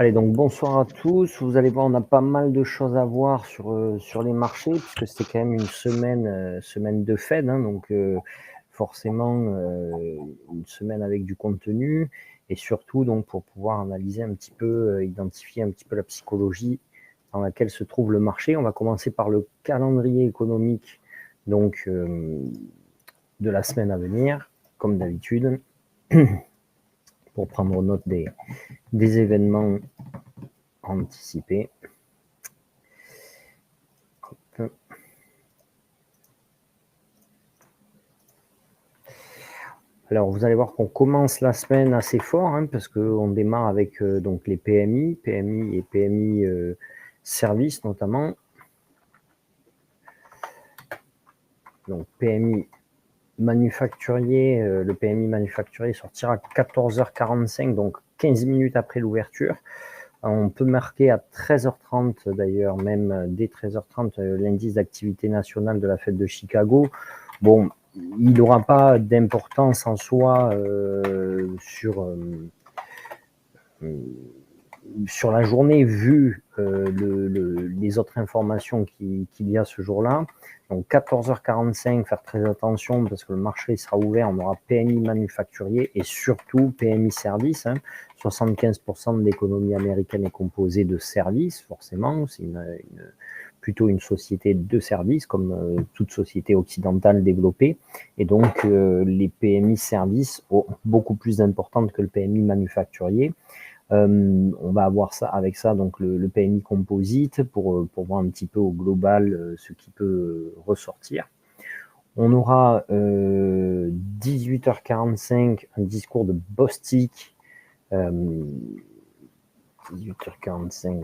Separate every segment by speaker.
Speaker 1: Allez, donc bonsoir à tous. Vous allez voir, on a pas mal de choses à voir sur les marchés, puisque c'était quand même une semaine de Fed, hein, donc forcément une semaine avec du contenu, et surtout donc pour pouvoir analyser un petit peu, identifier un petit peu la psychologie dans laquelle se trouve le marché. On va commencer par le calendrier économique donc, de la semaine à venir, comme d'habitude, pour prendre note des événements anticipés. Alors, vous allez voir qu'on commence la semaine assez fort, hein, parce qu'on démarre avec donc les PMI et PMI services notamment. Donc, PMI manufacturier, le PMI manufacturier sortira à 14h45, donc 15 minutes après l'ouverture. On peut marquer à 13h30 d'ailleurs, même dès 13h30, l'indice d'activité nationale de la Fed de Chicago. Bon, il n'aura pas d'importance en soi sur la journée, vu les autres informations qu'il y a ce jour-là. Donc 14h45, faire très attention parce que le marché sera ouvert, on aura PMI manufacturier et surtout PMI service. 75% de l'économie américaine est composée de services, forcément. C'est plutôt une société de services, comme toute société occidentale développée. Et donc, les PMI services ont beaucoup plus d'importance que le PMI manufacturier. On va avoir ça avec ça, donc le PMI composite, pour voir un petit peu au global ce qui peut ressortir. On aura 18h45 un discours de Bostic. 18h45.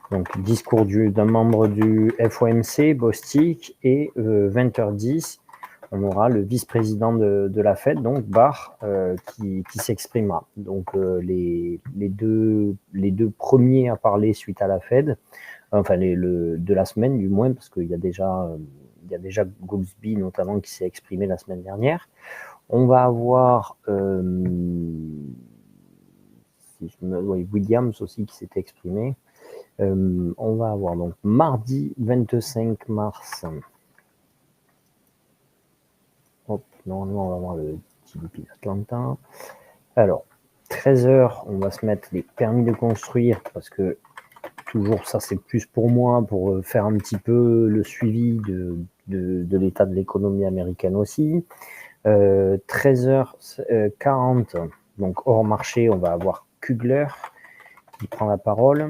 Speaker 1: Donc, discours d'un membre du FOMC, Bostic, et 20h10, on aura le vice-président de la Fed, donc Barr, qui s'exprimera. Donc, les deux premiers à parler suite à la Fed, enfin de la semaine du moins, parce qu'il y a déjà Goolsbee notamment qui s'est exprimé la semaine dernière. On va avoir Williams aussi qui s'est exprimé. On va avoir donc mardi 25 mars. Hop, normalement, on va avoir le GDP d'Atlanta. Alors, 13h, on va se mettre les permis de construire parce que toujours ça, c'est plus pour moi, pour faire un petit peu le suivi de l'état de l'économie américaine aussi. 13h40, donc hors marché, on va avoir Kugler qui prend la parole.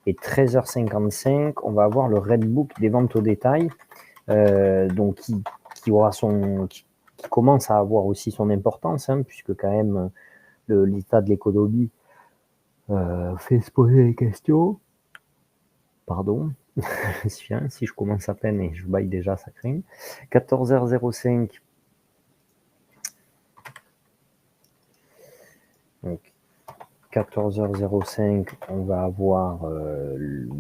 Speaker 1: Et 13h55, on va avoir le Red Book des ventes au détail, donc qui commence à avoir aussi son importance, puisque quand même l'état de l'économie fait se poser des questions. Pardon, si je commence à peine et je baille déjà, ça craint. 14h05. Donc, 14h05, on va avoir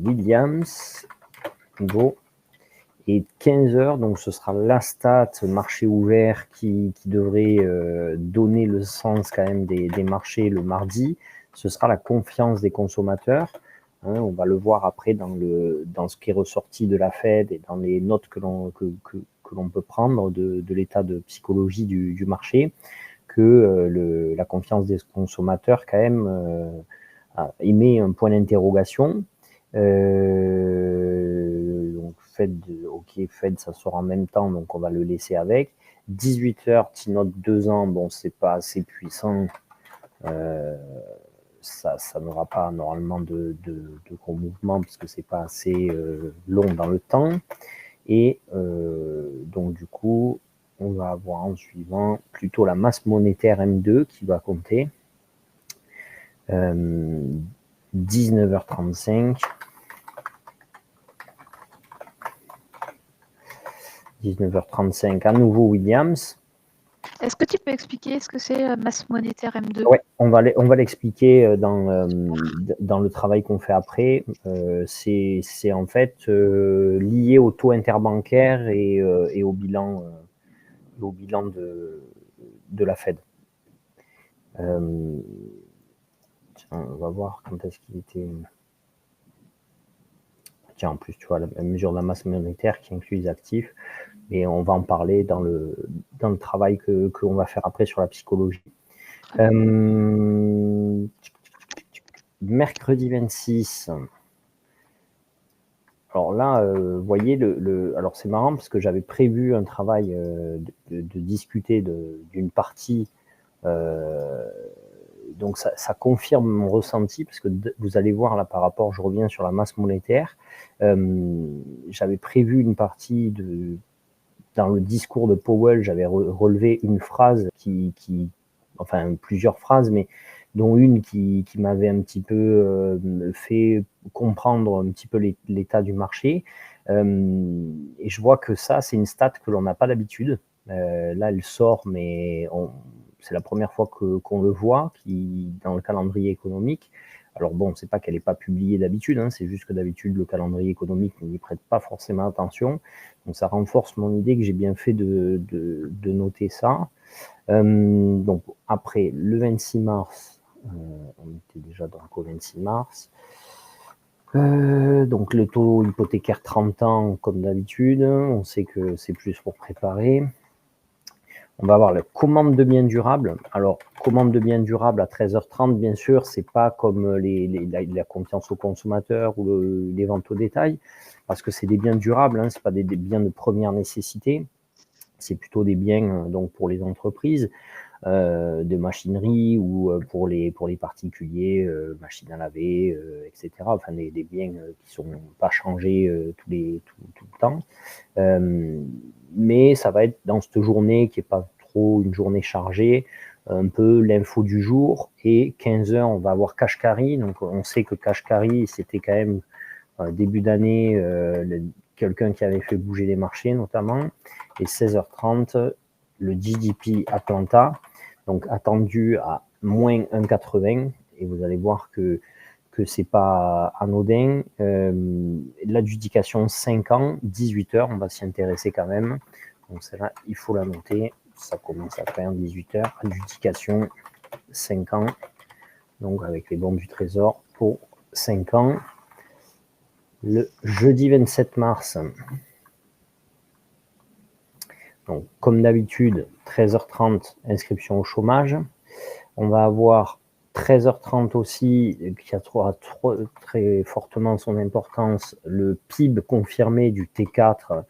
Speaker 1: Williams, Go. Et 15h, donc ce sera la stat marché ouvert qui devrait donner le sens quand même des marchés le mardi. Ce sera la confiance des consommateurs. On va le voir après dans ce qui est ressorti de la Fed et dans les notes que l'on peut prendre de l'état de psychologie du marché, que la confiance des consommateurs quand même émet un point d'interrogation. Donc Fed, ça sort en même temps, donc on va le laisser avec. 18h, T-Note 2 ans, bon, c'est pas assez puissant. Ça n'aura pas normalement de gros mouvements puisque c'est pas assez long dans le temps. Et donc du coup, on va avoir en suivant plutôt la masse monétaire M2 qui va compter. 19h35. 19h35, à nouveau Williams.
Speaker 2: Est-ce que tu peux expliquer ce que c'est masse monétaire M2?
Speaker 1: Ouais, on va l'expliquer dans le travail qu'on fait après. C'est en fait lié au taux interbancaire et au bilan de la Fed. Tiens, on va voir quand est-ce qu'il était. Tiens, en plus, tu vois, la mesure de la masse monétaire qui inclut les actifs, et on va en parler dans le travail que l'on va faire après sur la psychologie. Mercredi 26. Alors là, vous voyez, alors c'est marrant parce que j'avais prévu un travail de discuter d'une partie. Donc ça confirme mon ressenti parce que vous allez voir là par rapport, je reviens sur la masse monétaire. J'avais prévu une partie dans le discours de Powell, j'avais relevé une phrase enfin plusieurs phrases, mais dont une qui m'avait un petit peu fait comprendre un petit peu l'état du marché. Et je vois que ça, c'est une stat que l'on n'a pas d'habitude. Là, elle sort, mais c'est la première fois qu'on le voit dans le calendrier économique. Alors bon, c'est pas qu'elle n'est pas publiée d'habitude, hein, c'est juste que d'habitude, le calendrier économique ne n'y prête pas forcément attention. Donc ça renforce mon idée que j'ai bien fait de noter ça. Donc après, le 26 mars, on était déjà donc au 26 mars. Donc le taux hypothécaire 30 ans, comme d'habitude, on sait que c'est plus pour préparer. On va avoir la commande de biens durables. Alors, commande de biens durables à 13h30, bien sûr, c'est pas comme la confiance aux consommateurs ou les ventes au détail, parce que c'est des biens durables, hein, c'est pas des biens de première nécessité. C'est plutôt des biens donc pour les entreprises, de machinerie ou pour les particuliers, machines à laver, etc. Enfin, des biens qui sont pas changés tout le temps. Mais ça va être dans cette journée qui n'est pas trop une journée chargée, un peu l'info du jour. Et 15h, on va avoir Kashkari. Donc on sait que Kashkari, c'était quand même début d'année quelqu'un qui avait fait bouger les marchés notamment. Et 16h30, le GDP Atlanta, donc attendu à moins 1,80. Et vous allez voir que c'est pas anodin. L'adjudication 5 ans, 18h, on va s'y intéresser quand même. Donc celle-là, il faut la noter. Ça commence à faire 18h. Adjudication 5 ans. Donc avec les bons du Trésor pour 5 ans. Le jeudi 27 mars. Donc comme d'habitude, 13h30, inscription au chômage. On va avoir 13h30 aussi, qui aura très fortement son importance, le PIB confirmé du T4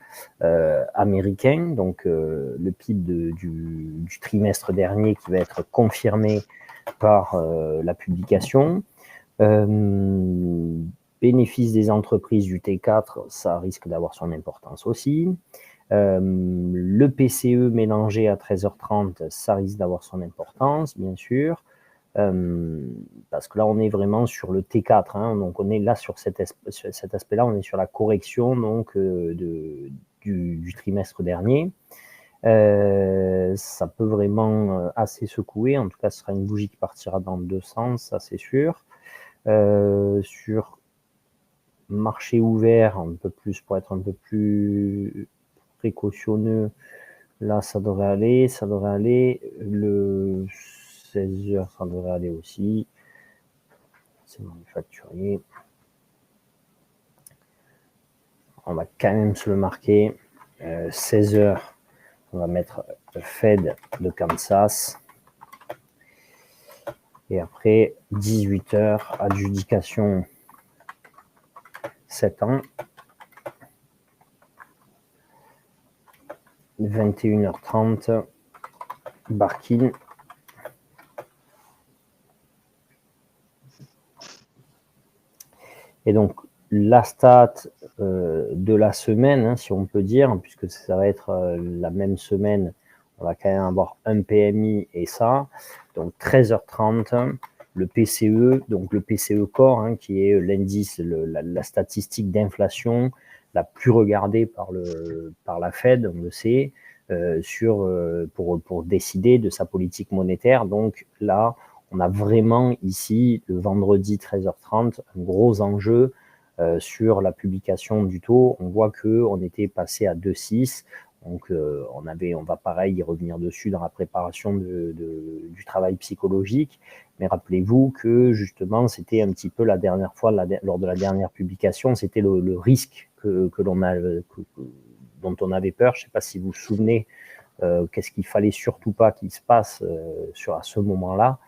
Speaker 1: américain, donc le PIB du trimestre dernier qui va être confirmé par la publication. Bénéfice des entreprises du T4, ça risque d'avoir son importance aussi. Le PCE mélangé à 13h30, ça risque d'avoir son importance, bien sûr. Parce que là, on est vraiment sur le T4, hein, donc on est là sur cet aspect-là, on est sur la correction donc, du trimestre dernier. Ça peut vraiment assez secouer, en tout cas, ce sera une bougie qui partira dans deux sens, ça c'est sûr. Sur marché ouvert, un peu plus pour être un peu plus précautionneux, là ça devrait aller, le 16h ça devrait aller aussi, c'est manufacturier, on va quand même se le marquer, 16h on va mettre Fed de Kansas, et après 18h adjudication 7 ans, 21h30 Barkin. Et donc la stat de la semaine, hein, si on peut dire, puisque ça va être la même semaine, on va quand même avoir un PMI et ça. Donc 13h30, le PCE, donc le PCE Core, hein, qui est l'indice, la statistique d'inflation la plus regardée par la Fed, on le sait, pour décider de sa politique monétaire. Donc là, on a vraiment ici, le vendredi 13h30, un gros enjeu sur la publication du taux. On voit qu'on était passé à 2,6. Donc, on va pareil y revenir dessus dans la préparation du travail psychologique. Mais rappelez-vous que justement, c'était un petit peu la dernière fois, lors de la dernière publication, c'était le risque dont on avait peur. Je ne sais pas si vous vous souvenez, qu'est-ce qu'il fallait surtout pas qu'il se passe à ce moment-là.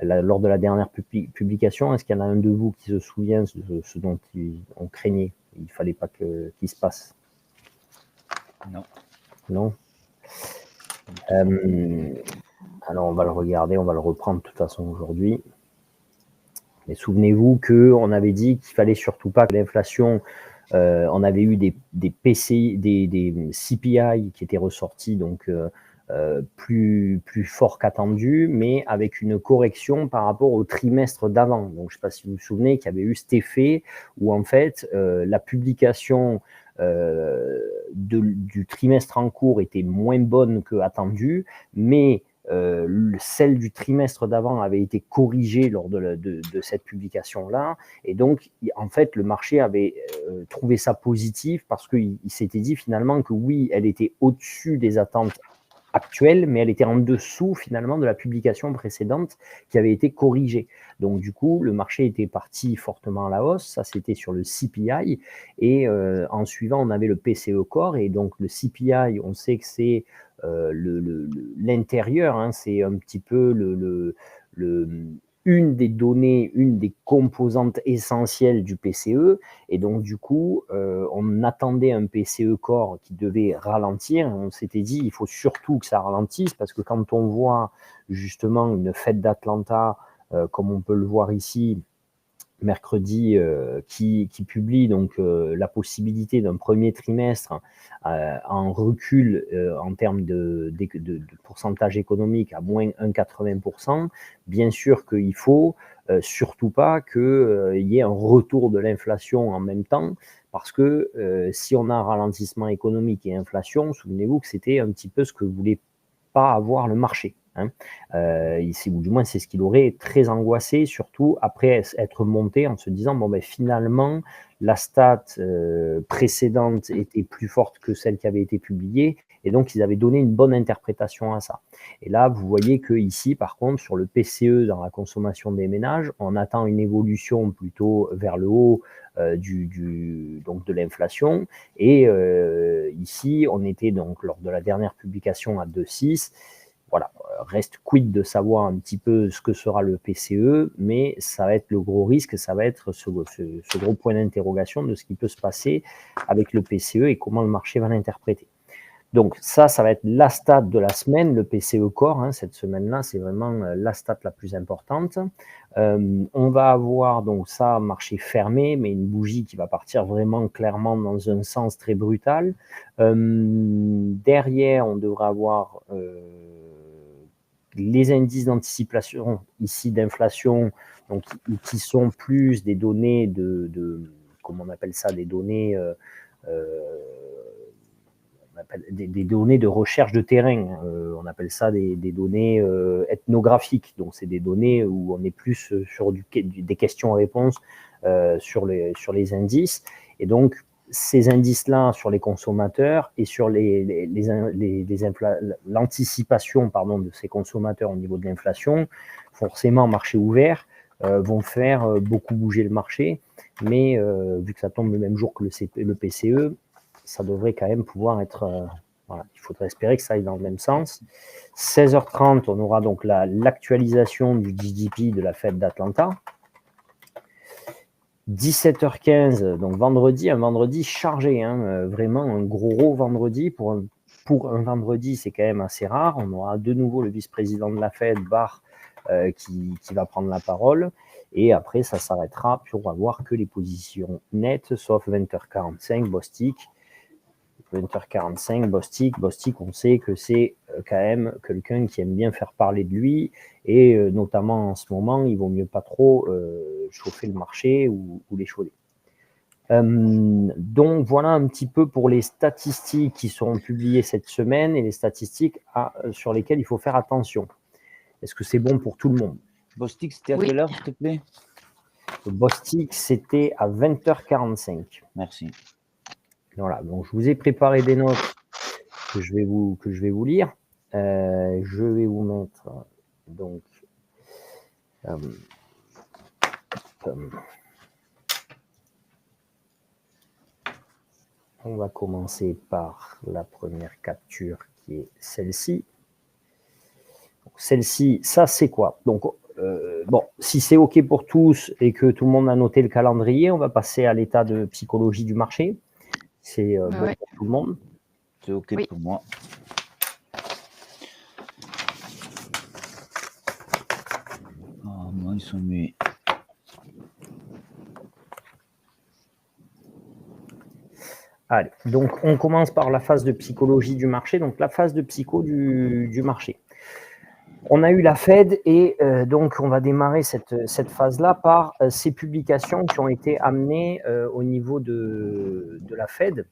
Speaker 1: Lors de la dernière publication, est-ce qu'il y en a un de vous qui se souvient de ce dont on craignait? Il ne fallait pas qu'il se passe.
Speaker 3: Non.
Speaker 1: Non. Alors, on va le regarder, on va le reprendre de toute façon aujourd'hui. Mais souvenez-vous qu'on avait dit qu'il fallait surtout pas que l'inflation... on avait eu des PCI, des CPI qui étaient ressortis, donc plus fort qu'attendu, mais avec une correction par rapport au trimestre d'avant. Donc, je ne sais pas si vous vous souvenez qu'il y avait eu cet effet où, en fait, la publication du trimestre en cours était moins bonne qu'attendue, mais celle du trimestre d'avant avait été corrigée lors de cette publication-là. Et donc, en fait, le marché avait trouvé ça positif parce qu'il s'était dit finalement que oui, elle était au-dessus des attentes actuelle, mais elle était en dessous finalement de la publication précédente qui avait été corrigée. Donc du coup, le marché était parti fortement à la hausse, ça c'était sur le CPI, et en suivant, on avait le PCE Core, et donc le CPI, on sait que c'est l'intérieur, hein, c'est un petit peu une des données, une des composantes essentielles du PCE, et donc du coup, on attendait un PCE Core qui devait ralentir, et on s'était dit, il faut surtout que ça ralentisse, parce que quand on voit justement une fête d'Atlanta, comme on peut le voir ici, mercredi, qui publie donc la possibilité d'un premier trimestre en recul en termes de pourcentage économique à moins 1,80%, bien sûr qu'il faut surtout pas qu'il y ait un retour de l'inflation en même temps, parce que si on a un ralentissement économique et inflation, souvenez-vous que c'était un petit peu ce que voulait pas avoir le marché. Hein. Ou du moins c'est ce qu'il aurait très angoissé, surtout après être monté en se disant bon ben finalement la stat précédente était plus forte que celle qui avait été publiée, et donc ils avaient donné une bonne interprétation à ça. Et là vous voyez que ici par contre sur le PCE dans la consommation des ménages, on attend une évolution plutôt vers le haut donc de l'inflation, et ici on était donc lors de la dernière publication à 2,6. Voilà, reste quid de savoir un petit peu ce que sera le PCE, mais ça va être le gros risque, ça va être ce gros point d'interrogation de ce qui peut se passer avec le PCE et comment le marché va l'interpréter. Donc ça va être la stat de la semaine, le PCE Core, hein, cette semaine-là, c'est vraiment la stat la plus importante. On va avoir donc ça, marché fermé, mais une bougie qui va partir vraiment clairement dans un sens très brutal. Derrière, on devrait avoir les indices d'anticipation ici d'inflation, donc qui sont plus des données comment on appelle ça, des données des données de recherche de terrain. On appelle ça des données ethnographiques. Donc, c'est des données où on est plus sur des questions-réponses sur les indices. Et donc, ces indices-là sur les consommateurs et sur l'anticipation de ces consommateurs au niveau de l'inflation, forcément, marché ouvert, vont faire beaucoup bouger le marché. Mais vu que ça tombe le même jour que le PCE, ça devrait quand même pouvoir être... voilà, il faudrait espérer que ça aille dans le même sens. 16h30, on aura donc l'actualisation du GDP de la fête d'Atlanta. 17h15, donc vendredi, un vendredi chargé, hein, vraiment un gros vendredi. Pour un vendredi, c'est quand même assez rare. On aura de nouveau le vice-président de la Fed, Barr, qui va prendre la parole. Et après, ça s'arrêtera pour avoir que les positions nettes, sauf 20h45, Bostic. 20h45, Bostic, on sait que c'est quand même quelqu'un qui aime bien faire parler de lui, et notamment en ce moment, il vaut mieux pas trop chauffer le marché ou l'échauder. Donc voilà un petit peu pour les statistiques qui seront publiées cette semaine et les statistiques sur lesquelles il faut faire attention. Est-ce que c'est bon pour tout le monde?
Speaker 3: Bostik, c'était à
Speaker 2: Oui.
Speaker 3: quelle heure, s'il te plaît?
Speaker 1: Le Bostik, c'était à 20h45.
Speaker 3: Merci.
Speaker 1: Voilà, donc je vous ai préparé des notes que je vais vous lire. Je vais vous mettre donc on va commencer par la première capture qui est celle-ci. Celle-ci, ça c'est quoi? Donc bon, si c'est OK pour tous et que tout le monde a noté le calendrier, on va passer à l'état de psychologie du marché. C'est bon
Speaker 2: Ouais.
Speaker 1: pour tout le monde.
Speaker 3: C'est OK
Speaker 2: Oui.
Speaker 3: pour moi. Ah, moi, ils sont muets.
Speaker 1: Allez, donc on commence par la phase de psychologie du marché, donc la phase de psycho du marché. On a eu la Fed et donc on va démarrer cette phase-là par ces publications qui ont été amenées au niveau de la Fed.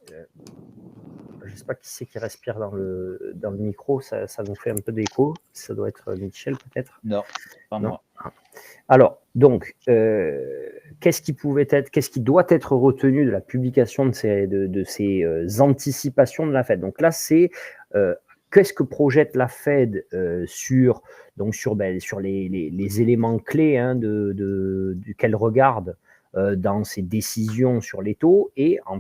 Speaker 1: Je ne sais pas qui c'est qui respire dans le micro, ça nous fait un peu d'écho. Ça doit être Michel peut-être.
Speaker 3: Non, pas
Speaker 1: Non.
Speaker 3: moi.
Speaker 1: Alors, donc, qu'est-ce qui doit être retenu de la publication de ces anticipations de la Fed? Donc là, c'est qu'est-ce que projette la Fed sur les éléments clés qu'elle regarde dans ses décisions sur les taux et en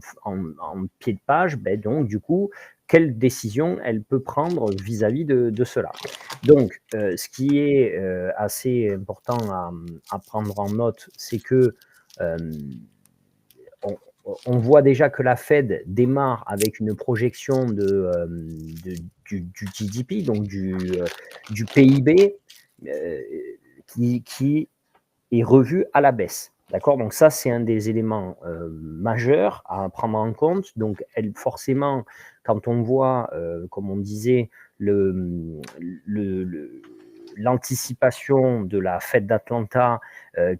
Speaker 1: pied de page, donc du coup, quelle décision elle peut prendre vis-à-vis de cela. Donc, ce qui est assez important à prendre en note, c'est que on voit déjà que la Fed démarre avec une projection du GDP, donc du PIB, qui est revu à la baisse. D'accord? Donc ça, c'est un des éléments majeurs à prendre en compte. Donc forcément, quand on voit, comme on disait, l'anticipation de la Fed d'Atlanta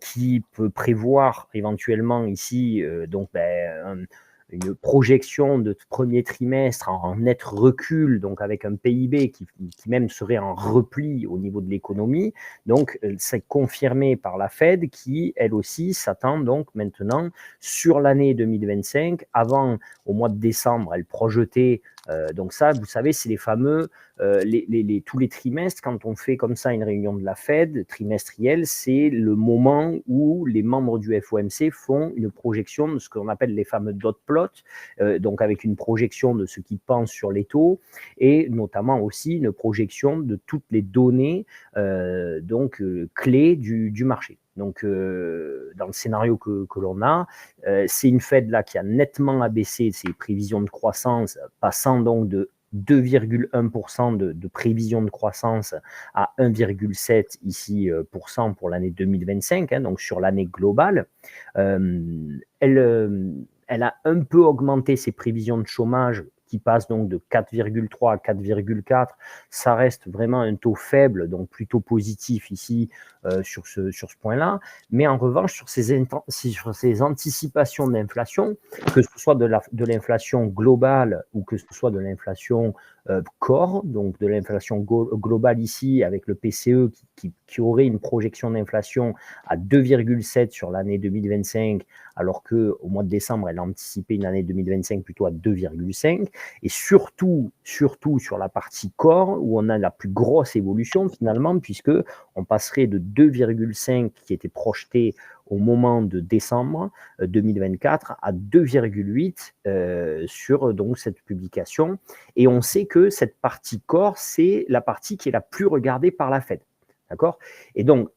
Speaker 1: qui peut prévoir éventuellement ici une projection de premier trimestre en net recul, donc avec un PIB qui même serait en repli au niveau de l'économie. Donc, c'est confirmé par la Fed qui, elle aussi, s'attend donc maintenant sur l'année 2025. Avant, au mois de décembre, elle projetait, donc ça, vous savez, c'est les fameux, tous les trimestres, quand on fait comme ça une réunion de la Fed trimestrielle, c'est le moment où les membres du FOMC font une projection de ce qu'on appelle les fameux dot plots, donc avec une projection de ce qu'ils pensent sur les taux et notamment aussi une projection de toutes les données clés du marché. Donc, dans le scénario que l'on a, c'est une Fed là qui a nettement abaissé ses prévisions de croissance, passant donc de 2,1% de prévision de croissance à 1,7 ici pour l'année 2025, donc sur l'année globale. Elle a un peu augmenté ses prévisions de chômage qui passe donc de 4,3 à 4,4. Ça reste vraiment un taux faible, donc plutôt positif ici sur ce point-là. Mais en revanche, sur ces anticipations d'inflation, que ce soit de l'inflation globale ou que ce soit de l'inflation core, donc de l'inflation globale ici avec le PCE qui aurait une projection d'inflation à 2,7 sur l'année 2025, alors qu'au mois de décembre, elle a anticipé une année 2025 plutôt à 2,5. Et surtout sur la partie core, où on a la plus grosse évolution finalement, puisque on passerait de 2,5 qui était projeté au moment de décembre 2024 à 2,8 sur donc cette publication. Et on sait que cette partie core, c'est la partie qui est la plus regardée par la Fed. D'accord? Et donc,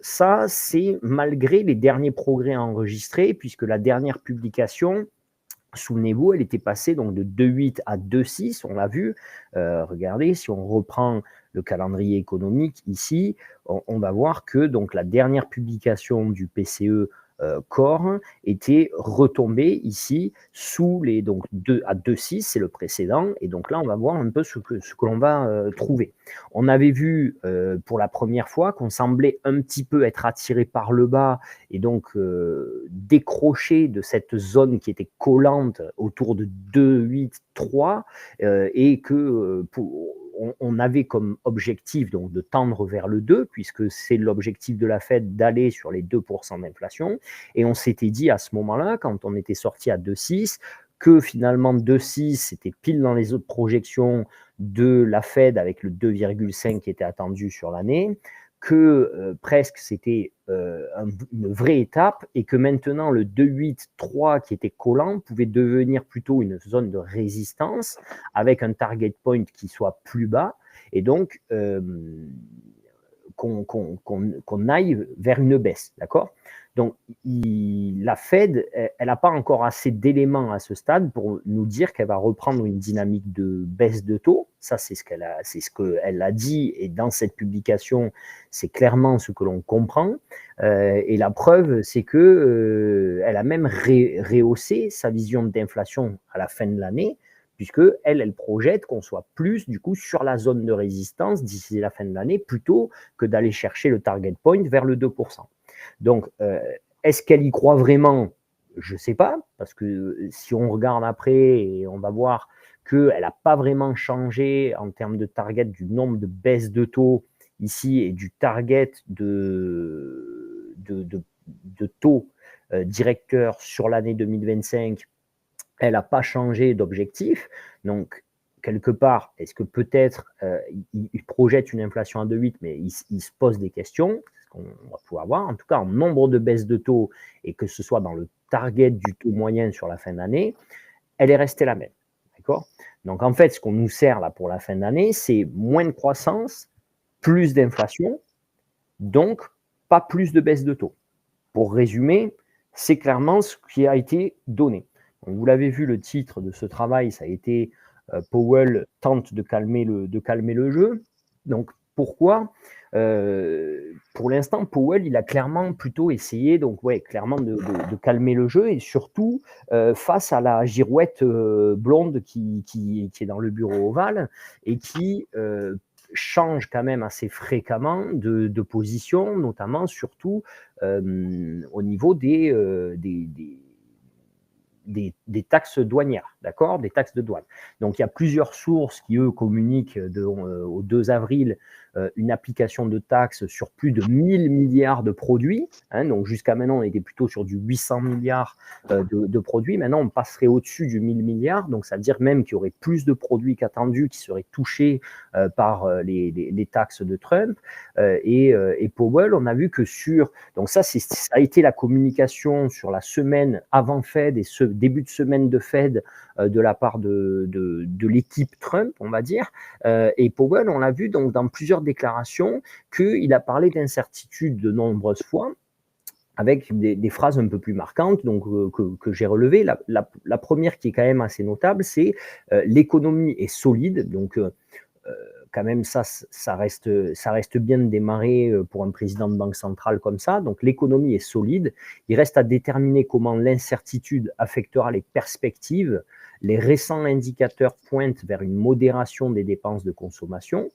Speaker 1: ça, c'est malgré les derniers progrès enregistrés, puisque la dernière publication, souvenez-vous, elle était passée donc de 2,8 à 2,6, on l'a vu. Regardez, si on reprend le calendrier économique ici, on va voir que donc la dernière publication du PCE corps était retombé ici sous les donc à 2,6, c'est le précédent, et donc là on va voir un peu ce que l'on va trouver. On avait vu pour la première fois qu'on semblait un petit peu être attiré par le bas et donc décrocher de cette zone qui était collante autour de 2,8,3 et que on avait comme objectif donc de tendre vers le 2, puisque c'est l'objectif de la Fed d'aller sur les 2% d'inflation. Et on s'était dit à ce moment-là, quand on était sorti à 2,6, que finalement 2,6 c'était pile dans les autres projections de la Fed avec le 2,5 qui était attendu sur l'année, que presque c'était une vraie étape et que maintenant le 2,8,3 qui était collant pouvait devenir plutôt une zone de résistance avec un target point qui soit plus bas et donc qu'on aille vers une baisse, d'accord? Donc, la Fed, elle n'a pas encore assez d'éléments à ce stade pour nous dire qu'elle va reprendre une dynamique de baisse de taux. Ça, c'est ce qu'elle a dit, et dans cette publication, c'est clairement ce que l'on comprend. Et la preuve, c'est que elle a même rehaussé sa vision d'inflation à la fin de l'année, puisque elle projette qu'on soit plus du coup sur la zone de résistance d'ici la fin de l'année, plutôt que d'aller chercher le target point vers le 2%. Donc, est-ce qu'elle y croit vraiment? Je ne sais pas, parce que si on regarde après, et on va voir qu'elle n'a pas vraiment changé en termes de target du nombre de baisses de taux ici et du target de taux directeur sur l'année 2025, elle n'a pas changé d'objectif. Donc, quelque part, est-ce que peut-être il projette une inflation à 2,8, mais il se pose des questions, qu'on va pouvoir voir. En tout cas, en nombre de baisses de taux, et que ce soit dans le target du taux moyen sur la fin d'année, elle est restée la même. D'accord? Donc, en fait, ce qu'on nous sert là pour la fin d'année, c'est moins de croissance, plus d'inflation, donc pas plus de baisse de taux. Pour résumer, c'est clairement ce qui a été donné. Donc, vous l'avez vu, le titre de ce travail, ça a été Powell tente de calmer le jeu. Donc, pourquoi pour l'instant, Powell, il a clairement plutôt essayé clairement de calmer le jeu, et surtout face à la girouette blonde qui est dans le bureau ovale et qui change quand même assez fréquemment de position, notamment surtout au niveau des taxes douanières, d'accord, des taxes de douane. Donc, il y a plusieurs sources qui, eux, communiquent au 2 avril une application de taxes sur plus de 1000 milliards de produits. Hein, donc, jusqu'à maintenant, on était plutôt sur du 800 milliards de produits. Maintenant, on passerait au-dessus du 1000 milliards. Donc, ça veut dire même qu'il y aurait plus de produits qu'attendus qui seraient touchés par les taxes de Trump. Et Powell, on a vu que donc ça a été la communication sur la semaine avant Fed et ce début de semaine de Fed de la part de l'équipe Trump, on va dire. Et Powell, on l'a vu donc dans plusieurs déclarations qu'il a parlé d'incertitude de nombreuses fois, avec des phrases un peu plus marquantes donc, que j'ai relevées. La première qui est quand même assez notable, c'est l'économie est solide. Donc, quand même, ça reste bien de démarrer pour un président de banque centrale comme ça. Donc, l'économie est solide. Il reste à déterminer comment l'incertitude affectera les perspectives. Les récents indicateurs pointent vers une modération des dépenses de consommation,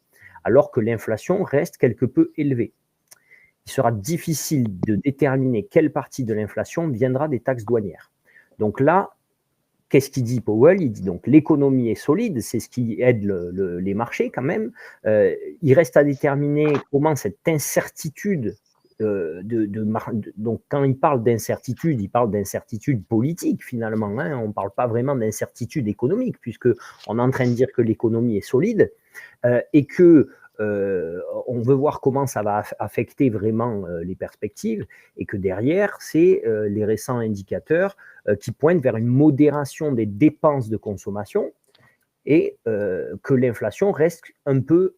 Speaker 1: alors que l'inflation reste quelque peu élevée. Il sera difficile de déterminer quelle partie de l'inflation viendra des taxes douanières. Donc là, qu'est-ce qu'il dit Powell? Il dit donc l'économie est solide, c'est ce qui aide les marchés quand même. Il reste à déterminer comment cette incertitude, donc quand il parle d'incertitude, il parle d'incertitude politique finalement. Hein, on ne parle pas vraiment d'incertitude économique, puisqu'on est en train de dire que l'économie est solide et que on veut voir comment ça va affecter vraiment les perspectives, et que derrière, c'est les récents indicateurs qui pointent vers une modération des dépenses de consommation, et que l'inflation reste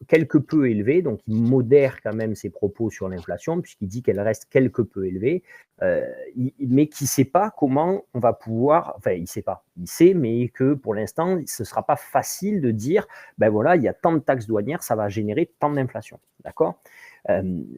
Speaker 1: quelque peu élevée. Donc, il modère quand même ses propos sur l'inflation, puisqu'il dit qu'elle reste quelque peu élevée, mais qui ne sait pas comment on va pouvoir... Enfin, il sait pas. Il sait, mais que pour l'instant, ce ne sera pas facile de dire, ben voilà, il y a tant de taxes douanières, ça va générer tant d'inflation. D'accord ?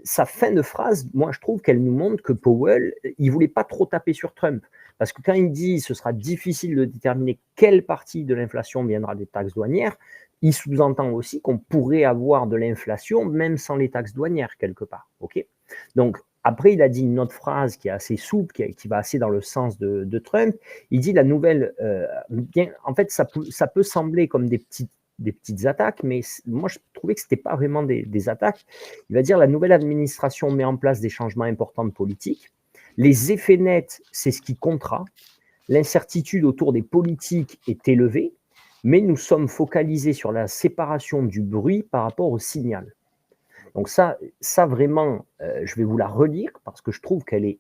Speaker 1: Sa fin de phrase, moi, je trouve qu'elle nous montre que Powell, il voulait pas trop taper sur Trump. Parce que quand il dit ce sera difficile de déterminer quelle partie de l'inflation viendra des taxes douanières, il sous-entend aussi qu'on pourrait avoir de l'inflation même sans les taxes douanières quelque part. Ok. Donc après, il a dit une autre phrase qui est assez souple, qui va assez dans le sens de Trump. Il dit la nouvelle, en fait, ça peut sembler comme des petites attaques, mais moi je trouvais que ce n'était pas vraiment des attaques. Il va dire la nouvelle administration met en place des changements importants de politique. Les effets nets, c'est ce qui comptera. L'incertitude autour des politiques est élevée, mais nous sommes focalisés sur la séparation du bruit par rapport au signal. Donc ça vraiment, je vais vous la relire parce que je trouve qu'elle est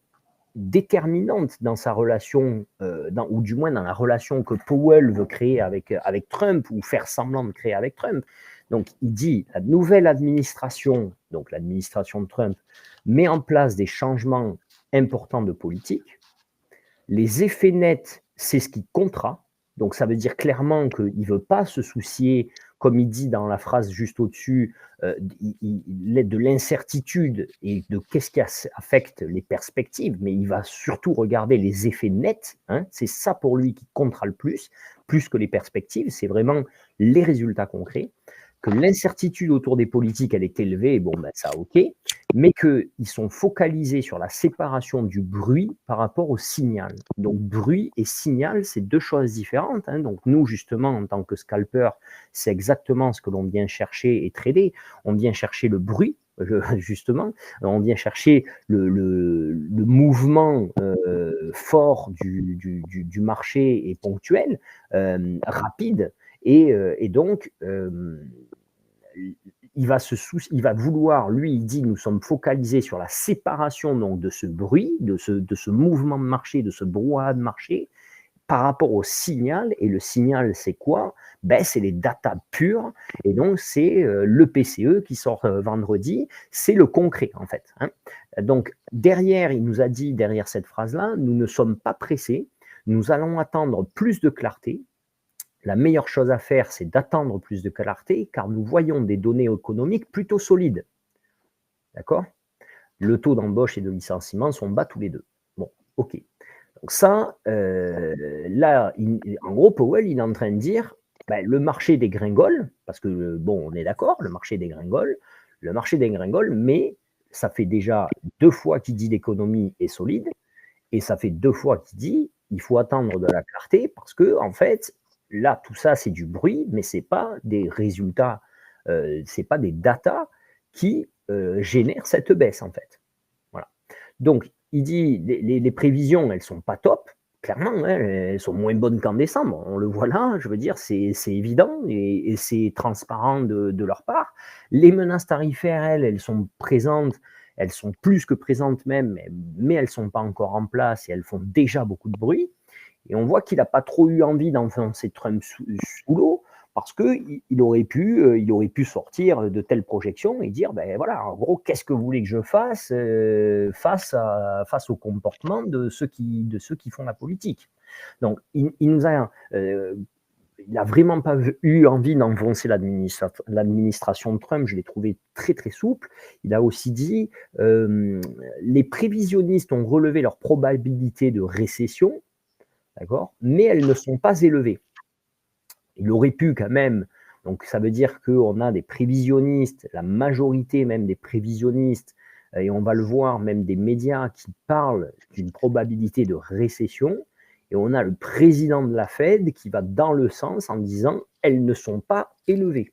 Speaker 1: déterminante dans sa relation, ou du moins dans la relation que Powell veut créer avec Trump ou faire semblant de créer avec Trump. Donc il dit la nouvelle administration, donc l'administration de Trump, met en place des changements importants de politique. Les effets nets, c'est ce qui comptera. Donc ça veut dire clairement qu'il ne veut pas se soucier, comme il dit dans la phrase juste au-dessus, de l'incertitude et de qu'est-ce qui affecte les perspectives, mais il va surtout regarder les effets nets. C'est ça pour lui qui comptera le plus que les perspectives, c'est vraiment les résultats concrets. Que l'incertitude autour des politiques, elle est élevée, bon, ben ça, ok, mais qu'ils sont focalisés sur la séparation du bruit par rapport au signal. Donc, bruit et signal, c'est deux choses différentes. Donc, nous, justement, en tant que scalper, c'est exactement ce que l'on vient chercher et trader. On vient chercher le bruit, justement. On vient chercher le mouvement fort du marché et ponctuel, rapide. Et donc, il va vouloir, lui, il dit, nous sommes focalisés sur la séparation donc, de ce bruit, de ce mouvement de marché, de ce brouhaha de marché, par rapport au signal. Et le signal, c'est quoi? C'est les datas pures. Et donc, c'est le PCE qui sort vendredi. C'est le concret, en fait. Donc, derrière, il nous a dit, derrière cette phrase-là, nous ne sommes pas pressés. Nous allons attendre plus de clarté. La meilleure chose à faire, c'est d'attendre plus de clarté, car nous voyons des données économiques plutôt solides. D'accord? Le taux d'embauche et de licenciement sont bas tous les deux. Bon, ok. Donc ça, là, en gros, Powell, il est en train de dire, le marché dégringole, parce que, bon, on est d'accord, le marché dégringole, mais ça fait déjà 2 fois qu'il dit l'économie est solide, et ça fait 2 fois qu'il dit, il faut attendre de la clarté, parce que, en fait, là, tout ça, c'est du bruit, mais ce n'est pas des résultats, ce n'est pas des datas qui génèrent cette baisse, en fait. Voilà. Donc, il dit, les prévisions, elles ne sont pas top, clairement, elles sont moins bonnes qu'en décembre. On le voit là, je veux dire, c'est évident et c'est transparent de leur part. Les menaces tarifaires, elles sont présentes, elles sont plus que présentes même, mais elles ne sont pas encore en place et elles font déjà beaucoup de bruit. Et on voit qu'il n'a pas trop eu envie d'enfoncer Trump sous l'eau parce qu'il aurait pu sortir de telles projections et dire, voilà, en gros, qu'est-ce que vous voulez que je fasse face au comportement de ceux qui font la politique. Donc, il n'a vraiment pas eu envie d'enfoncer l'administration de Trump. Je l'ai trouvé très, très souple. Il a aussi dit, les prévisionnistes ont relevé leur probabilité de récession, d'accord, mais elles ne sont pas élevées. Il aurait pu quand même, donc ça veut dire qu'on a des prévisionnistes, la majorité même des prévisionnistes, et on va le voir, même des médias qui parlent d'une probabilité de récession, et on a le président de la Fed qui va dans le sens en disant « elles ne sont pas élevées ».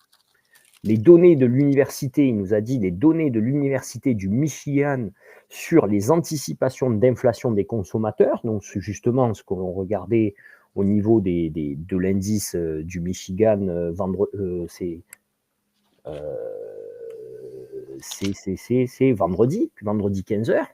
Speaker 1: Les données de l'université, il nous a dit, les données de l'université du Michigan sur les anticipations d'inflation des consommateurs, donc c'est justement ce qu'on regardait au niveau de l'indice du Michigan c'est vendredi 15h.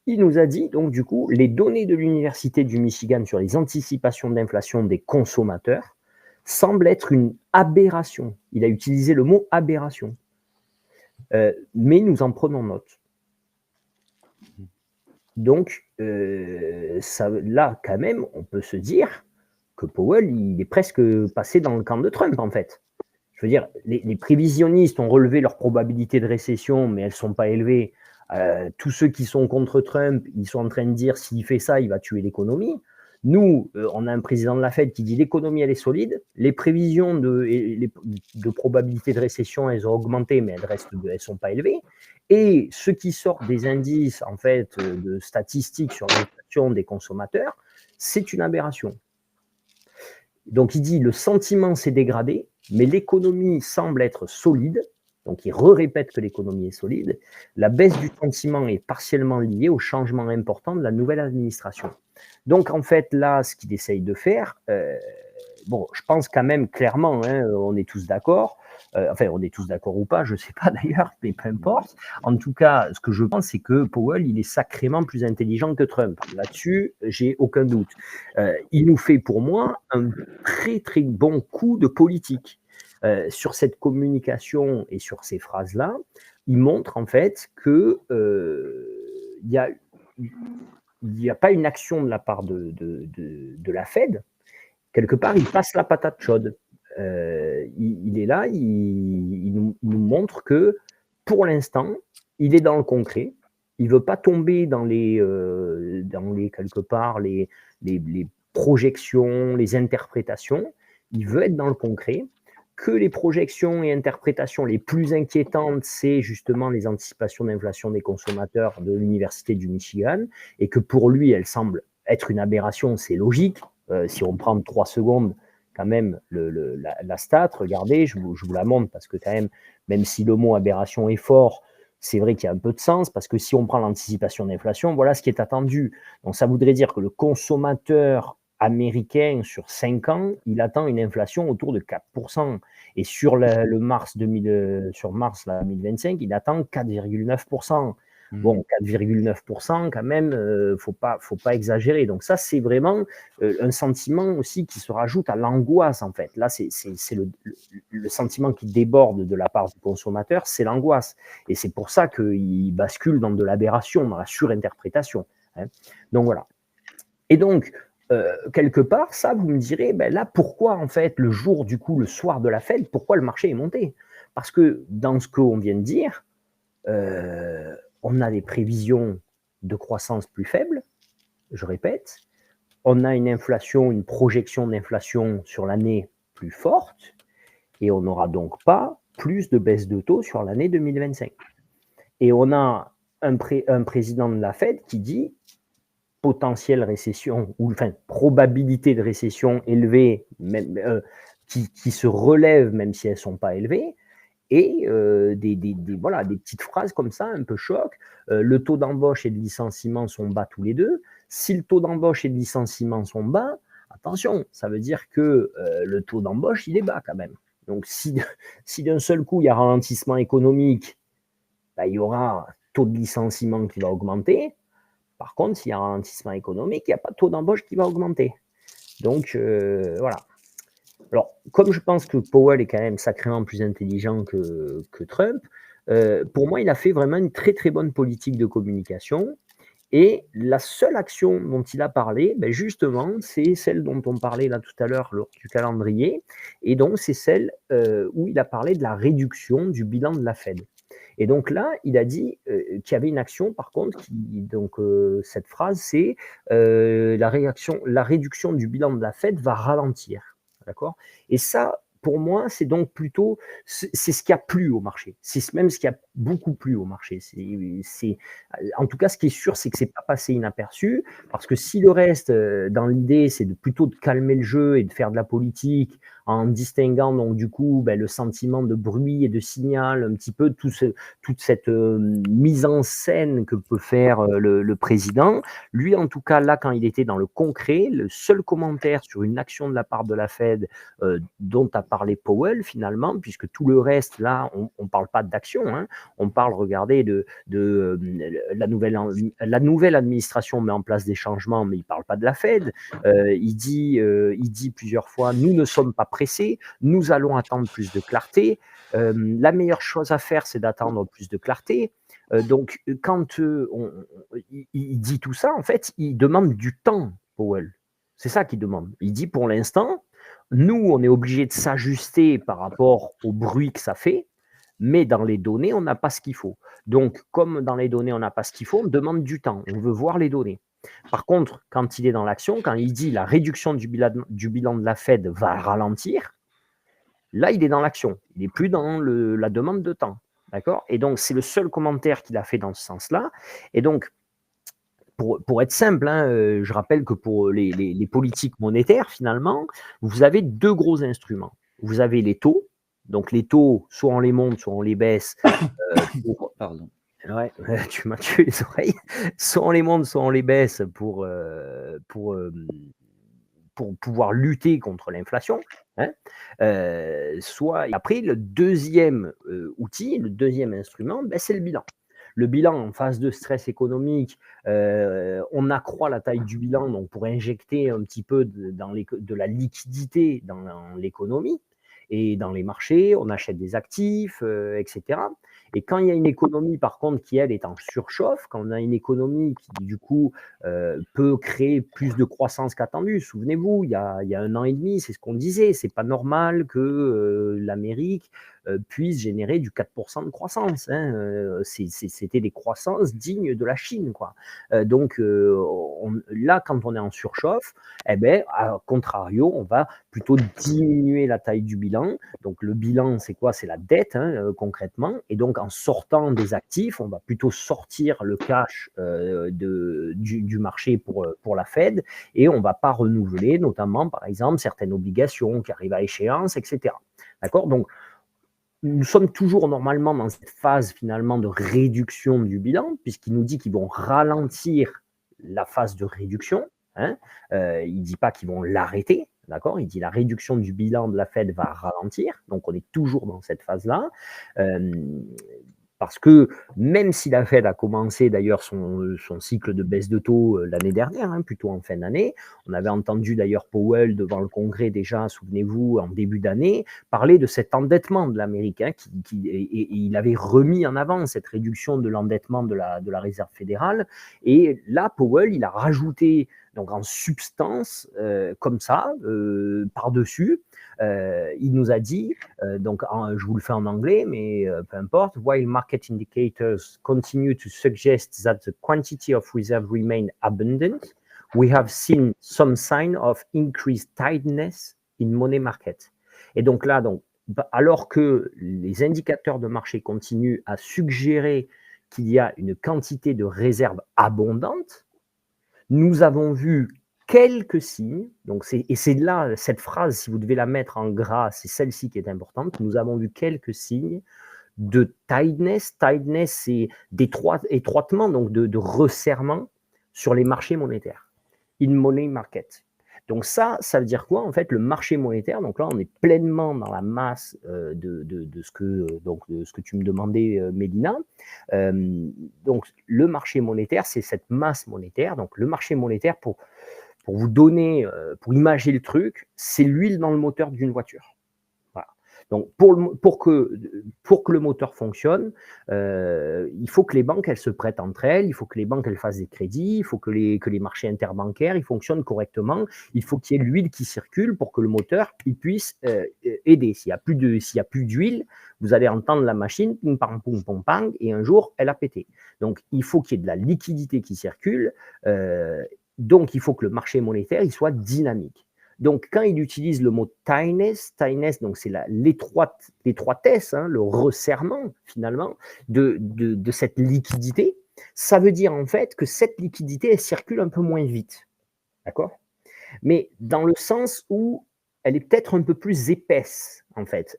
Speaker 1: Il nous a dit, donc du coup, les données de l'université du Michigan sur les anticipations d'inflation des consommateurs semblent être une aberration. Il a utilisé le mot aberration. Mais nous en prenons note. Donc, là, quand même, on peut se dire que Powell, il est presque passé dans le camp de Trump, en fait. veux dire, les prévisionnistes ont relevé leur probabilité de récession, mais elles ne sont pas élevées. Tous ceux qui sont contre Trump, ils sont en train de dire s'il fait ça, il va tuer l'économie. Nous, on a un président de la Fed qui dit l'économie, elle est solide. Les prévisions de probabilité de récession, elles ont augmenté, mais elles sont pas élevées. Et ce qui sort des indices, en fait, de statistiques sur l'inflation des consommateurs, c'est une aberration. Donc, il dit le sentiment s'est dégradé, mais l'économie semble être solide. Donc, il répète que l'économie est solide. La baisse du sentiment est partiellement liée au changement important de la nouvelle administration. Donc, en fait, là, ce qu'il essaye de faire, bon, je pense quand même clairement, hein, on est tous d'accord, enfin, on est tous d'accord ou pas, je ne sais pas d'ailleurs, mais peu importe. En tout cas, ce que je pense, c'est que Powell, il est sacrément plus intelligent que Trump. Là-dessus, j'ai aucun doute. Il nous fait, pour moi, un très, très bon coup de politique. Sur cette communication et sur ces phrases-là, il montre en fait que il n'y a pas une action de la part de la Fed. Quelque part, il passe la patate chaude. Il est là, il nous montre que pour l'instant, il est dans le concret. Il ne veut pas tomber dans les quelque part les projections, les interprétations. Il veut être dans le concret. Que les projections et interprétations les plus inquiétantes, c'est justement les anticipations d'inflation des consommateurs de l'Université du Michigan, et que pour lui, elles semblent être une aberration, c'est logique. Si on prend 3 secondes, quand même, la stat, regardez, je vous la montre, parce que quand même si le mot aberration est fort, c'est vrai qu'il y a un peu de sens, parce que si on prend l'anticipation d'inflation, voilà ce qui est attendu. Donc ça voudrait dire que le consommateur américain, sur 5 ans, il attend une inflation autour de 4%. Et sur mars 2025, il attend 4,9%. Bon, 4,9% quand même, faut pas exagérer. Donc ça, c'est vraiment un sentiment aussi qui se rajoute à l'angoisse, en fait. Là, c'est le sentiment qui déborde de la part du consommateur, c'est l'angoisse. Et c'est pour ça qu'il bascule dans de l'aberration, dans la surinterprétation. Hein. Donc voilà. Et donc, quelque part, ça, vous me direz, ben là, pourquoi, en fait, le soir de la Fed, pourquoi le marché est monté? Parce que dans ce qu'on vient de dire, on a des prévisions de croissance plus faibles, je répète. On a une projection d'inflation sur l'année plus forte, et on n'aura donc pas plus de baisse de taux sur l'année 2025. Et on a un président de la Fed qui dit potentielle récession, ou enfin probabilité de récession élevée, même, qui se relève même si elles ne sont pas élevées. Et des petites phrases comme ça, un peu choc. Le taux d'embauche et de licenciement sont bas tous les deux. Si le taux d'embauche et de licenciement sont bas, attention, ça veut dire que le taux d'embauche, il est bas quand même. Donc, si d'un seul coup, il y a ralentissement économique, ben, il y aura taux de licenciement qui va augmenter. Par contre, s'il y a un ralentissement économique, il n'y a pas de taux d'embauche qui va augmenter. Donc, voilà. Alors, comme je pense que Powell est quand même sacrément plus intelligent que Trump, pour moi, il a fait vraiment une très très bonne politique de communication. Et la seule action dont il a parlé, ben justement, c'est celle dont on parlait là tout à l'heure lors du calendrier. Et donc, c'est celle où il a parlé de la réduction du bilan de la Fed. Et donc là, il a dit qu'il y avait une action, par contre, cette phrase, c'est la réduction du bilan de la Fed va ralentir. D'accord ? Et ça, pour moi, c'est donc plutôt, c'est ce qui a plu au marché. C'est même ce qui a beaucoup plu au marché. En tout cas, ce qui est sûr, c'est que c'est pas passé inaperçu, parce que si le reste, dans l'idée, c'est plutôt de calmer le jeu et de faire de la politique, en distinguant donc du coup le sentiment de bruit et de signal, un petit peu toute cette mise en scène que peut faire le président. Lui, en tout cas, là, quand il était dans le concret, le seul commentaire sur une action de la part de la Fed dont a parlé Powell, finalement, puisque tout le reste, là, on ne parle pas d'action, hein, on parle, regardez, la nouvelle administration met en place des changements, mais il ne parle pas de la Fed. Il dit plusieurs fois, nous ne sommes pas pressés, nous allons attendre plus de clarté. La meilleure chose à faire, c'est d'attendre plus de clarté. Donc, quand il dit tout ça, en fait, il demande du temps, Powell. C'est ça qu'il demande. Il dit, pour l'instant, nous, on est obligé de s'ajuster par rapport au bruit que ça fait, mais dans les données, on n'a pas ce qu'il faut. Donc, comme dans les données, on n'a pas ce qu'il faut, on demande du temps. On veut voir les données. Par contre, quand il est dans l'action, quand il dit la réduction du bilan de la Fed va ralentir, là, il est dans l'action. Il n'est plus dans la demande de temps. D'accord? Et donc, c'est le seul commentaire qu'il a fait dans ce sens-là. Et donc, pour être simple, hein, je rappelle que pour les politiques monétaires, finalement, vous avez deux gros instruments. Vous avez les taux. Donc, les taux, soit on les monte, soit on les baisse.
Speaker 3: Pardon.
Speaker 1: Ouais, tu m'as tué les oreilles. Soit on les monte, soit on les baisse pour pouvoir lutter contre l'inflation. Hein. Soit après, le deuxième outil, le deuxième instrument, ben, c'est le bilan. Le bilan en phase de stress économique, on accroît la taille du bilan donc pour injecter un petit peu de la liquidité dans l'économie et dans les marchés, on achète des actifs, etc. Et quand il y a une économie, par contre, qui, elle, est en surchauffe, quand on a une économie qui, du coup, peut créer plus de croissance qu'attendu. Souvenez-vous, il y a 1 an et demi, c'est ce qu'on disait, c'est pas normal que l'Amérique puisse générer du 4% de croissance. Hein. C'était des croissances dignes de la Chine, quoi. Donc, là, quand on est en surchauffe, eh ben, à contrario, on va plutôt diminuer la taille du bilan. Donc, le bilan, c'est quoi? C'est la dette, hein, concrètement. Et donc, en sortant des actifs, on va plutôt sortir le cash du marché pour la Fed et on ne va pas renouveler, notamment, par exemple, certaines obligations qui arrivent à échéance, etc. D'accord? Donc, nous sommes toujours normalement dans cette phase finalement de réduction du bilan, puisqu'il nous dit qu'ils vont ralentir la phase de réduction. Hein. Il ne dit pas qu'ils vont l'arrêter. D'accord? Il dit la réduction du bilan de la Fed va ralentir. Donc, on est toujours dans cette phase-là. Parce que même si la Fed a commencé d'ailleurs son cycle de baisse de taux l'année dernière, hein, plutôt en fin d'année, on avait entendu d'ailleurs Powell devant le Congrès déjà, souvenez-vous, en début d'année, parler de cet endettement de l'Amérique. Hein, et il avait remis en avant cette réduction de l'endettement de la Réserve fédérale. Et là, Powell, il a rajouté donc en substance, comme ça, par-dessus, il nous a dit, donc je vous le fais en anglais, mais peu importe, while market indicators continue to suggest that the quantity of reserve remain abundant, we have seen some sign of increased tightness in money market. Et donc là, alors que les indicateurs de marché continuent à suggérer qu'il y a une quantité de réserves abondante, nous avons vu quelques signes, et c'est là, cette phrase, si vous devez la mettre en gras, c'est celle-ci qui est importante, nous avons vu quelques signes de tightness, c'est étroitement, donc de resserrement sur les marchés monétaires, in money market. Donc ça veut dire quoi? En fait, le marché monétaire, donc là, on est pleinement dans la masse de ce que tu me demandais, Mélina. Donc, le marché monétaire, c'est cette masse monétaire. Donc, le marché monétaire, pour vous donner, pour imager le truc, c'est l'huile dans le moteur d'une voiture. Voilà. Donc, pour que le moteur fonctionne, il faut que les banques, elles se prêtent entre elles, il faut que les banques, elles fassent des crédits, il faut que les marchés interbancaires, ils fonctionnent correctement, il faut qu'il y ait l'huile qui circule pour que le moteur, il puisse aider. S'il n'y a plus d'huile, vous allez entendre la machine, ping, pang, pong, pong, pang, et un jour, elle a pété. Donc, il faut qu'il y ait de la liquidité qui circule, donc il faut que le marché monétaire, il soit dynamique. Donc, quand il utilise le mot tightness, donc c'est l'étroitesse, hein, le resserrement finalement de cette liquidité, ça veut dire en fait que cette liquidité, elle circule un peu moins vite. D'accord? Mais dans le sens où elle est peut-être un peu plus épaisse, en fait.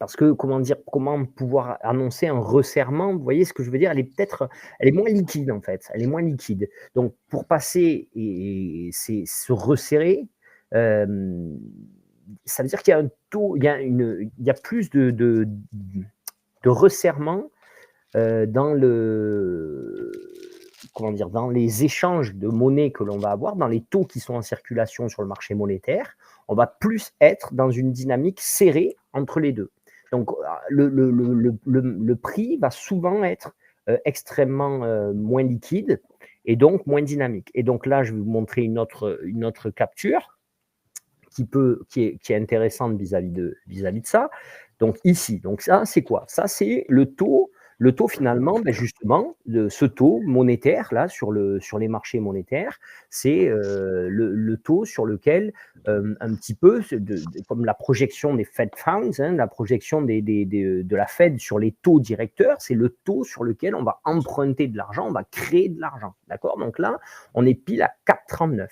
Speaker 1: Parce que, comment pouvoir annoncer un resserrement, vous voyez ce que je veux dire? Elle est moins liquide, en fait. Elle est moins liquide. Donc, pour passer et se resserrer, ça veut dire qu'il y a un taux, il y a plus de resserrement dans les échanges de monnaie que l'on va avoir, dans les taux qui sont en circulation sur le marché monétaire. On va plus être dans une dynamique serrée entre les deux. Donc, le prix va souvent être extrêmement moins liquide et donc moins dynamique. Et donc là, je vais vous montrer une autre capture. qui est intéressante vis-à-vis de ça. Donc ici, donc ça, c'est quoi? Ça, c'est le taux finalement, justement, de ce taux monétaire là sur les marchés monétaires, c'est le taux sur lequel un petit peu comme la projection des Fed Funds, hein, la projection de la Fed sur les taux directeurs, c'est le taux sur lequel on va emprunter de l'argent, on va créer de l'argent. D'accord? Donc là, on est pile à 4,39.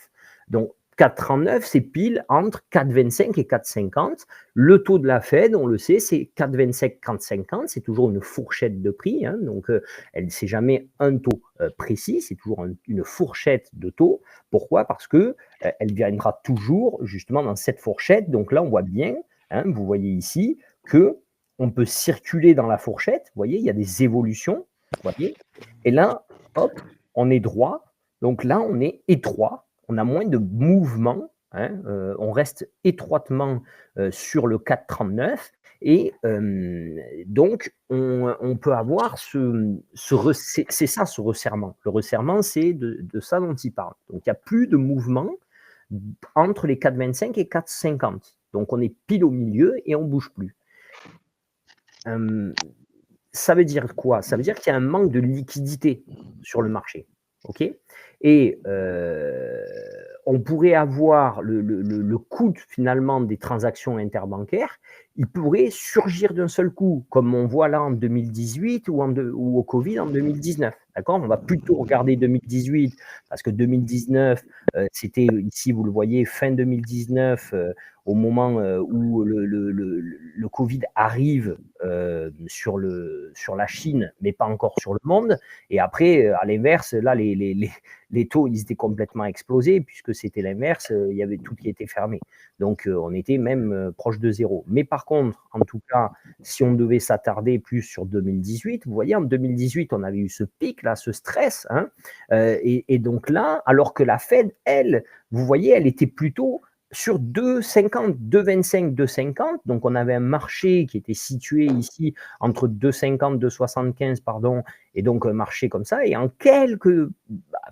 Speaker 1: Donc 4,39, c'est pile entre 4,25 et 4,50. Le taux de la Fed, on le sait, c'est 4,25, 4,50. C'est toujours une fourchette de prix. Hein, donc, c'est jamais un taux précis, c'est toujours une fourchette de taux. Pourquoi? Parce que elle viendra toujours justement dans cette fourchette. Donc là, on voit bien, hein, vous voyez ici, que on peut circuler dans la fourchette. Vous voyez, il y a des évolutions. Vous voyez, et là, hop, on est droit. Donc là, on est étroit. On a moins de mouvement, hein, on reste étroitement sur le 4,39 et donc on peut avoir c'est ça ce resserrement. Le resserrement, c'est de ça dont il parle. Donc il n'y a plus de mouvement entre les 4,25 et 4,50. Donc on est pile au milieu et on ne bouge plus. Ça veut dire quoi? Ça veut dire qu'il y a un manque de liquidité sur le marché. OK? Et on pourrait avoir le coût finalement des transactions interbancaires, il pourrait surgir d'un seul coup, comme on voit là en 2018 ou au Covid en 2019. D'accord? On va plutôt regarder 2018 parce que 2019, c'était ici, vous le voyez, fin 2019, au moment où le Covid arrive sur la Chine, mais pas encore sur le monde. Et après, à l'inverse, là, les taux, ils étaient complètement explosés, puisque c'était l'inverse, il y avait tout qui était fermé. Donc, on était même proche de zéro. Mais par contre, en tout cas, si on devait s'attarder plus sur 2018, vous voyez, en 2018, on avait eu ce pic, là, ce stress. Hein, et donc là, alors que la Fed, elle, vous voyez, elle était plutôt sur 2,50, 2,25, 2,50. Donc, on avait un marché qui était situé ici entre 2,50, 2,75, pardon, et donc un marché comme ça. Et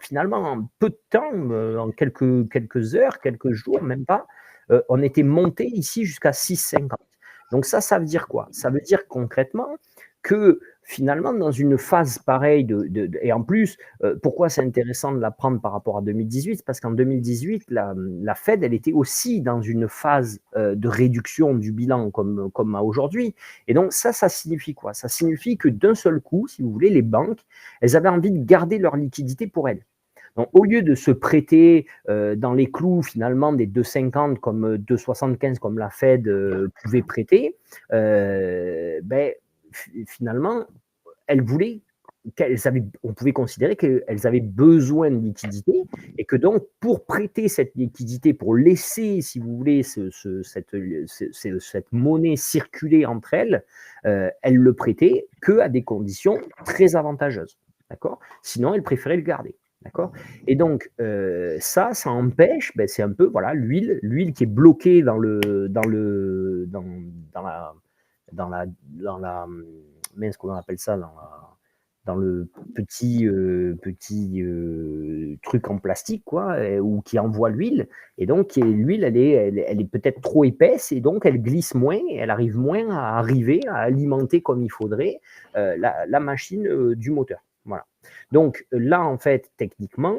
Speaker 1: finalement, en peu de temps, en quelques heures, quelques jours, même pas, on était monté ici jusqu'à 6,50. Donc ça veut dire quoi? Ça veut dire concrètement que finalement, dans une phase pareille, et en plus, pourquoi c'est intéressant de la prendre par rapport à 2018? Parce qu'en 2018, la Fed, elle était aussi dans une phase de réduction du bilan comme à aujourd'hui. Et donc ça signifie quoi? Ça signifie que d'un seul coup, si vous voulez, les banques, elles avaient envie de garder leur liquidité pour elles. Donc, au lieu de se prêter dans les clous finalement des 2,50 comme 2,75 comme la Fed pouvait prêter, finalement, on pouvait considérer qu'elles avaient besoin de liquidité et que donc pour prêter cette liquidité, pour laisser, si vous voulez, cette monnaie circuler entre elles, elles le prêtaient qu'à des conditions très avantageuses. D'accord? Sinon, elles préféraient le garder. D'accord? Et donc, ça empêche, c'est un peu voilà, l'huile qui est bloquée dans la mince, comment on appelle ça, dans le petit truc en plastique, quoi, ou qui envoie l'huile. Et donc, l'huile, elle est peut-être trop épaisse et donc elle glisse moins et elle arrive moins à arriver à alimenter comme il faudrait la machine du moteur. Voilà. Donc là, en fait, techniquement,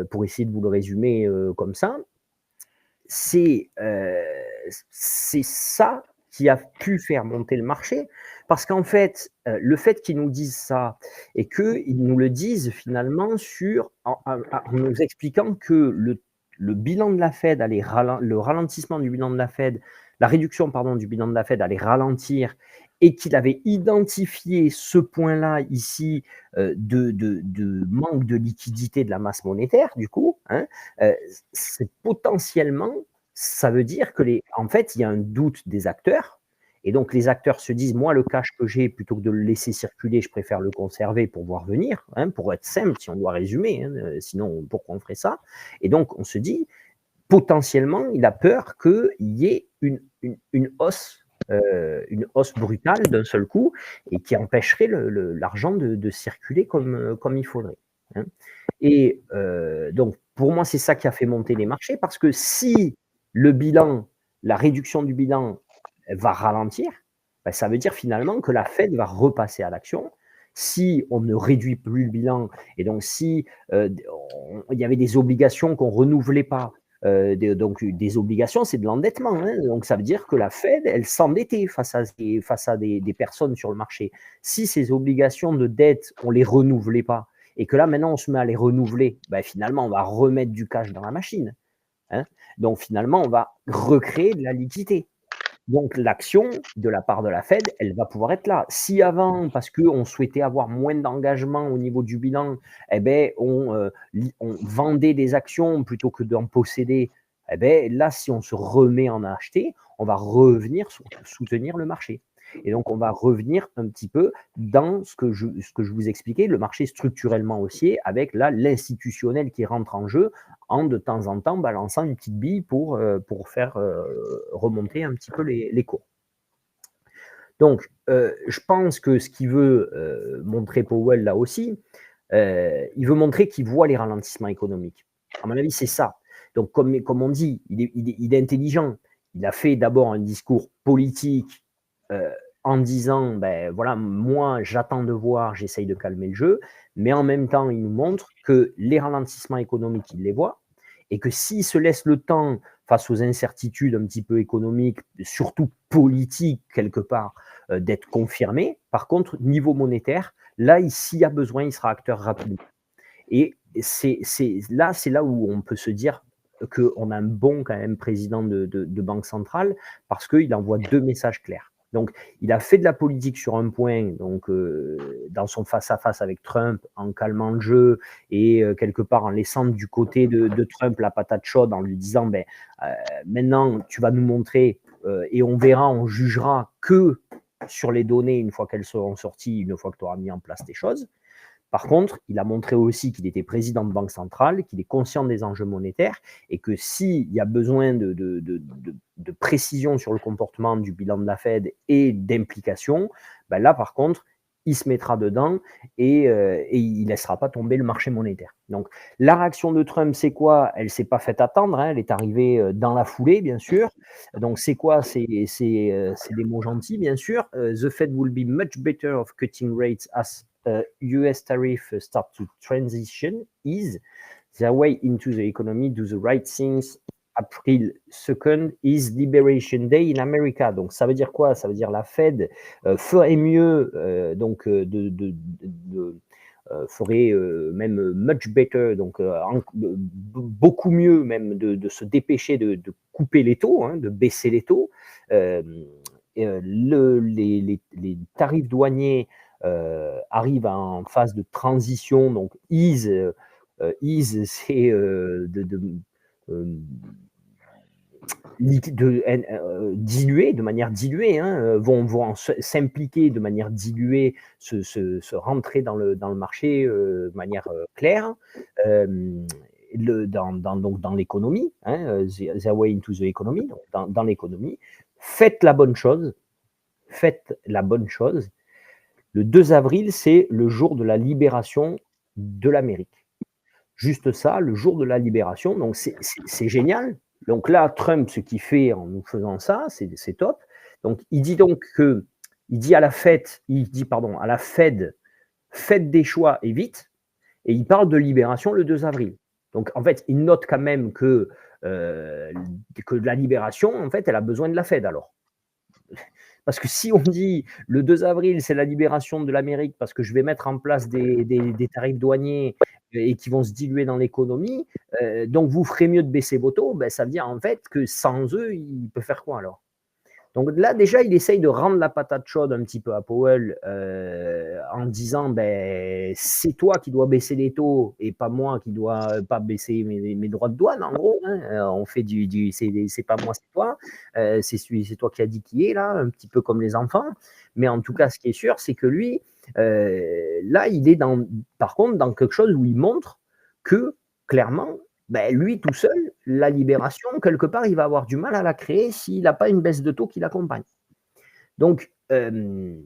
Speaker 1: pour essayer de vous le résumer comme ça, c'est ça qui a pu faire monter le marché, parce qu'en fait, le fait qu'ils nous disent ça et qu'ils nous le disent finalement en nous expliquant que le bilan de la Fed le ralentissement du bilan de la Fed, la réduction pardon, du bilan de la Fed allait ralentir et qu'il avait identifié ce point-là ici de manque de liquidité de la masse monétaire, du coup, hein, c'est potentiellement, ça veut dire que en fait, il y a un doute des acteurs. Et donc, les acteurs se disent, moi, le cash que j'ai, plutôt que de le laisser circuler, je préfère le conserver pour voir venir, hein, pour être simple, si on doit résumer, hein, sinon, pourquoi on ferait ça? Et donc, on se dit, potentiellement, il a peur qu'il y ait une hausse brutale d'un seul coup et qui empêcherait l'argent de circuler comme il faudrait. Hein. Et donc, pour moi, c'est ça qui a fait monter les marchés, parce que si le bilan, la réduction du bilan va ralentir, ben, ça veut dire finalement que la Fed va repasser à l'action. Si on ne réduit plus le bilan, et donc si il y avait des obligations qu'on ne renouvelait pas, donc des obligations, c'est de l'endettement. Hein, donc ça veut dire que la Fed, elle s'endettait face à des personnes sur le marché. Si ces obligations de dette, on ne les renouvelait pas, et que là maintenant on se met à les renouveler, ben, finalement on va remettre du cash dans la machine. Hein. Donc finalement on va recréer de la liquidité. Donc l'action de la part de la Fed, elle va pouvoir être là. Si avant, parce qu'on souhaitait avoir moins d'engagement au niveau du bilan, eh ben, on vendait des actions plutôt que d'en posséder, eh ben, là, si on se remet en acheter, on va revenir soutenir le marché. Et donc, on va revenir un petit peu dans ce que je vous expliquais, le marché structurellement haussier, avec là l'institutionnel qui rentre en jeu, en de temps en temps balançant une petite bille pour faire remonter un petit peu les cours. Donc, je pense que ce qu'il veut montrer Powell là aussi, il veut montrer qu'il voit les ralentissements économiques. À mon avis, c'est ça. Donc, comme on dit, il est intelligent. Il a fait d'abord un discours politique en disant, ben voilà, moi j'attends de voir, j'essaye de calmer le jeu, mais en même temps, il nous montre que les ralentissements économiques, il les voit, et que s'il se laisse le temps face aux incertitudes un petit peu économiques, surtout politiques quelque part, d'être confirmé, par contre, niveau monétaire, là, s'il y a besoin, il sera acteur rapidement. Et c'est là où on peut se dire qu'on a un bon quand même président de banque centrale, parce qu'il envoie deux messages clairs. Donc, il a fait de la politique sur un point, donc dans son face-à-face avec Trump, en calmant le jeu et quelque part en laissant du côté de Trump la patate chaude, en lui disant ben, maintenant tu vas nous montrer et on verra, on jugera que sur les données une fois qu'elles seront sorties, une fois que tu auras mis en place tes choses. Par contre, il a montré aussi qu'il était président de banque centrale, qu'il est conscient des enjeux monétaires et que s'il y a besoin de précision sur le comportement du bilan de la Fed et d'implication, ben là, par contre, il se mettra dedans et il ne laissera pas tomber le marché monétaire. Donc, la réaction de Trump, c'est quoi? Elle ne s'est pas faite attendre, hein, elle est arrivée dans la foulée, bien sûr. Donc, c'est quoi? C'est des mots gentils, bien sûr. The Fed will be much better of cutting rates as US tariff start to transition is their way into the economy, do the right things. April 2nd is Liberation Day in America. Donc, ça veut dire quoi? Ça veut dire la Fed ferait mieux, ferait même much better, donc beaucoup mieux même de se dépêcher de couper les taux, hein, de baisser les taux. Les tarifs douaniers arrivent en phase de transition, donc ease, c'est diluer, de manière diluée, hein, vont s'impliquer de manière diluée, se rentrer dans le marché de manière claire, dans l'économie, hein, the way into the economy, donc dans l'économie. Faites la bonne chose. Le 2 avril, c'est le jour de la libération de l'Amérique. Juste ça, le jour de la libération. Donc, c'est génial. Donc là, Trump, ce qu'il fait en nous faisant ça, c'est top. Donc, il dit à la Fed, faites des choix et vite. Et il parle de libération le 2 avril. Donc, en fait, il note quand même que la libération, en fait, elle a besoin de la Fed alors. Parce que si on dit le 2 avril, c'est la libération de l'Amérique parce que je vais mettre en place des tarifs douaniers et qui vont se diluer dans l'économie, donc vous ferez mieux de baisser vos taux, ben, ça veut dire en fait que sans eux, il peut faire quoi alors? Donc là, déjà, il essaye de rendre la patate chaude un petit peu à Powell en disant ben, c'est toi qui dois baisser les taux et pas moi qui dois pas baisser mes droits de douane, en gros. Hein. On fait c'est pas moi, c'est toi. C'est toi qui as dit qui est là, un petit peu comme les enfants. Mais en tout cas, ce qui est sûr, c'est que lui, là, il est par contre dans quelque chose où il montre que clairement, ben, lui tout seul, la libération, quelque part, il va avoir du mal à la créer s'il n'a pas une baisse de taux qui l'accompagne. Donc, il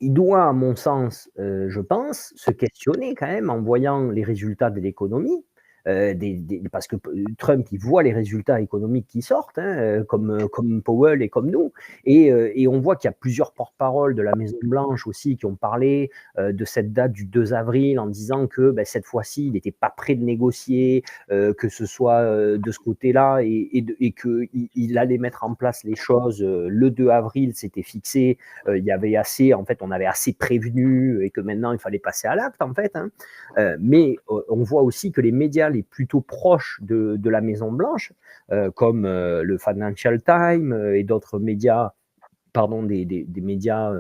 Speaker 1: doit, à mon sens, je pense, se questionner quand même en voyant les résultats de l'économie, parce que Trump, il voit les résultats économiques qui sortent, hein, comme Powell et comme nous, et on voit qu'il y a plusieurs porte-paroles de la Maison-Blanche aussi qui ont parlé de cette date du 2 avril en disant que cette fois-ci, il n'était pas prêt de négocier, que ce soit de ce côté-là, et qu'il allait mettre en place les choses. Le 2 avril, c'était fixé, il y avait assez, en fait, on avait assez prévenu, et que maintenant, il fallait passer à l'acte, en fait. Hein. Mais on voit aussi que les médias les plutôt proches de la Maison-Blanche, comme le Financial Times et d'autres médias, des médias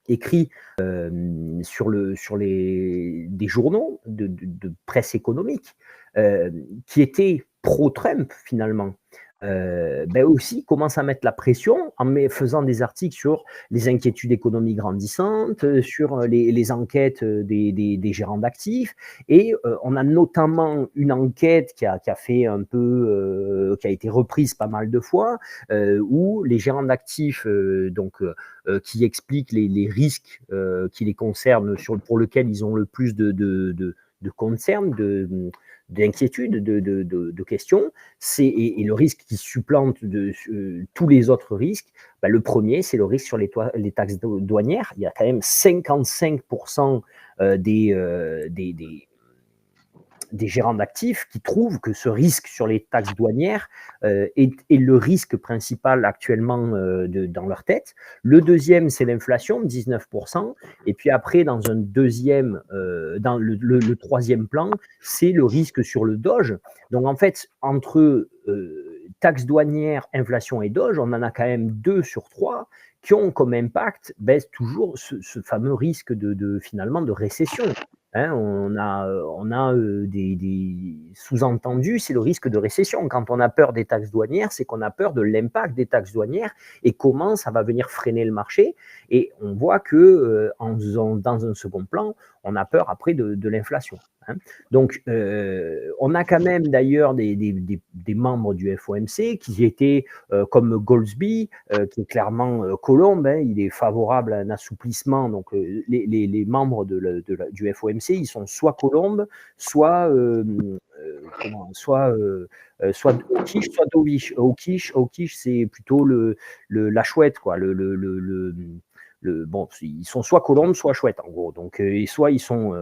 Speaker 1: écrits sur des journaux de presse économique qui étaient pro-Trump finalement, aussi commencent à mettre la pression en faisant des articles sur les inquiétudes économiques grandissantes, sur les enquêtes des gérants d'actifs. Et on a notamment une enquête qui a fait un peu, qui a été reprise pas mal de fois, où les gérants d'actifs qui expliquent les risques qui les concernent, pour lesquels ils ont le plus de concerns, d'inquiétudes, de questions, et le risque qui supplante tous les autres risques. Le premier, c'est le risque sur les taxes douanières. Il y a quand même 55% des gérants d'actifs qui trouvent que ce risque sur les taxes douanières est le risque principal actuellement dans leur tête. Le deuxième, c'est l'inflation, 19%. Et puis après, dans le troisième plan, c'est le risque sur le Doge. Donc en fait, entre taxes douanières, inflation et Doge, on en a quand même 2 sur 3 qui ont comme impact toujours ce fameux risque finalement de récession. Hein, on a des sous-entendus, c'est le risque de récession. Quand on a peur des taxes douanières, c'est qu'on a peur de l'impact des taxes douanières et comment ça va venir freiner le marché. Et on voit que dans un second plan, on a peur après de l'inflation. Hein. Donc, on a quand même d'ailleurs des membres du FOMC qui étaient comme Goldsby, qui est clairement colombe, hein, il est favorable à un assouplissement. Donc, les membres du FOMC, ils sont soit colombes, soit hawkish, soit dovish. Hawkish, c'est plutôt la chouette, quoi. Bon, ils sont soit colombes, soit chouettes, en gros. Donc, soit ils sont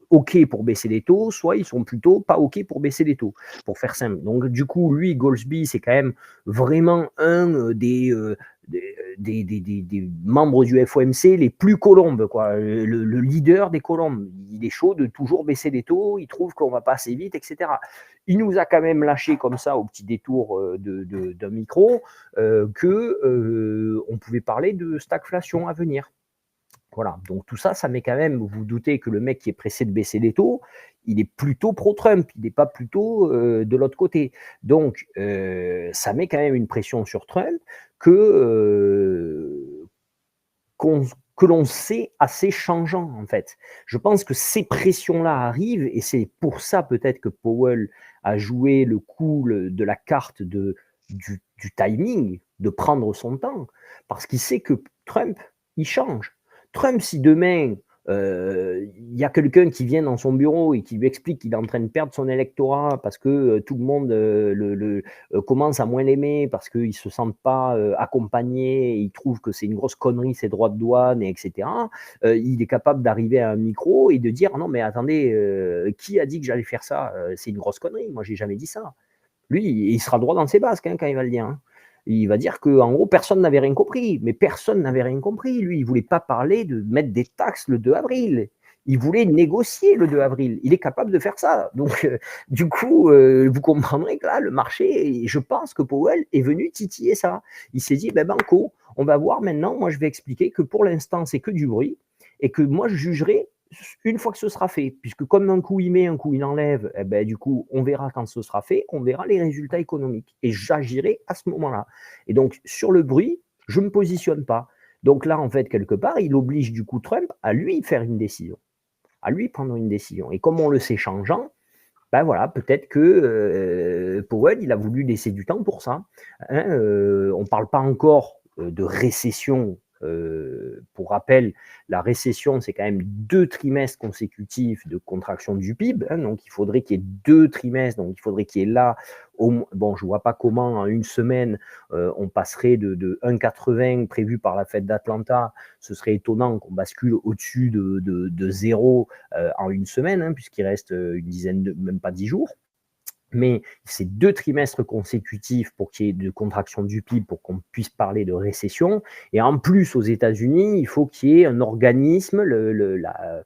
Speaker 1: OK pour baisser les taux, soit ils sont plutôt pas OK pour baisser les taux, pour faire simple. Donc, du coup, lui, Goldsby, c'est quand même vraiment un des membres du FOMC les plus colombes, quoi. Le leader des colombes. Il est chaud de toujours baisser les taux, il trouve qu'on va pas assez vite, etc. Il nous a quand même lâché comme ça, au petit détour d'un micro, on pouvait parler de stagflation à venir. Voilà, donc tout ça, ça met quand même, vous vous doutez que le mec qui est pressé de baisser les taux, il est plutôt pro-Trump, il n'est pas plutôt de l'autre côté. Donc, ça met quand même une pression sur Trump que l'on sait assez changeant, en fait. Je pense que ces pressions-là arrivent, et c'est pour ça peut-être que Powell a joué le coup de la carte du timing, de prendre son temps, parce qu'il sait que Trump, il change. Trump, si demain, il y a quelqu'un qui vient dans son bureau et qui lui explique qu'il est en train de perdre son électorat parce que tout le monde commence à moins l'aimer, parce qu'il ne se sent pas accompagné, il trouve que c'est une grosse connerie, ses droits de douane, etc. Il est capable d'arriver à un micro et de dire « Non, mais attendez, qui a dit que j'allais faire ça? C'est une grosse connerie, moi, j'ai jamais dit ça. » Lui, il sera droit dans ses basques quand il va le dire. Hein. Il va dire qu'en gros, personne n'avait rien compris. Mais personne n'avait rien compris. Lui, il ne voulait pas parler de mettre des taxes le 2 avril. Il voulait négocier le 2 avril. Il est capable de faire ça. Donc, du coup, vous comprendrez que là, le marché, je pense que Powell est venu titiller ça. Il s'est dit, banco, on va voir maintenant. Moi, je vais expliquer que pour l'instant, c'est que du bruit et que moi, je jugerai une fois que ce sera fait, puisque comme un coup il met, un coup il enlève, du coup, on verra quand ce sera fait, on verra les résultats économiques. Et j'agirai à ce moment-là. Et donc, sur le bruit, je ne me positionne pas. Donc là, en fait, quelque part, il oblige du coup Trump à lui faire une décision, à lui prendre une décision. Et comme on le sait changeant, voilà, peut-être que Powell, il a voulu laisser du temps pour ça. Hein, on ne parle pas encore de récession Pour rappel, la récession, c'est quand même 2 trimestres consécutifs de contraction du PIB, hein, donc il faudrait qu'il y ait 2 trimestres, donc il faudrait qu'il y ait là, bon, je ne vois pas comment en une semaine, on passerait de 1,80 prévu par la Fed d'Atlanta. Ce serait étonnant qu'on bascule au-dessus de 0 en une semaine, hein, puisqu'il reste une dizaine, même pas 10 jours. Mais c'est 2 trimestres consécutifs pour qu'il y ait de contraction du PIB, pour qu'on puisse parler de récession. Et en plus, aux États-Unis, il faut qu'il y ait un organisme, la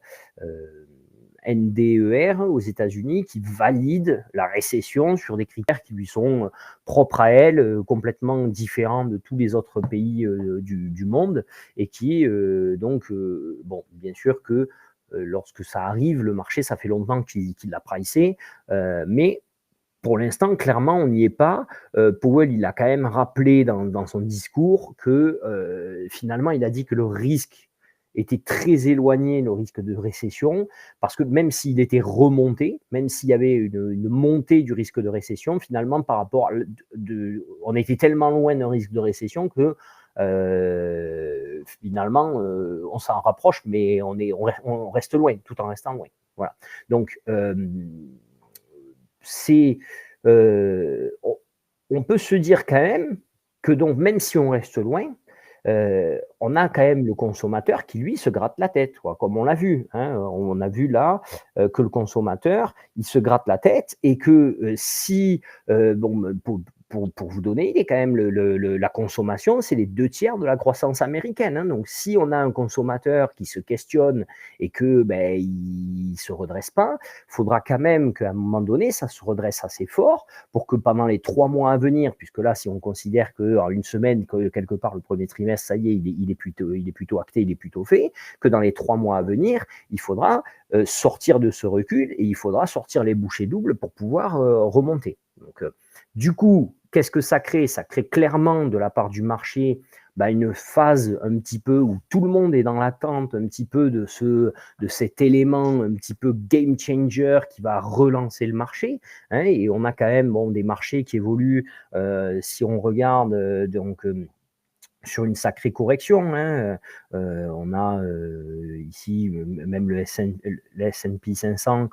Speaker 1: NDER aux États-Unis, qui valide la récession sur des critères qui lui sont propres à elle, complètement différents de tous les autres pays du monde, et qui, bon, bien sûr que lorsque ça arrive, le marché, ça fait longtemps qu'il l'a pricé, mais pour l'instant, clairement, on n'y est pas. Powell, il a quand même rappelé dans son discours que finalement, il a dit que le risque était très éloigné, le risque de récession, parce que même s'il était remonté, même s'il y avait une montée du risque de récession, finalement, par rapport on était tellement loin d'un risque de récession que finalement, on s'en rapproche, mais on reste loin, tout en restant loin. Voilà. Donc, on peut se dire quand même que donc même si on reste loin, on a quand même le consommateur qui lui se gratte la tête, quoi, comme on l'a vu, hein. On a vu là que le consommateur il se gratte la tête et que si bon, pour vous donner, il est quand même la consommation, c'est les 2 tiers de la croissance américaine, hein. Donc si on a un consommateur qui se questionne et que il se redresse pas, il faudra quand même qu'à un moment donné, ça se redresse assez fort pour que pendant les 3 mois à venir, puisque là, si on considère qu'en une semaine, quelque part, le premier trimestre, ça y est, il est plutôt acté, il est plutôt fait, que dans les 3 mois à venir, il faudra sortir de ce recul et il faudra sortir les bouchées doubles pour pouvoir remonter. Donc, du coup, qu'est-ce que ça crée? Ça crée clairement de la part du marché une phase un petit peu où tout le monde est dans l'attente un petit peu de cet élément un petit peu game changer qui va relancer le marché, hein, et on a quand même des marchés qui évoluent, si on regarde sur une sacrée correction, hein. On a ici même le S&P 500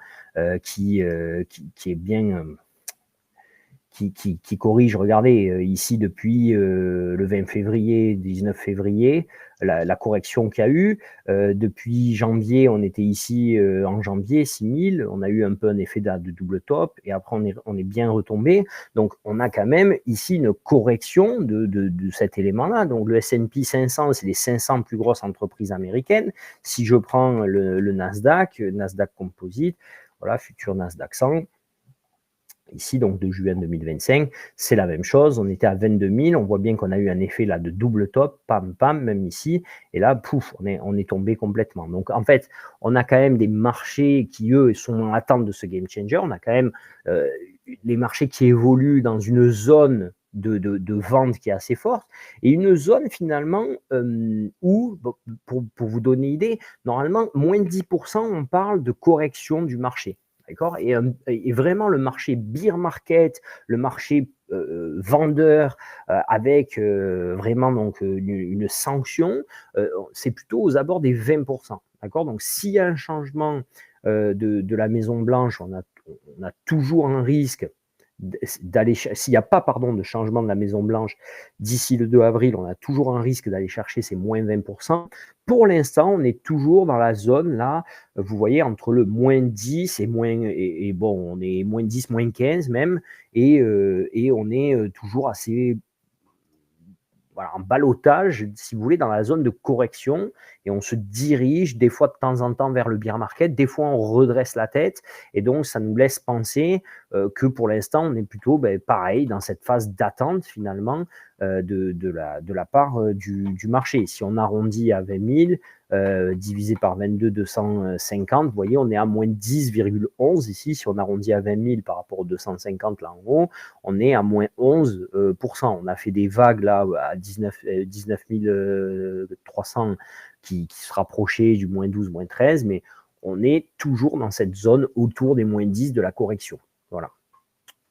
Speaker 1: qui est bien... Qui corrige, regardez, ici depuis le 20 février, 19 février, la correction qu'il y a eu. Depuis janvier, on était ici en janvier, 6000, on a eu un peu un effet de double top, et après on est bien retombé. Donc on a quand même ici une correction de cet élément-là. Donc le S&P 500, c'est les 500 plus grosses entreprises américaines. Si je prends le Nasdaq Composite, voilà, futur Nasdaq 100, ici, donc de juin 2025, c'est la même chose. On était à 22 000. On voit bien qu'on a eu un effet là de double top, pam, pam, même ici. Et là, pouf, on est tombé complètement. Donc, en fait, on a quand même des marchés qui, eux, sont en attente de ce game changer. On a quand même les marchés qui évoluent dans une zone de vente qui est assez forte et une zone finalement où, pour vous donner une idée, normalement, moins de 10%, on parle de correction du marché. D'accord, et vraiment le marché bear market, le marché vendeur avec vraiment donc une sanction, c'est plutôt aux abords des 20%. D'accord, donc s'il y a un changement de la Maison Blanche, on a toujours un risque d'aller, s'il n'y a pas de changement de la Maison Blanche d'ici le 2 avril, on a toujours un risque d'aller chercher ces moins 20%. Pour l'instant, on est toujours dans la zone là, vous voyez, entre le moins 10 et bon, on est moins 10, moins 15 même, et on est toujours assez en ballottage, si vous voulez, dans la zone de correction, et on se dirige des fois de temps en temps vers le bear market, des fois on redresse la tête, et donc ça nous laisse penser que pour l'instant on est plutôt pareil dans cette phase d'attente finalement de la part du marché. Si on arrondit à 20 000, divisé par 22, 250, vous voyez, on est à moins 10,11 ici. Si on arrondit à 20 000 par rapport aux 250 là en haut, on est à moins 11%. On a fait des vagues là à 19 300 qui se rapprochaient du moins 12, moins 13, mais on est toujours dans cette zone autour des moins 10 de la correction. Voilà.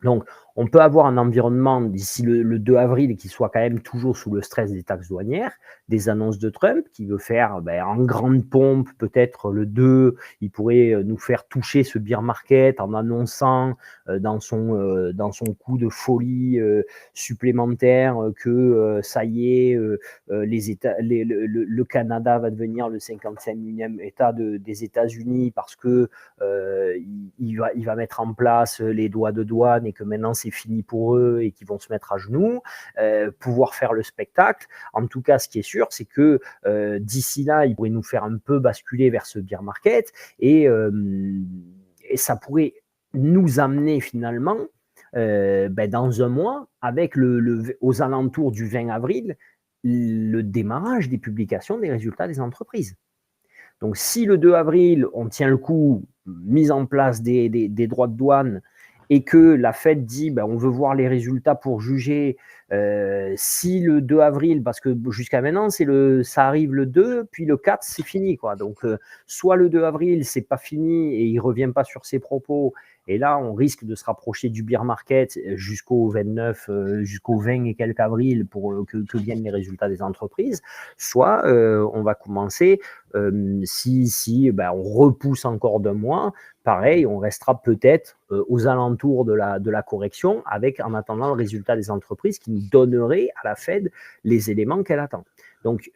Speaker 1: Donc, on peut avoir un environnement d'ici le 2 avril qui soit quand même toujours sous le stress des taxes douanières, des annonces de Trump qui veut faire en grande pompe, peut-être le 2, il pourrait nous faire toucher ce bear market en annonçant dans son coup de folie supplémentaire que ça y est, le Canada va devenir le 55e État des États-Unis parce que il va mettre en place les droits de douane et que maintenant c'est fini pour eux et qu'ils vont se mettre à genoux, pouvoir faire le spectacle. En tout cas, ce qui est sûr, c'est que d'ici là, il pourrait nous faire un peu basculer vers ce bear market et ça pourrait nous amener finalement dans un mois, avec aux alentours du 20 avril, le démarrage des publications des résultats des entreprises. Donc, si le 2 avril, on tient le coup, mise en place des droits de douane, et que la Fed dit on veut voir les résultats pour juger, si le 2 avril, parce que jusqu'à maintenant, ça arrive le 2, puis le 4, c'est fini, quoi. Donc, soit le 2 avril, c'est pas fini et il revient pas sur ses propos, et là, on risque de se rapprocher du bear market jusqu'au 29, jusqu'au 20 et quelques avril pour que viennent les résultats des entreprises. Soit on va commencer, si on repousse encore d'un mois, pareil, on restera peut-être aux alentours de la correction, avec en attendant le résultat des entreprises qui nous donnerait à la Fed les éléments qu'elle attend. Donc,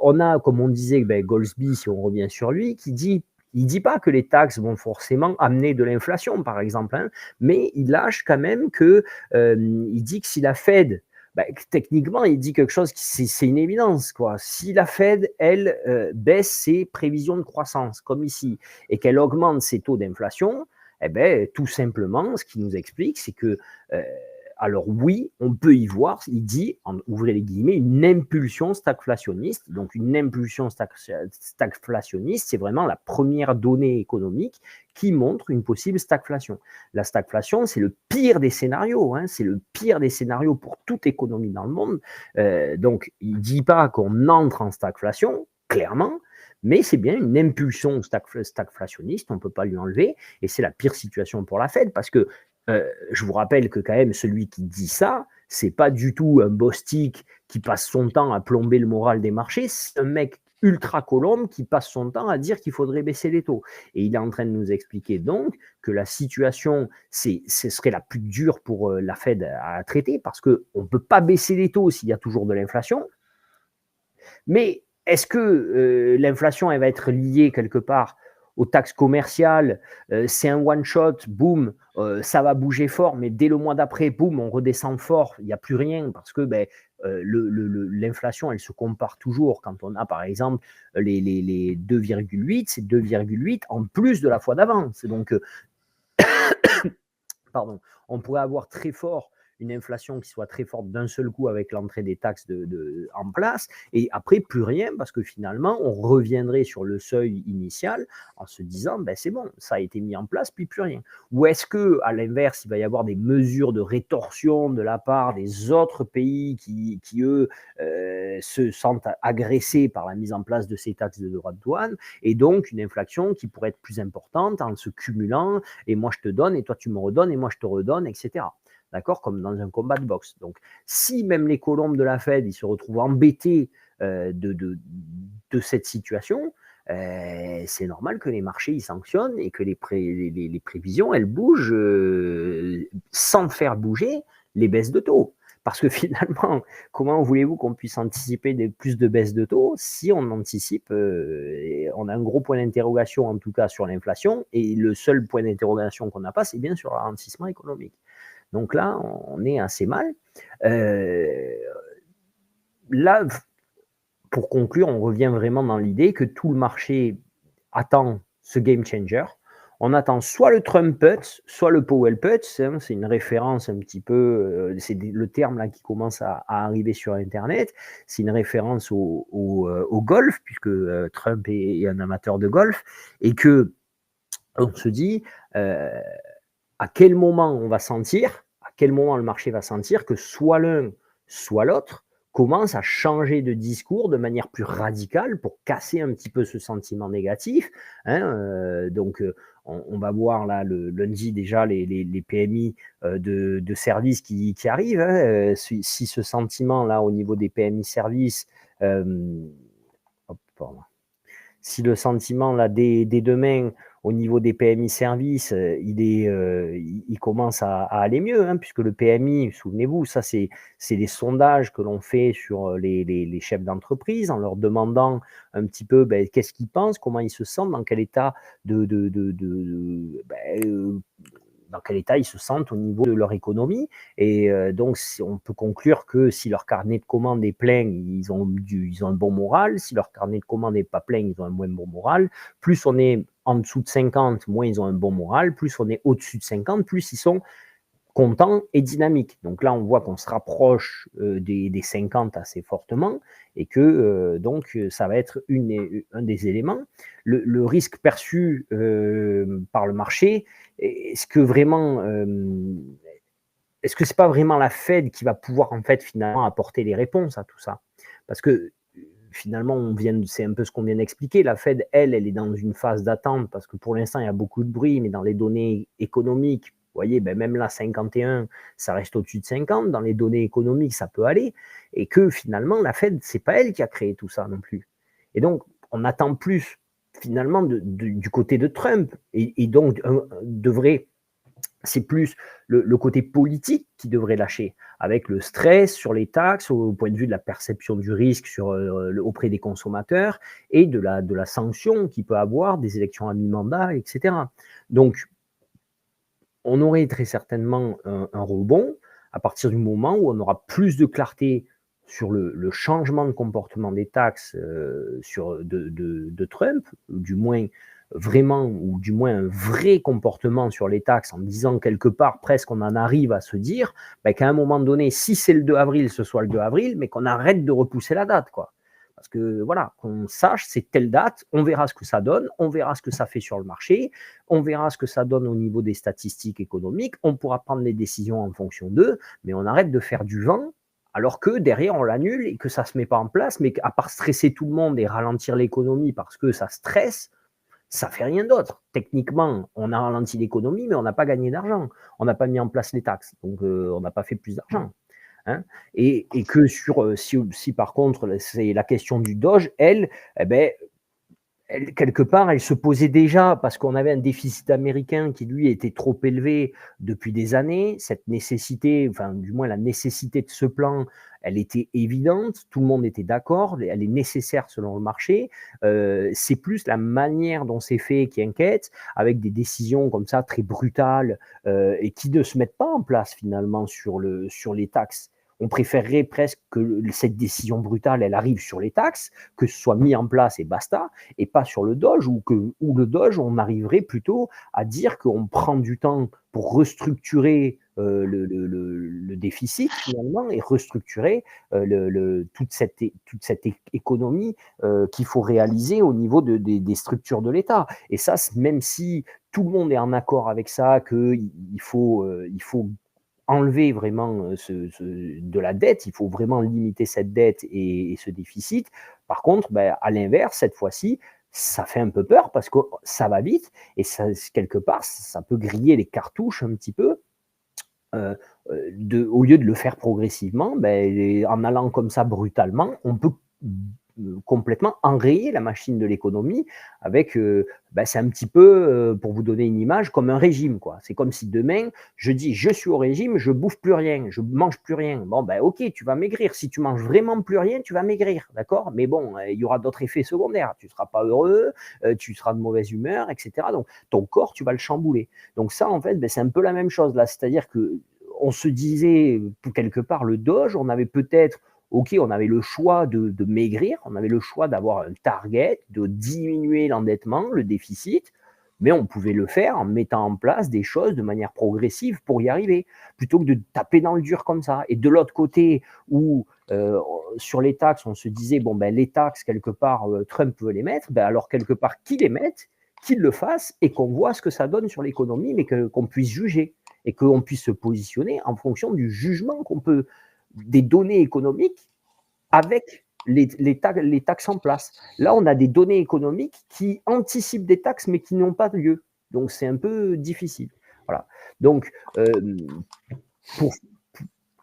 Speaker 1: on a, comme on disait, Goldsby, si on revient sur lui, qui dit. Il ne dit pas que les taxes vont forcément amener de l'inflation, par exemple, mais il lâche quand même que il dit que si la Fed, techniquement, il dit quelque chose c'est une évidence, quoi. Si la Fed, elle, baisse ses prévisions de croissance, comme ici, et qu'elle augmente ses taux d'inflation, tout simplement, ce qu'il nous explique, c'est que alors oui, on peut y voir, il dit, ouvrez les guillemets, une impulsion stagflationniste. Donc une impulsion stagflationniste, c'est vraiment la première donnée économique qui montre une possible stagflation. La stagflation, c'est le pire des scénarios, c'est le pire des scénarios pour toute économie dans le monde. Donc il ne dit pas qu'on entre en stagflation, clairement, mais c'est bien une impulsion stagflationniste, on ne peut pas lui enlever, et c'est la pire situation pour la Fed, parce que je vous rappelle que quand même celui qui dit ça, c'est pas du tout un bostique qui passe son temps à plomber le moral des marchés, c'est un mec ultra colombe qui passe son temps à dire qu'il faudrait baisser les taux. Et il est en train de nous expliquer donc que la situation, ce serait la plus dure pour la Fed à traiter, parce qu'on ne peut pas baisser les taux s'il y a toujours de l'inflation. Mais est-ce que l'inflation, elle va être liée quelque part aux taxes commerciales, c'est un one-shot, boum, ça va bouger fort, mais dès le mois d'après, boum, on redescend fort, il n'y a plus rien, parce que l'inflation, elle se compare toujours. Quand on a, par exemple, les 2,8, c'est 2,8 en plus de la fois d'avant. C'est donc, pardon, on pourrait avoir très fort une inflation qui soit très forte d'un seul coup avec l'entrée des taxes en place, et après plus rien, parce que finalement on reviendrait sur le seuil initial en se disant c'est bon, ça a été mis en place, puis plus rien. Ou est-ce que à l'inverse, il va y avoir des mesures de rétorsion de la part des autres pays qui eux se sentent agressés par la mise en place de ces taxes de droits de douane, et donc une inflation qui pourrait être plus importante en se cumulant, et moi je te donne, et toi tu me redonnes, et moi je te redonne, etc. D'accord, comme dans un combat de boxe. Donc, si même les colombes de la Fed, ils se retrouvent embêtés de cette situation, c'est normal que les marchés ils sanctionnent et que les prévisions, elles bougent sans faire bouger les baisses de taux. Parce que finalement, comment voulez-vous qu'on puisse anticiper plus de baisses de taux si on anticipe, on a un gros point d'interrogation en tout cas sur l'inflation, et le seul point d'interrogation qu'on n'a pas, c'est bien sur le ralentissement économique. Donc là, on est assez mal. Là, pour conclure, on revient vraiment dans l'idée que tout le marché attend ce game changer. On attend soit le Trump put, soit le Powell put. C'est une référence un petit peu, c'est le terme là qui commence à arriver sur Internet. C'est une référence au golf, puisque Trump est un amateur de golf, et que on se dit à quel moment on va sentir, à quel moment le marché va sentir que soit l'un, soit l'autre commence à changer de discours de manière plus radicale pour casser un petit peu ce sentiment négatif. Donc, on va voir là le lundi déjà les PMI de services qui arrivent. Si ce sentiment-là au niveau des PMI services, si le sentiment là dès demain au niveau des PMI services, il commence à aller mieux, puisque le PMI, souvenez-vous, ça c'est des sondages que l'on fait sur les chefs d'entreprise en leur demandant un petit peu qu'est-ce qu'ils pensent, comment ils se sentent, dans quel état dans quel état ils se sentent au niveau de leur économie. Et donc, on peut conclure que si leur carnet de commandes est plein, ils ont un bon moral. Si leur carnet de commandes n'est pas plein, ils ont un moins bon moral. Plus on est en dessous de 50, moins ils ont un bon moral. Plus on est au-dessus de 50, plus ils sont contents et dynamiques. Donc là, on voit qu'on se rapproche des 50 assez fortement et que donc ça va être un des éléments. Le risque perçu par le marché, est-ce que c'est pas vraiment la Fed qui va pouvoir en fait finalement apporter les réponses à tout ça? Parce que finalement, c'est un peu ce qu'on vient d'expliquer. La Fed, elle est dans une phase d'attente parce que pour l'instant, il y a beaucoup de bruit, mais dans les données économiques, vous voyez, même là, 51, ça reste au-dessus de 50. Dans les données économiques, ça peut aller. Et que finalement, la Fed, c'est pas elle qui a créé tout ça non plus. Et donc, on attend plus finalement du côté de Trump. Et donc, c'est plus le côté politique qui devrait lâcher, avec le stress sur les taxes au point de vue de la perception du risque auprès des consommateurs et de la sanction qu'il peut avoir des élections à mi-mandat, etc. Donc, on aurait très certainement un rebond à partir du moment où on aura plus de clarté sur le changement de comportement des taxes de Trump, du moins vraiment, ou du moins un vrai comportement sur les taxes, en disant quelque part, presque on en arrive à se dire qu'à un moment donné, si c'est le 2 avril, ce soit le 2 avril, mais qu'on arrête de repousser la date, quoi. Parce que voilà, qu'on sache, c'est telle date, on verra ce que ça donne, on verra ce que ça fait sur le marché, on verra ce que ça donne au niveau des statistiques économiques, on pourra prendre les décisions en fonction d'eux, mais on arrête de faire du vent, alors que derrière on l'annule et que ça ne se met pas en place, mais qu'à part stresser tout le monde et ralentir l'économie parce que ça stresse, ça fait rien d'autre. Techniquement, on a ralenti l'économie, mais on n'a pas gagné d'argent. On n'a pas mis en place les taxes, donc on n'a pas fait plus d'argent. Et que si par contre, c'est la question du Doge, elle, quelque part, elle se posait déjà parce qu'on avait un déficit américain qui, lui, était trop élevé depuis des années. Cette nécessité, enfin, du moins la nécessité de ce plan, elle était évidente. Tout le monde était d'accord. Elle est nécessaire selon le marché. C'est plus la manière dont c'est fait qui inquiète, avec des décisions comme ça très brutales et qui ne se mettent pas en place finalement sur les taxes. On préférerait presque que cette décision brutale, elle arrive sur les taxes, que ce soit mis en place et basta, et pas sur le Doge, ou le Doge, on arriverait plutôt à dire qu'on prend du temps pour restructurer le déficit finalement et restructurer toute cette économie qu'il faut réaliser au niveau des structures de l'État. Et ça, même si tout le monde est en accord avec ça, qu'il faut enlever vraiment de la dette, il faut vraiment limiter cette dette et ce déficit. Par contre, à l'inverse, cette fois-ci, ça fait un peu peur parce que ça va vite et ça, quelque part, ça peut griller les cartouches un petit peu. Au lieu de le faire progressivement, en allant comme ça brutalement, on peut complètement enrayer la machine de l'économie avec, c'est un petit peu, pour vous donner une image, comme un régime, quoi. C'est comme si demain, je dis, je suis au régime, je bouffe plus rien, je mange plus rien. Bon, ok, tu vas maigrir. Si tu manges vraiment plus rien, tu vas maigrir, d'accord? Mais bon, il y aura d'autres effets secondaires. Tu seras pas heureux, tu seras de mauvaise humeur, etc. Donc, ton corps, tu vas le chambouler. Donc ça, en fait, c'est un peu la même chose là. C'est-à-dire que on se disait, quelque part, le Doge, on avait peut-être on avait le choix de maigrir, on avait le choix d'avoir un target, de diminuer l'endettement, le déficit, mais on pouvait le faire en mettant en place des choses de manière progressive pour y arriver, plutôt que de taper dans le dur comme ça. Et de l'autre côté, où sur les taxes, on se disait, les taxes, quelque part, Trump veut les mettre, alors quelque part, qu'il les mette, qu'il le fasse, et qu'on voit ce que ça donne sur l'économie, mais qu'on puisse juger, et qu'on puisse se positionner en fonction du jugement des données économiques avec les taxes en place. Là, on a des données économiques qui anticipent des taxes, mais qui n'ont pas lieu. Donc, c'est un peu difficile. Voilà. Donc,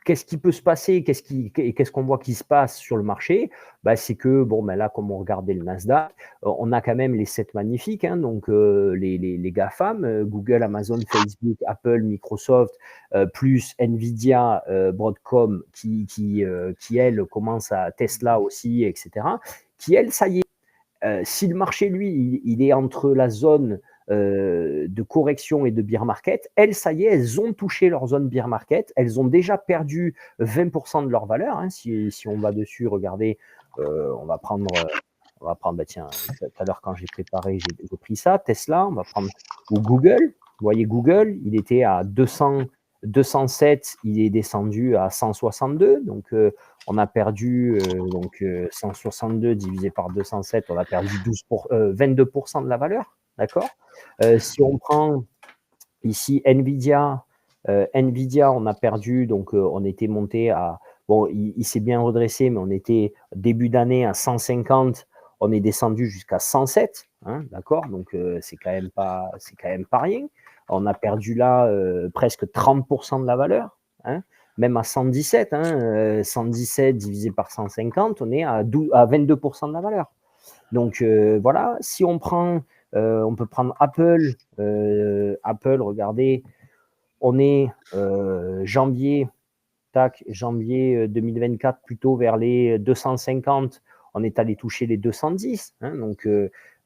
Speaker 1: qu'est-ce qui peut se passer? Qu'est-ce qu'on voit qui se passe sur le marché? C'est que, là, comme on regardait le Nasdaq, on a quand même les 7 magnifiques, hein, donc les GAFAM, Google, Amazon, Facebook, Apple, Microsoft, plus Nvidia, Broadcom, qui elle, commence à Tesla aussi, etc., qui, elle, ça y est, si le marché, lui, il est entre la zone de correction et de bear market, elles, ça y est, elles ont touché leur zone bear market, elles ont déjà perdu 20% de leur valeur. Hein. Si on va dessus, regardez, on va prendre, tiens, tout à l'heure quand j'ai préparé, j'ai pris ça, Tesla, on va prendre, ou Google, vous voyez Google, il était à 207, il est descendu à 162, donc on a perdu 162 divisé par 207, on a perdu 22% de la valeur. D'accord. Si on prend ici Nvidia, on a perdu, donc on était monté à, il s'est bien redressé, mais on était début d'année à 150, on est descendu jusqu'à 107, hein, d'accord, donc c'est quand même pas rien. On a perdu là presque 30% de la valeur, hein, même à 117, 117 divisé par 150, on est à 22% de la valeur. Donc voilà, si on prend on peut prendre Apple. Apple, regardez, on est janvier 2024, plutôt vers les 250. On est allé toucher les 210. Hein, donc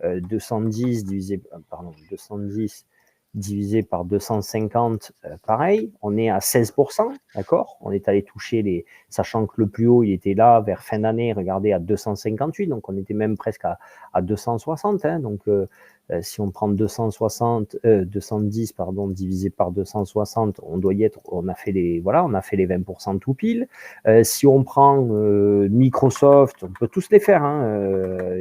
Speaker 1: 210 divisé par 250, pareil, on est à 16%, d'accord. On est allé toucher sachant que le plus haut, il était là vers fin d'année, regardez, à 258, donc on était même presque à 260, hein, donc si on prend 210 divisé par 260, on doit y être, on a fait les 20% tout pile. Si on prend Microsoft, on peut tous les faire, hein,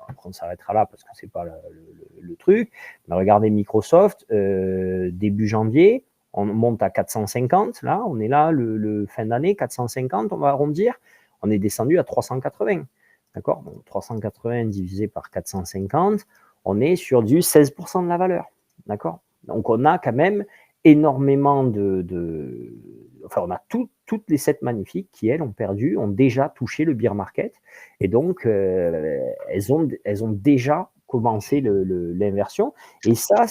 Speaker 1: après on s'arrêtera là parce que c'est pas le truc. Mais regardez Microsoft, début janvier, on monte à 450. Là, on est là, le fin d'année, 450, on va arrondir. On est descendu à 380. D'accord. Donc 380 divisé par 450, on est sur du 16% de la valeur. D'accord. Donc on a quand même énormément on a toutes les 7 magnifiques qui, elles, ont déjà touché le bear market. Et donc, elles ont déjà commencé l'inversion. Et ça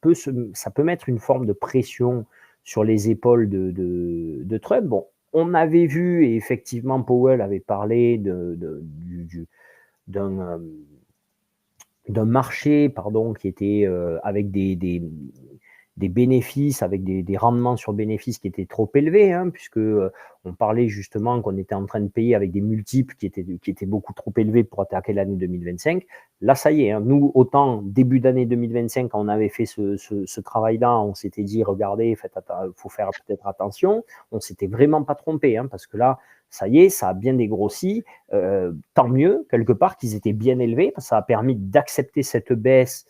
Speaker 1: peut mettre une forme de pression sur les épaules de Trump. Bon, on avait vu, et effectivement, Powell avait parlé d'un marché, qui était avec des bénéfices, avec des rendements sur bénéfices qui étaient trop élevés, hein, puisque on parlait justement qu'on était en train de payer avec des multiples qui étaient beaucoup trop élevés pour attaquer l'année 2025. Là, ça y est, hein, nous, autant début d'année 2025, quand on avait fait ce travail-là, on s'était dit, regardez, faut faire peut-être attention. On s'était vraiment pas trompé, hein, parce que là, ça y est, ça a bien dégrossi. Tant mieux, quelque part, qu'ils étaient bien élevés, parce que ça a permis d'accepter cette baisse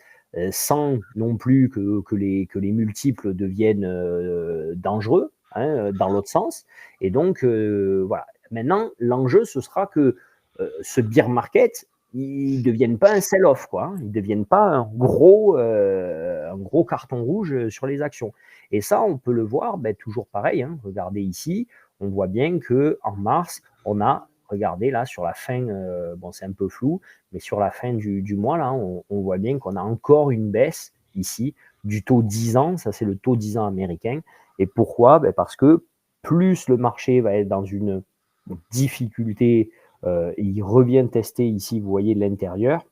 Speaker 1: sans non plus que les multiples deviennent dangereux, hein, dans l'autre sens. Et donc, voilà. Maintenant, l'enjeu, ce sera que ce bear market, il ne devienne pas un sell-off, quoi. Hein. Il ne devienne pas un gros carton rouge sur les actions. Et ça, on peut le voir, toujours pareil. Hein. Regardez ici, on voit bien qu'en mars, on a, regardez là, sur la fin, c'est un peu flou, mais sur la fin du mois, là, on voit bien qu'on a encore une baisse ici du taux 10 ans. Ça, c'est le taux 10 ans américain. Et pourquoi? Parce que plus le marché va être dans une difficulté, il revient tester ici, vous voyez l'intérieur,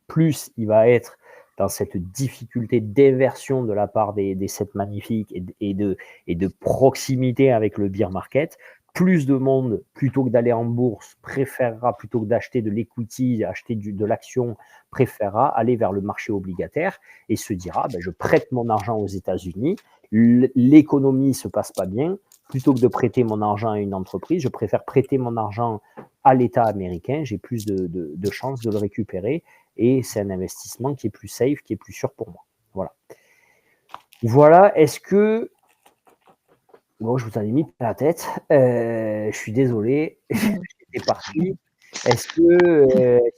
Speaker 1: plus il va être dans cette difficulté d'inversion de la part des 7 magnifiques et de proximité avec le bear market, plus de monde, plutôt que d'aller en bourse, préférera, plutôt que d'acheter de l'equity, acheter de l'action, préférera aller vers le marché obligataire et se dira, je prête mon argent aux États-Unis, l'économie ne se passe pas bien, plutôt que de prêter mon argent à une entreprise, je préfère prêter mon argent à l'État américain, j'ai plus de chances de le récupérer et c'est un investissement qui est plus safe, qui est plus sûr pour moi. Voilà. Est-ce que Bon, je vous en ai mis plein la tête. Je suis désolé, j'étais parti. Est-ce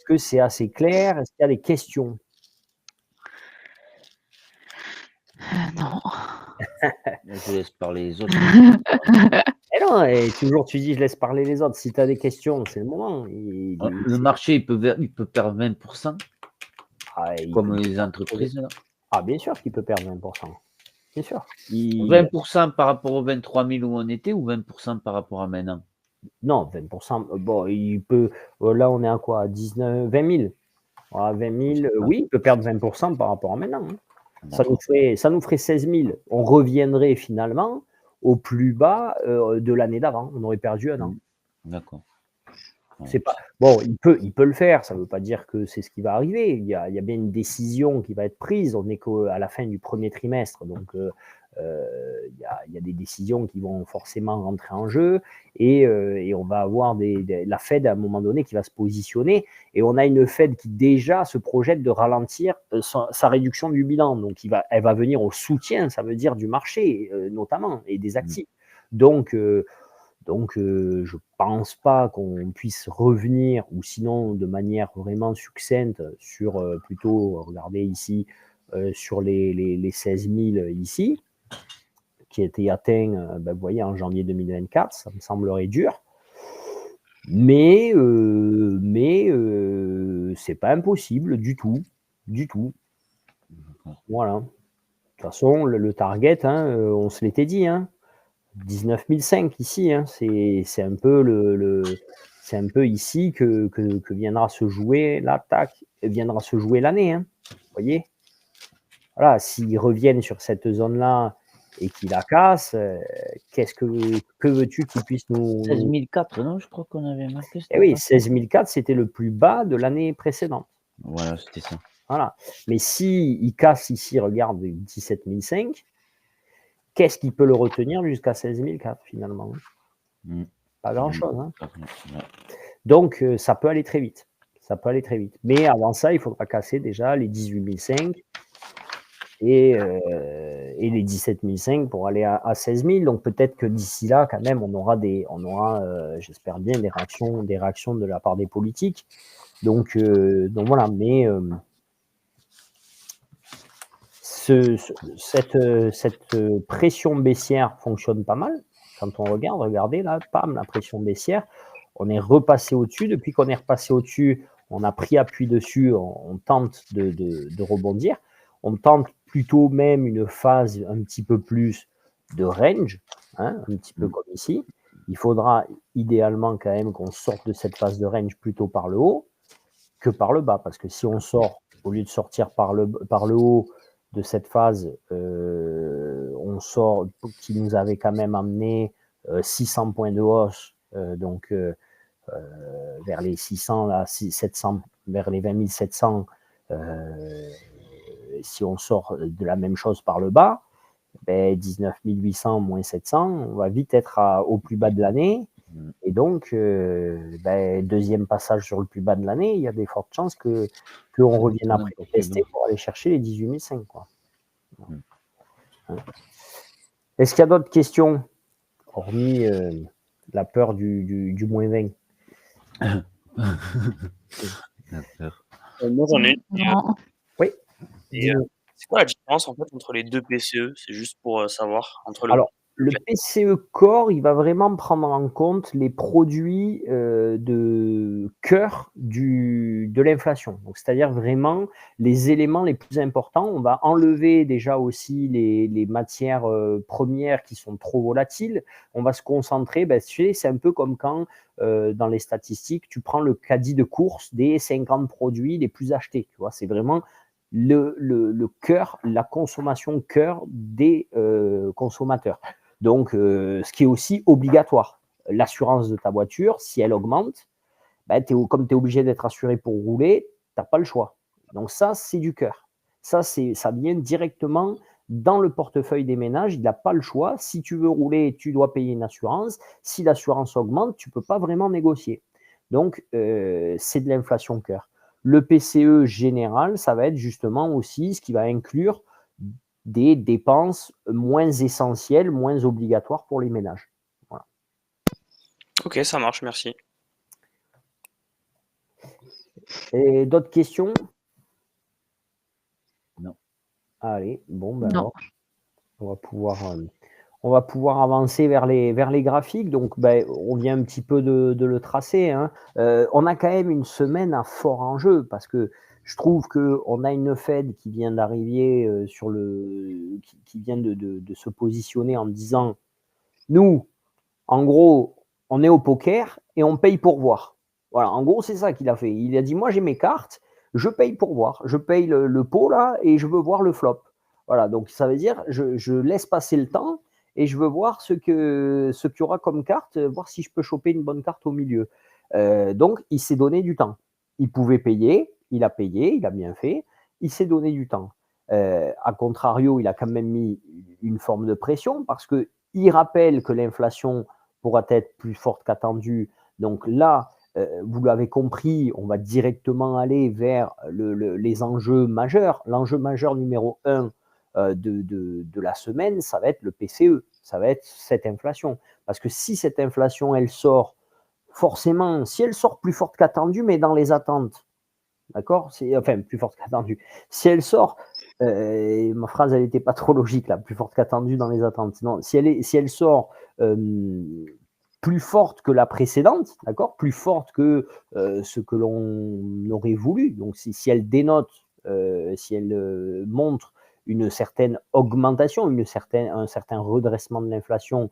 Speaker 1: que c'est assez clair? Est-ce qu'il y a des questions?
Speaker 2: Non.
Speaker 3: Je laisse parler les autres.
Speaker 1: Eh non, et toujours tu dis: «Je laisse parler les autres». Si tu as des questions, c'est le moment.
Speaker 3: Le marché, il peut perdre 20%,
Speaker 1: Il
Speaker 3: comme
Speaker 1: peut
Speaker 3: les entreprises, là.
Speaker 1: bien sûr qu'il peut perdre 20%. Bien sûr.
Speaker 3: 20% par rapport aux 23 000 où on était ou 20% par rapport à maintenant?
Speaker 1: Non, 20%, bon, il peut, là, on est à quoi? 20 000. Voilà, 20 000, oui, il peut perdre 20% par rapport à maintenant, hein.
Speaker 3: D'accord.
Speaker 1: Ça nous ferait 16 000. On reviendrait finalement au plus bas, de l'année d'avant. On aurait perdu 1 an.
Speaker 3: D'accord.
Speaker 1: C'est pas bon, il peut le faire, ça ne veut pas dire que c'est ce qui va arriver. Il y a bien une décision qui va être prise. On n'est qu'à la fin du premier trimestre, donc il y a des décisions qui vont forcément rentrer en jeu et on va avoir la Fed à un moment donné qui va se positionner et on a une Fed qui déjà se projette de ralentir sa réduction du bilan. Donc elle va venir au soutien, ça veut dire du marché notamment et des actifs. Donc je pense pas qu'on puisse revenir, ou sinon de manière vraiment succincte, sur plutôt, regardez ici, sur les 16 000 ici, qui étaient atteints, vous voyez, en janvier 2024, ça me semblerait dur. Mais c'est pas impossible du tout, du tout. Voilà. De toute façon, le target, hein, on se l'était dit, hein, 19 500 ici, hein, c'est un peu c'est un peu ici que viendra se jouer l'attaque, viendra se jouer l'année, hein. Vous voyez? Voilà, s'ils reviennent sur cette zone-là et qu'ils la cassent, que veux-tu qu'ils puissent
Speaker 3: 16 400, non, je crois qu'on avait marqué,
Speaker 1: Eh
Speaker 3: c'était
Speaker 1: oui,
Speaker 3: pas ça?
Speaker 1: 16 400, c'était le plus bas de l'année précédente.
Speaker 3: Voilà, c'était ça.
Speaker 1: Voilà. Mais s'ils cassent ici, regarde, 17 500, qu'est-ce qui peut le retenir jusqu'à 16 400 finalement? Pas grand-chose, hein.
Speaker 3: Ouais.
Speaker 1: Donc, ça peut aller très vite. Ça peut aller très vite. Mais avant ça, il faudra casser déjà les 18 500 et les 17 500 pour aller à 16 000. Donc, peut-être que d'ici là, quand même, on aura, j'espère bien, des réactions de la part des politiques. Donc voilà. Mais cette pression baissière fonctionne pas mal. Quand on regarde, regardez là, pam, la pression baissière, on est repassé au-dessus. Depuis qu'on est repassé au-dessus, on a pris appui dessus, on tente de rebondir. On tente plutôt même une phase un petit peu plus de range, hein, un petit peu comme ici. Il faudra idéalement quand même qu'on sorte de cette phase de range plutôt par le haut que par le bas. Parce que si on sort, au lieu de sortir par le haut de cette phase, on sort, qui nous avait quand même amené 600 points de hausse, donc vers les 600, là, 700, vers les 20 700, si on sort de la même chose par le bas, 19 800 moins 700, on va vite être au plus bas de l'année. Et donc, deuxième passage sur le plus bas de l'année, il y a des fortes chances qu'on revienne après tester pour aller chercher les 18 500, quoi. Est-ce qu'il y a d'autres questions, hormis la peur du moins 20?
Speaker 4: Moi, j'en ai une.
Speaker 1: Oui.
Speaker 4: C'est quoi la différence en fait entre les deux PCE? C'est juste pour savoir entre
Speaker 1: Alors, le PCE Core, il va vraiment prendre en compte les produits de cœur de l'inflation. Donc, c'est-à-dire vraiment les éléments les plus importants. On va enlever déjà aussi les matières premières qui sont trop volatiles. On va se concentrer, c'est un peu comme quand dans les statistiques, tu prends le caddie de course des 50 produits les plus achetés. Tu vois, c'est vraiment le cœur, la consommation cœur des consommateurs. Donc, ce qui est aussi obligatoire. L'assurance de ta voiture, si elle augmente, comme tu es obligé d'être assuré pour rouler, tu n'as pas le choix. Donc ça, c'est du cœur. Ça vient directement dans le portefeuille des ménages. Il n'a pas le choix. Si tu veux rouler, tu dois payer une assurance. Si l'assurance augmente, tu ne peux pas vraiment négocier. Donc, c'est de l'inflation cœur. Le PCE général, ça va être justement aussi ce qui va inclure des dépenses moins essentielles, moins obligatoires pour les ménages. Voilà.
Speaker 4: Ok, ça marche, merci.
Speaker 1: Et d'autres questions?
Speaker 3: Non.
Speaker 1: Allez, bon, ben
Speaker 2: Non.
Speaker 1: alors, on va pouvoir avancer vers les graphiques. Donc, ben, on vient un petit peu de le tracer, hein. On a quand même une semaine à fort enjeu parce que je trouve qu'on a une Fed qui vient d'arriver qui vient de se positionner en disant, nous, en gros, on est au poker et on paye pour voir. Voilà, en gros, c'est ça qu'il a fait. Il a dit, moi j'ai mes cartes, je paye pour voir. Je paye le pot là et je veux voir le flop. Voilà, donc ça veut dire, je laisse passer le temps et je veux voir ce qu'il y aura comme carte, voir si je peux choper une bonne carte au milieu. Donc, il s'est donné du temps. Il pouvait payer, il a bien fait, il s'est donné du temps. A contrario, il a quand même mis une forme de pression parce qu'il rappelle que l'inflation pourra être plus forte qu'attendue. Donc là, vous l'avez compris, on va directement aller vers les enjeux majeurs. L'enjeu majeur numéro 1 de la semaine, ça va être le PCE, ça va être cette inflation. Parce que si cette inflation, elle sort, forcément, si elle sort plus forte qu'attendue, mais dans les attentes, d'accord, enfin, plus forte qu'attendue. Si elle sort, ma phrase, elle n'était pas trop logique, là, plus forte qu'attendue dans les attentes. Non, si elle sort plus forte que la précédente, d'accord, plus forte que ce que l'on aurait voulu. Donc, si elle dénote, si elle montre une certaine augmentation, un certain redressement de l'inflation,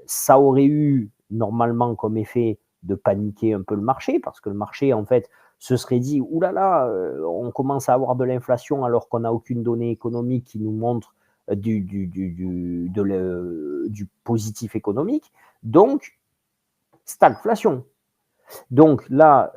Speaker 1: ça aurait eu normalement comme effet de paniquer un peu le marché, parce que le marché, en fait, se serait dit, oulala, on commence à avoir de l'inflation alors qu'on n'a aucune donnée économique qui nous montre du positif économique. Donc, stagflation. Donc là,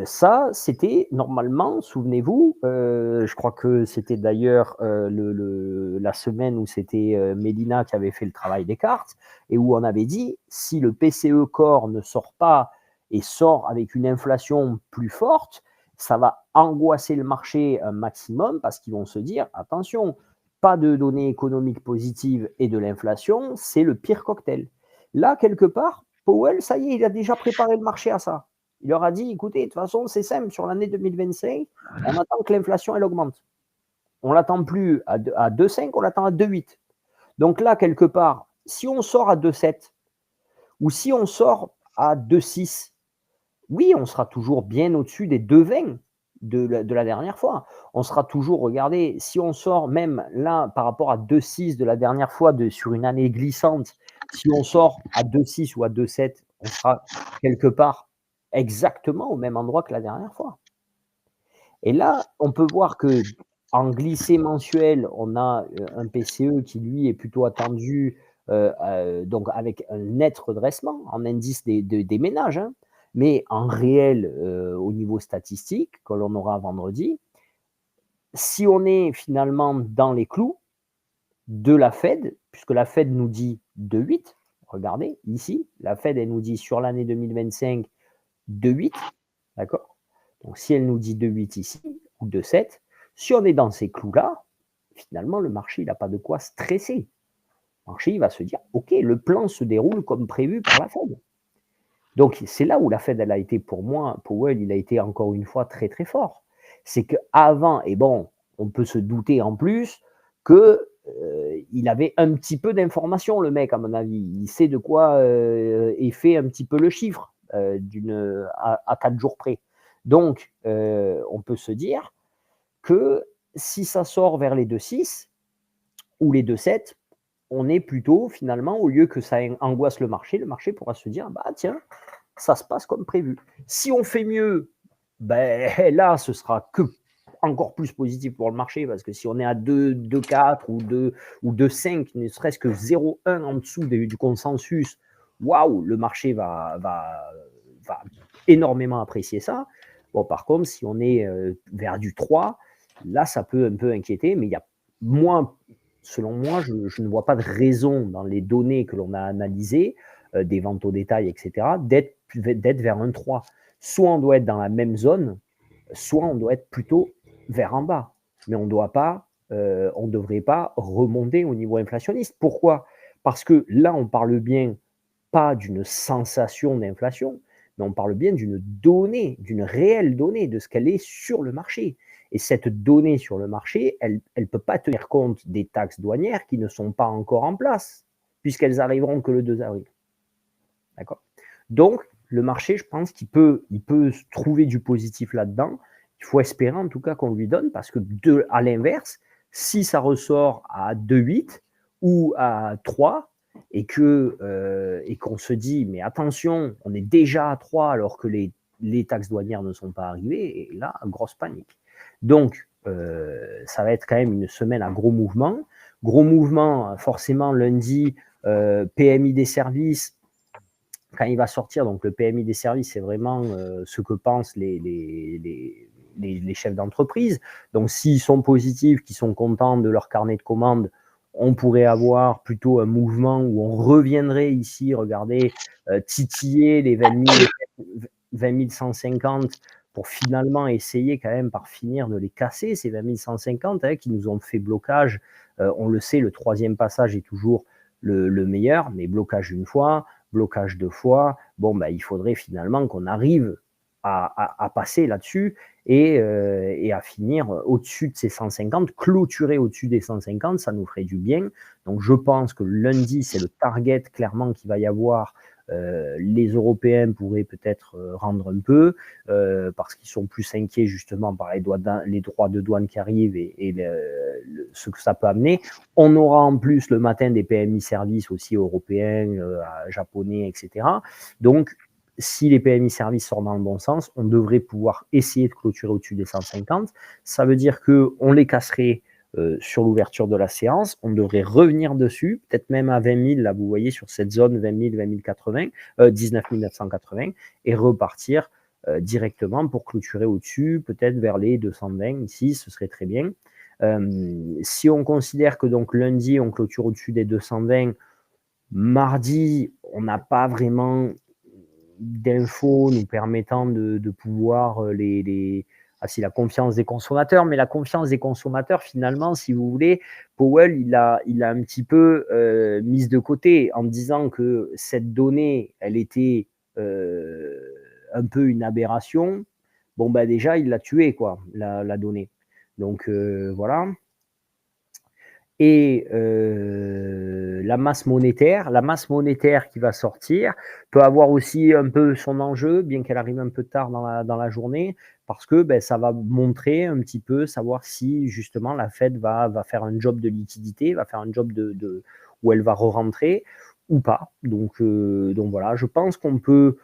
Speaker 1: ça, c'était normalement, souvenez-vous, je crois que c'était d'ailleurs la semaine où c'était Mélina qui avait fait le travail des cartes, et où on avait dit, si le PCE Core ne sort pas et sort avec une inflation plus forte, ça va angoisser le marché un maximum parce qu'ils vont se dire, attention, pas de données économiques positives et de l'inflation, c'est le pire cocktail. Là, quelque part, Powell, ça y est, il a déjà préparé le marché à ça. Il leur a dit, écoutez, de toute façon, c'est simple, sur l'année 2025, on attend que l'inflation, elle augmente. On ne l'attend plus à 2,5, on l'attend à 2,8. Donc là, quelque part, si on sort à 2,7 ou si on sort à 2,6, oui, on sera toujours bien au-dessus des 2,20 de la dernière fois. On sera toujours, regardez, si on sort même là par rapport à 2,6 de la dernière fois sur une année glissante, si on sort à 2,6 ou à 2,7, on sera quelque part exactement au même endroit que la dernière fois. Et là, on peut voir que en glissée mensuelle, on a un PCE qui, lui, est plutôt attendu donc avec un net redressement en indice des ménages, hein. Mais en réel, au niveau statistique, que l'on aura vendredi, si on est finalement dans les clous de la Fed, puisque la Fed nous dit 2,8, regardez ici, la Fed, elle nous dit sur l'année 2025 2,8, d'accord? Donc si elle nous dit 2,8 ici, ou 2,7, si on est dans ces clous-là, finalement, le marché, il n'a pas de quoi stresser. Le marché, il va se dire, OK, le plan se déroule comme prévu par la Fed. Donc, c'est là où la Fed, elle a été, pour moi, Powell, il a été encore une fois très, très fort. C'est qu'avant, et bon, on peut se douter en plus qu'il avait un petit peu d'informations, le mec, à mon avis. Il sait de quoi est fait un petit peu le chiffre à 4 jours près. Donc, on peut se dire que si ça sort vers les 2,6 ou les 2,7, on est plutôt, finalement, au lieu que ça angoisse le marché pourra se dire, bah tiens, ça se passe comme prévu. Si on fait mieux, ben là, ce sera que encore plus positif pour le marché, parce que si on est à 2,4 ou 2,5, ne serait-ce que 0,1 en dessous du consensus, waouh, le marché va énormément apprécier ça. Bon, par contre, si on est vers du 3, là, ça peut un peu inquiéter, mais il y a moins, selon moi, je ne vois pas de raison dans les données que l'on a analysées, des ventes au détail, etc., d'être vers un 3. Soit on doit être dans la même zone, soit on doit être plutôt vers en bas. Mais on ne doit pas on ne devrait pas remonter au niveau inflationniste. Pourquoi? Parce que là, on parle bien pas d'une sensation d'inflation, mais on parle bien d'une donnée, d'une réelle donnée, de ce qu'elle est sur le marché. Et cette donnée sur le marché, elle ne peut pas tenir compte des taxes douanières qui ne sont pas encore en place, puisqu'elles arriveront que le 2 avril. D'accord? Donc, le marché, je pense qu'il peut trouver du positif là-dedans. Il faut espérer en tout cas qu'on lui donne, parce que à l'inverse, si ça ressort à 2,8 ou à 3, et qu'on se dit, mais attention, on est déjà à 3 alors que les taxes douanières ne sont pas arrivées, et là, grosse panique. Donc, ça va être quand même une semaine à gros mouvement. Gros mouvement, forcément, lundi, PMI des services, quand il va sortir. Donc le PMI des services, c'est vraiment ce que pensent les chefs d'entreprise. Donc s'ils sont positifs, qu'ils sont contents de leur carnet de commandes, on pourrait avoir plutôt un mouvement où on reviendrait ici, regardez, titiller les 20 150 pour finalement essayer quand même par finir de les casser, ces 20 150 qui nous ont fait blocage. On le sait, le troisième passage est toujours le meilleur, mais blocage une fois, blocage 2 fois, bon, il faudrait finalement qu'on arrive à passer là-dessus et à finir au-dessus de ces 150, clôturer au-dessus des 150, ça nous ferait du bien. Donc je pense que lundi, c'est le target clairement qu'il va y avoir. Les Européens pourraient peut-être rendre un peu parce qu'ils sont plus inquiets justement par les droits de douane qui arrivent et ce que ça peut amener. On aura en plus le matin des PMI services aussi européens, japonais, etc. Donc, si les PMI services sortent dans le bon sens, on devrait pouvoir essayer de clôturer au-dessus des 150. Ça veut dire qu'on les casserait sur l'ouverture de la séance. On devrait revenir dessus, peut-être même à 20 000, là vous voyez, sur cette zone 20 000, 20 080, 19 980, et repartir directement pour clôturer au-dessus, peut-être vers les 220 ici, ce serait très bien. Si on considère que donc lundi, on clôture au-dessus des 220, mardi, on n'a pas vraiment d'infos nous permettant de pouvoir si la confiance des consommateurs, mais la confiance des consommateurs, finalement, si vous voulez, Powell, il a un petit peu mise de côté en disant que cette donnée, elle était un peu une aberration. Bon, déjà, il l'a tuée, quoi, la donnée. Donc, voilà. Et la masse monétaire qui va sortir peut avoir aussi un peu son enjeu, bien qu'elle arrive un peu tard dans la journée, parce que ça va montrer un petit peu, savoir si justement la Fed va faire un job de liquidité, va faire un job où elle va re-rentrer ou pas. Donc voilà, je pense qu'on peut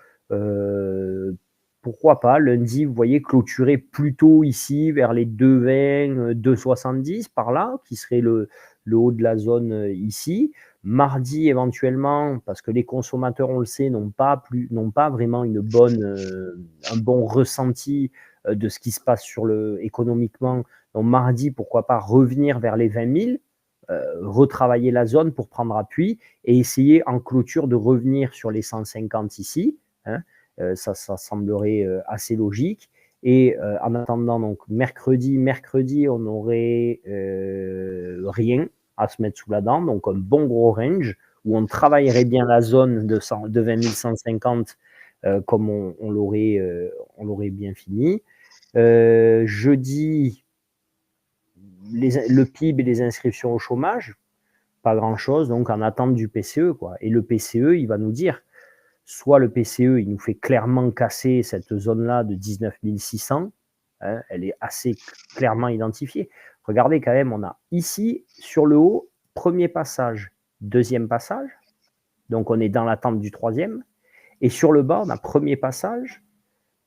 Speaker 1: pourquoi pas, lundi, vous voyez, clôturer plutôt ici vers les 2,20, 2,70 par là, qui serait le haut de la zone ici. Mardi, éventuellement, parce que les consommateurs, on le sait, n'ont pas vraiment un bon ressenti de ce qui se passe économiquement. Donc mardi, pourquoi pas revenir vers les 20 000, retravailler la zone pour prendre appui et essayer en clôture de revenir sur les 150 ici. Ça semblerait assez logique. Et en attendant, donc mercredi, on n'aurait rien à se mettre sous la dent, donc un bon gros range où on travaillerait bien la zone de 20 150 comme on l'aurait bien fini. Jeudi, le PIB et les inscriptions au chômage, pas grand-chose, donc en attente du PCE, quoi. Et le PCE, il va nous dire, soit le PCE, il nous fait clairement casser cette zone-là de 19 600, elle est assez clairement identifiée. Regardez quand même, on a ici, sur le haut, premier passage, deuxième passage, donc on est dans l'attente du troisième, et sur le bas, on a premier passage,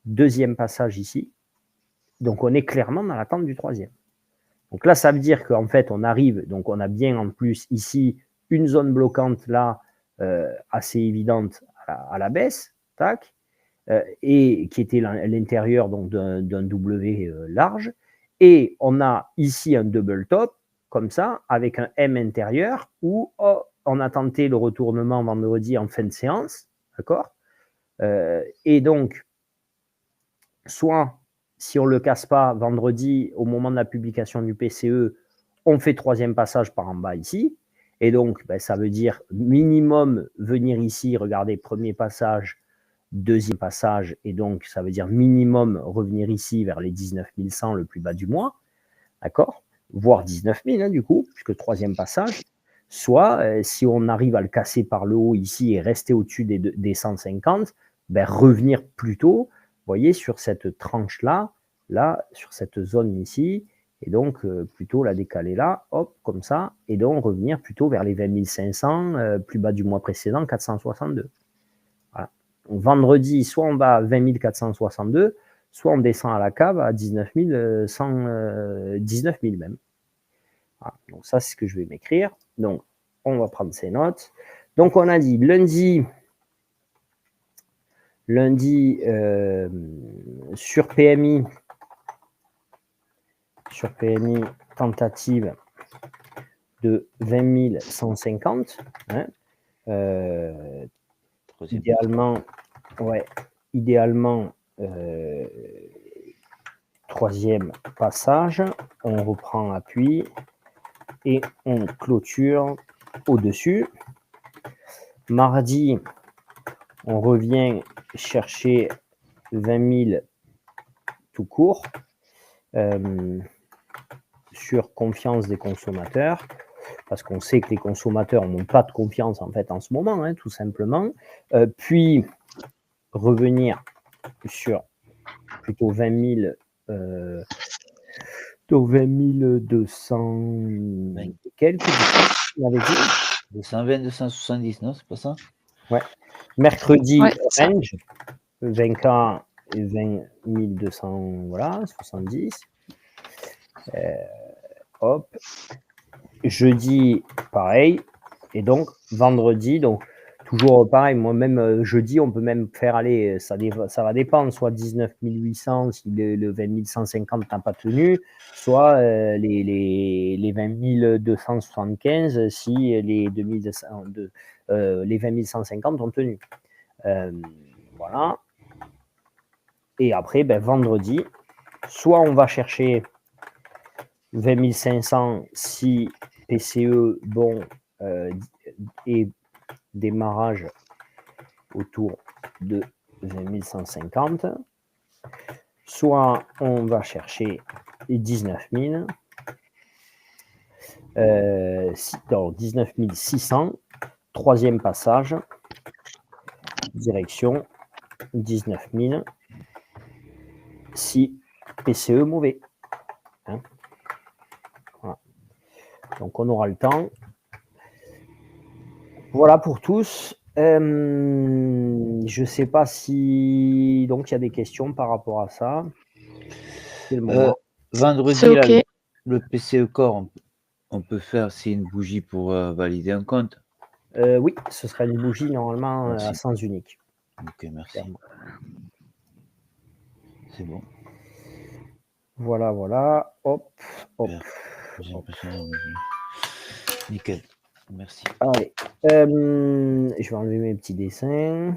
Speaker 1: deuxième passage ici, donc on est clairement dans l'attente du troisième. Donc là, ça veut dire qu'en fait, on arrive, donc on a bien en plus ici une zone bloquante là, assez évidente à la baisse, tac, et qui était à l'intérieur d'un W large. Et on a ici un double top, comme ça, avec un M intérieur, où on a tenté le retournement vendredi en fin de séance, d'accord, et donc, soit, si on ne le casse pas vendredi, au moment de la publication du PCE, on fait troisième passage par en bas ici. Et donc, ben, ça veut dire minimum venir ici, regardez, premier passage, deuxième passage. Et donc, ça veut dire minimum revenir ici vers les 19 100 le plus bas du mois. D'accord? Voire 19 000, hein, du coup, puisque troisième passage. Soit, si on arrive à le casser par le haut ici et rester au-dessus des 150, ben, revenir plutôt, vous voyez, sur cette tranche-là, là, sur cette zone ici, et donc plutôt la décaler là, hop, comme ça, et donc revenir plutôt vers les 20 500, plus bas du mois précédent, 462. Voilà. Donc, vendredi, soit on va à 20 462, soit on descend à la cave à 19 19 000 même. Voilà. Donc ça, c'est ce que je vais m'écrire. Donc, on va prendre ces notes. Donc, on a dit lundi sur PMI, tentative de 20 150. Hein, idéalement, troisième passage, on reprend appui et on clôture au-dessus. Mardi, on revient chercher 20 000 tout court sur confiance des consommateurs, parce qu'on sait que les consommateurs n'ont pas de confiance en fait en ce moment, hein, tout simplement. Puis revenir sur plutôt 20 200 quelques, on avait dit
Speaker 3: 220, 270, non, c'est pas ça?
Speaker 1: Ouais. Mercredi,
Speaker 2: Ouais,
Speaker 1: range, 20K et 20 200, voilà, 70. Hop. Jeudi, pareil. Et donc, vendredi, donc toujours pareil. Moi-même, jeudi, on peut même faire aller, ça va dépendre, soit 19 800 si le 20 150 n'a pas tenu, soit les 20 275 si les 20 150 ont tenu. Voilà. Et après, ben, vendredi, soit on va chercher 20 500 si PCE bon et démarrage autour de 20 150, soit on va chercher 19 000, 19 600, troisième passage, direction 19 000, si PCE mauvais. Hein, voilà. Donc on aura le temps. Voilà pour tous. Je ne sais pas si donc il y a des questions par rapport à ça. C'est le moment.
Speaker 3: Vendredi,
Speaker 2: OK.
Speaker 3: là, le PCE Core, on peut faire c'est une bougie pour valider un compte.
Speaker 1: Oui, ce sera une bougie normalement à sens unique.
Speaker 3: Ok, merci.
Speaker 1: Clairement.
Speaker 3: C'est bon.
Speaker 1: Voilà, voilà. Hop, hop.
Speaker 3: J'ai l'impression. Nickel. Merci.
Speaker 1: Allez. Je vais enlever mes petits dessins.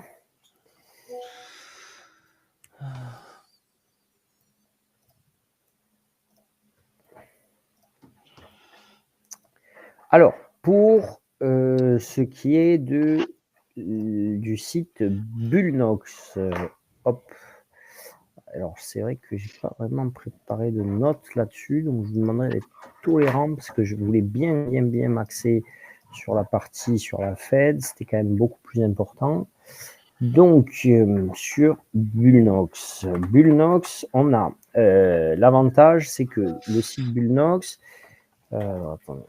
Speaker 1: Alors, pour ce qui est du site Bullnox, hop. Alors, c'est vrai que je n'ai pas vraiment préparé de notes là-dessus, donc je vous demanderai d'être tolérant parce que je voulais bien m'axer sur la partie sur la Fed, c'était quand même beaucoup plus important. Donc, sur Bullnox, on a l'avantage, c'est que le site Bullnox, attendez.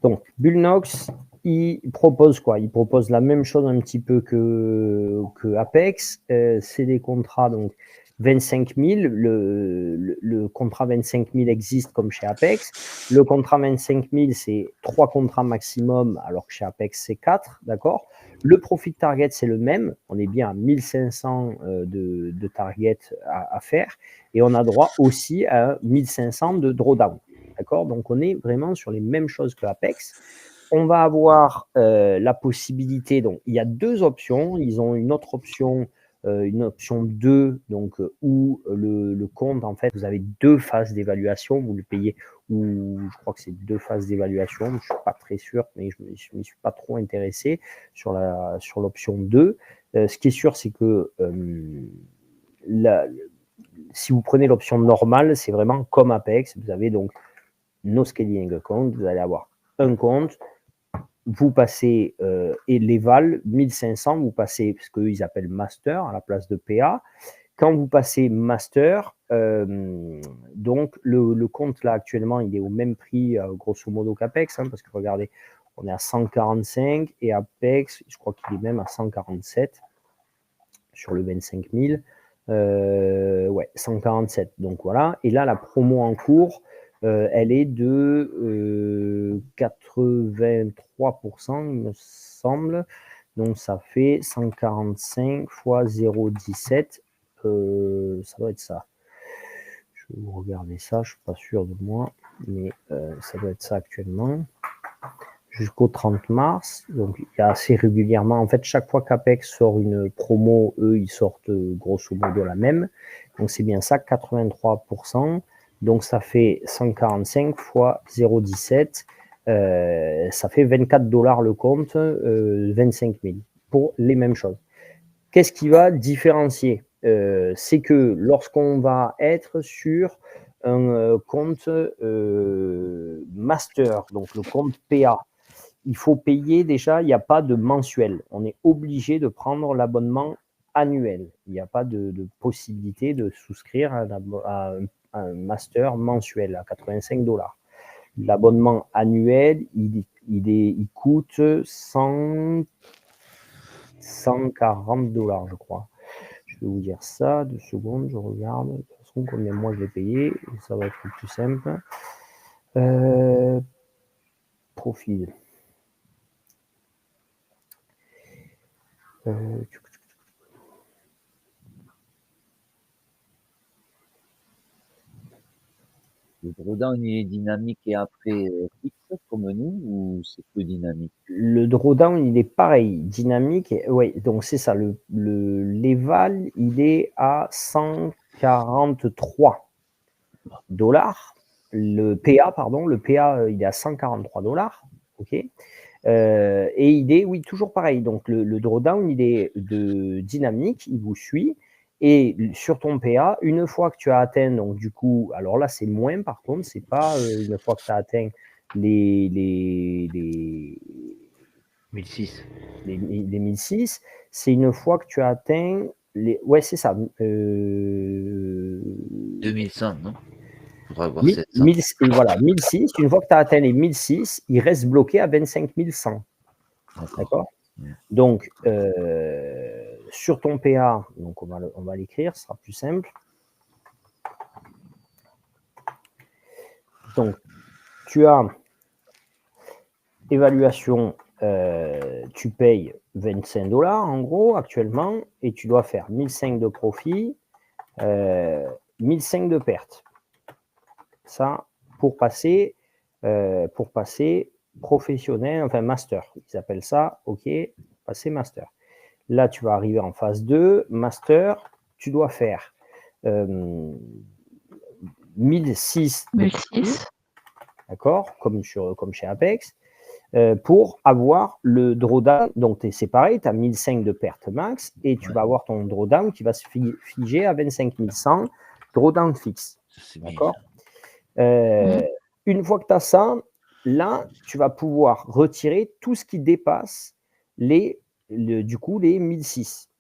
Speaker 1: Donc, Bullnox, il propose quoi? Il propose la même chose un petit peu que Apex. C'est des contrats donc 25 000. Le contrat 25 000 existe comme chez Apex. Le contrat 25 000, c'est 3 contrats maximum, alors que chez Apex, c'est 4. D'accord? Le profit target, c'est le même. On est bien à 1500 de target à faire. Et on a droit aussi à 1500 de drawdown. D'accord? Donc, on est vraiment sur les mêmes choses que Apex. On va avoir la possibilité, donc il y a deux options. Ils ont une autre option une option 2, donc où le compte, en fait, vous avez 2 phases d'évaluation, vous le payez, ou je crois que c'est 2 phases d'évaluation, je ne suis pas très sûr, mais je ne m'y suis pas trop intéressé sur l'option 2. Ce qui est sûr, c'est que si vous prenez l'option normale, c'est vraiment comme Apex, vous avez donc no scaling account, vous allez avoir un compte, vous passez et l'éval 1500, vous passez ce qu'ils appellent master à la place de PA. Quand vous passez master, donc le compte là actuellement il est au même prix grosso modo qu'Apex, parce que regardez, on est à 145 et Apex, je crois qu'il est même à 147 sur le 25 000. Ouais, 147. Donc voilà. Et là, la promo en cours, elle est de 83%, il me semble. Donc ça fait 145 fois 0,17. Ça doit être ça. Je vais vous regarder ça, je ne suis pas sûr de moi, mais ça doit être ça actuellement. Jusqu'au 30 mars, donc il y a assez régulièrement, en fait chaque fois qu'Apex sort une promo, eux ils sortent grosso modo la même, donc c'est bien ça, 83%, donc ça fait 145 fois 0,17, ça fait 24 $ le compte, 25 000 pour les mêmes choses. Qu'est-ce qui va différencier? C'est que lorsqu'on va être sur un compte master, donc le compte PA, il faut payer déjà, il n'y a pas de mensuel. On est obligé de prendre l'abonnement annuel. Il n'y a pas de possibilité de souscrire à un master mensuel à 85 $. L'abonnement annuel, il coûte 140 $, je crois. Je vais vous dire ça, 2 secondes, je regarde. De toute façon, combien moi je l'ai payé, ça va être le plus simple. Profil.
Speaker 3: Le drawdown, il est dynamique et après fixe comme nous ou c'est peu dynamique?
Speaker 1: Le drawdown, il est pareil, dynamique. Oui, donc c'est ça. L'éval, il est à 143 $. Le PA, pardon, il est à 143 $. OK. Et il est, oui, toujours pareil. Donc le drawdown, il est de dynamique, il vous suit. Et sur ton PA, une fois que tu as atteint, donc du coup, alors là c'est moins par contre, c'est pas une fois que tu as atteint les
Speaker 3: 1006.
Speaker 1: les 1006, c'est une fois que tu as atteint les. Ouais, c'est ça.
Speaker 3: 2100, non? Faudra avoir
Speaker 1: 700. Voilà, 1006. Une fois que tu as atteint les 1006, il reste bloqué à 25 100. D'accord. Donc, sur ton PA, donc on va l'écrire, ce sera plus simple. Donc, tu as évaluation, tu payes 25 $ en gros actuellement, et tu dois faire 1005 de profit, 1005 de perte. Ça, pour passer professionnel, enfin master, ils appellent ça, ok, passer master. Là, tu vas arriver en phase 2, master, tu dois faire 1006, d'accord, comme chez Apex, pour avoir le drawdown. Donc, c'est pareil, tu as 1005 de perte max et tu vas avoir ton drawdown qui va se figer à 25 100, drawdown fixe. D'accord. Une fois que tu as ça, là, tu vas pouvoir retirer tout ce qui dépasse du coup, les 1006.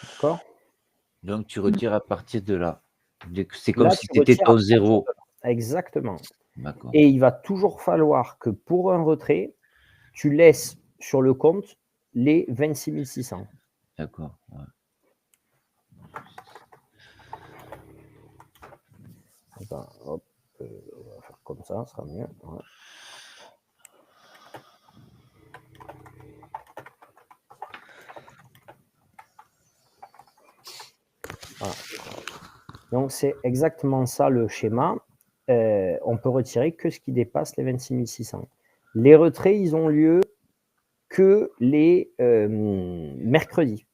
Speaker 1: D'accord.
Speaker 3: Donc, tu retires à partir de là. C'est comme si tu étais au zéro.
Speaker 1: Exactement. Et il va toujours falloir que pour un retrait, tu laisses sur le compte les 26 600.
Speaker 3: D'accord. Ouais.
Speaker 1: Attends, hop, on va faire comme ça, ça sera mieux. Ouais. Voilà. Donc, c'est exactement ça le schéma. On peut retirer que ce qui dépasse les 26 600. Les retraits, ils ont lieu que les mercredis.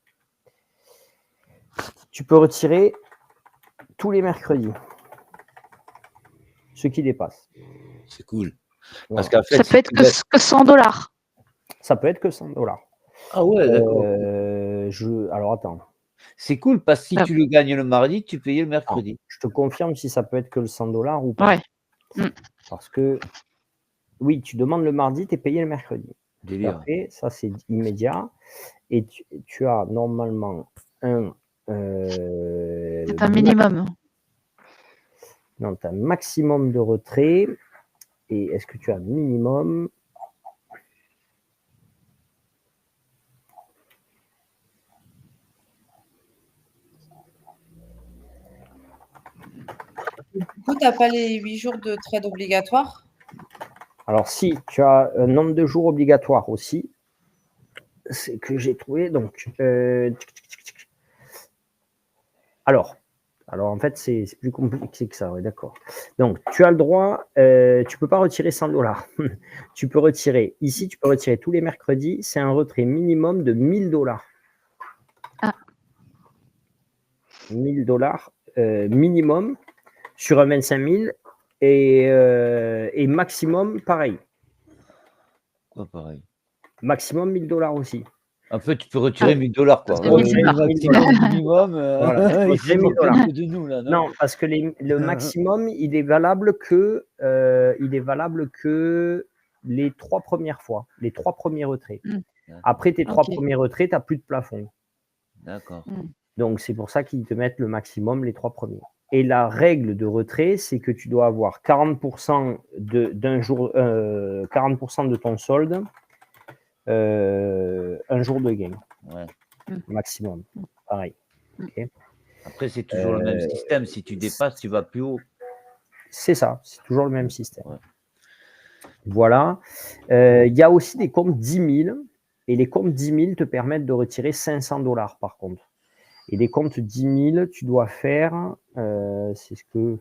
Speaker 1: tu peux retirer tous les mercredis, ceux qui dépassent.
Speaker 3: C'est cool.
Speaker 1: Voilà.
Speaker 3: Parce qu'en fait,
Speaker 2: Ça peut être que 100 $.
Speaker 1: Ça peut être que 100 $.
Speaker 3: Ah ouais, d'accord.
Speaker 1: Alors attends,
Speaker 3: C'est cool parce que si
Speaker 2: Ah.
Speaker 3: tu le gagnes le mardi, tu payes le mercredi.
Speaker 1: je te confirme si ça peut être que le 100 $ ou pas.
Speaker 2: Ouais.
Speaker 1: Parce que, oui, tu demandes le mardi, tu es payé le mercredi.
Speaker 3: Délire.
Speaker 1: Après, ça c'est immédiat. Et tu as normalement un
Speaker 2: C'est un minimum.
Speaker 1: Non, tu as un maximum de retrait. Et est-ce que tu as un minimum?
Speaker 5: Du coup, tu n'as pas les 8 jours de trade obligatoire?
Speaker 1: Alors, si, tu as un nombre de jours obligatoire aussi. C'est que j'ai trouvé. Donc, alors, en fait, c'est plus compliqué que ça, ouais, d'accord. Donc, tu as le droit, tu peux pas retirer 100 $. Tu peux retirer, ici, tu peux retirer tous les mercredis, c'est un retrait minimum de 1000 $.
Speaker 2: Ah.
Speaker 1: 1000 $ minimum sur un 25 000 et maximum, pareil.
Speaker 3: Quoi, pareil?
Speaker 1: Maximum 1000 $ aussi.
Speaker 3: En fait, tu peux retirer 1000 $, quoi.
Speaker 2: C'est 1000 $.
Speaker 3: Maximum, minimum.
Speaker 1: Voilà,
Speaker 3: Ils
Speaker 1: c'est
Speaker 3: se
Speaker 1: 1000
Speaker 3: moquent
Speaker 1: $.
Speaker 3: un peu de nous, là, non?
Speaker 1: Non, parce que le maximum, il est valable que les 3 premières fois, les 3 premiers retraits. Après tes 3 premiers retraits, tu n'as plus de plafond.
Speaker 3: D'accord.
Speaker 1: Donc, c'est pour ça qu'ils te mettent le maximum, les 3 premiers. Et la règle de retrait, c'est que tu dois avoir 40% d'un jour, 40% de ton solde, un jour de gain.
Speaker 3: Ouais.
Speaker 1: Maximum. Pareil. Okay.
Speaker 3: Après, c'est toujours le même système. Si tu dépasses, tu vas plus haut.
Speaker 1: C'est ça, c'est toujours le même système.
Speaker 3: Ouais.
Speaker 1: Voilà. Il y a aussi des comptes 10 000. Et les comptes 10 000 te permettent de retirer 500 $ par contre. Et les comptes 10 000, tu dois faire, c'est ce que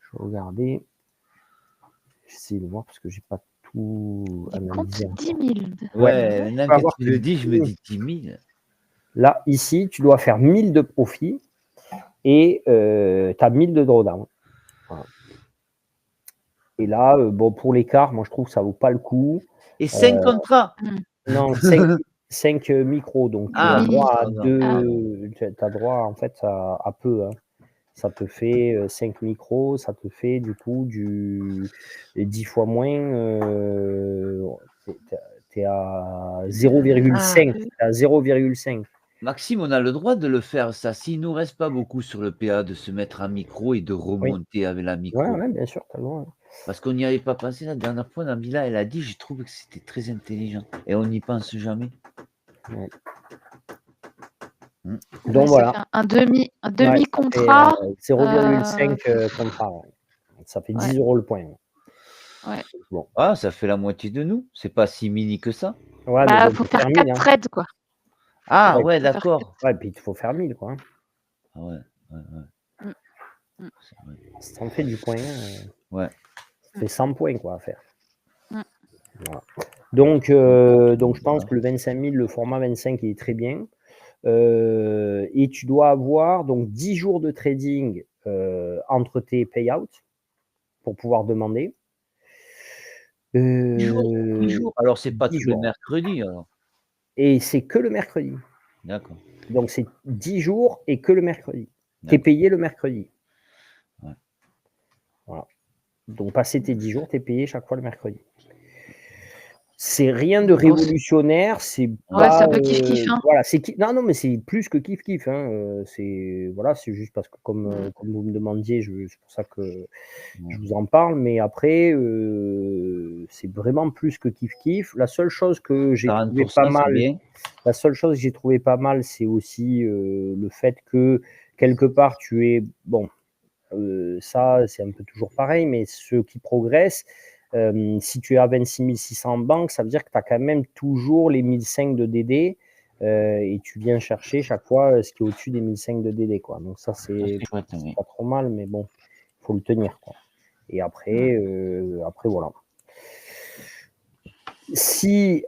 Speaker 1: je vais regarder. J'essaie de voir parce que je n'ai pas tout analysé.
Speaker 2: Compte 10 000.
Speaker 3: Ouais, maintenant que tu le dis, je me dis 10 000.
Speaker 1: Là, ici, tu dois faire 1000 de profit et tu as 1000 de drawdown. Voilà. Et là, bon, pour l'écart, moi je trouve que ça ne vaut pas le coup.
Speaker 3: Et 5 contrats?
Speaker 1: Non, 5 micros, donc tu as droit à 2. Tu as droit en fait à peu. Hein. Ça te fait 5 micros, ça te fait du coup 10 fois moins. Tu es à 0,5. À 0,5.
Speaker 3: Maxime, on a le droit de le faire, ça. S'il ne nous reste pas beaucoup sur le PA, de se mettre un micro et de remonter avec la micro.
Speaker 1: Oui, bien sûr, tu as le droit.
Speaker 3: Parce qu'on n'y avait pas pensé la dernière fois, Nabila, elle a dit, j'ai trouvé que c'était très intelligent. Et on n'y pense jamais.
Speaker 1: Ouais.
Speaker 2: Donc voilà. Un demi-contrat.
Speaker 1: 0,5 contrat. Ouais. Ça fait 10 € le point.
Speaker 2: Ouais.
Speaker 3: Bon. Ah, ça fait la moitié de nous. C'est pas si mini que ça.
Speaker 1: Ouais,
Speaker 2: il faut faire 4 trades, quoi.
Speaker 3: Ah, ouais, d'accord.
Speaker 1: Ouais, puis il faut faire 1000, quoi.
Speaker 3: Ah ouais.
Speaker 1: Ça en fait du point.
Speaker 3: Ouais.
Speaker 1: Ça fait 100 points, quoi, à faire. Voilà. Donc, je pense que le 25 000, le format 25, il est très bien. Et tu dois avoir donc 10 jours de trading entre tes payouts pour pouvoir demander.
Speaker 3: 10 jours. Alors, c'est pas tous les mercredis, alors.
Speaker 1: Et c'est que le mercredi.
Speaker 3: D'accord.
Speaker 1: Donc, c'est 10 jours et que le mercredi. Tu es payé le mercredi.
Speaker 3: Ouais.
Speaker 1: Voilà. Donc, passé tes 10 jours, tu es payé chaque fois le mercredi. C'est rien de révolutionnaire, c'est pas.
Speaker 2: C'est un peu kiff-kiff. Hein.
Speaker 1: Voilà, non, mais c'est plus que kiff-kiff. Hein. C'est juste parce que comme vous me demandiez, c'est pour ça que je vous en parle. Mais après, c'est vraiment plus que kiff-kiff. La seule chose que j'ai trouvé pas mal, c'est aussi le fait que quelque part tu es bon. Ça, c'est un peu toujours pareil, mais ceux qui progressent. Si tu es à 26 600 en banque, ça veut dire que tu as quand même toujours les 1005 de DD et tu viens chercher chaque fois ce qui est au-dessus des 1005 de DD. Quoi. Donc ça, c'est pas trop mal, mais bon, il faut le tenir. Quoi. Et après, voilà.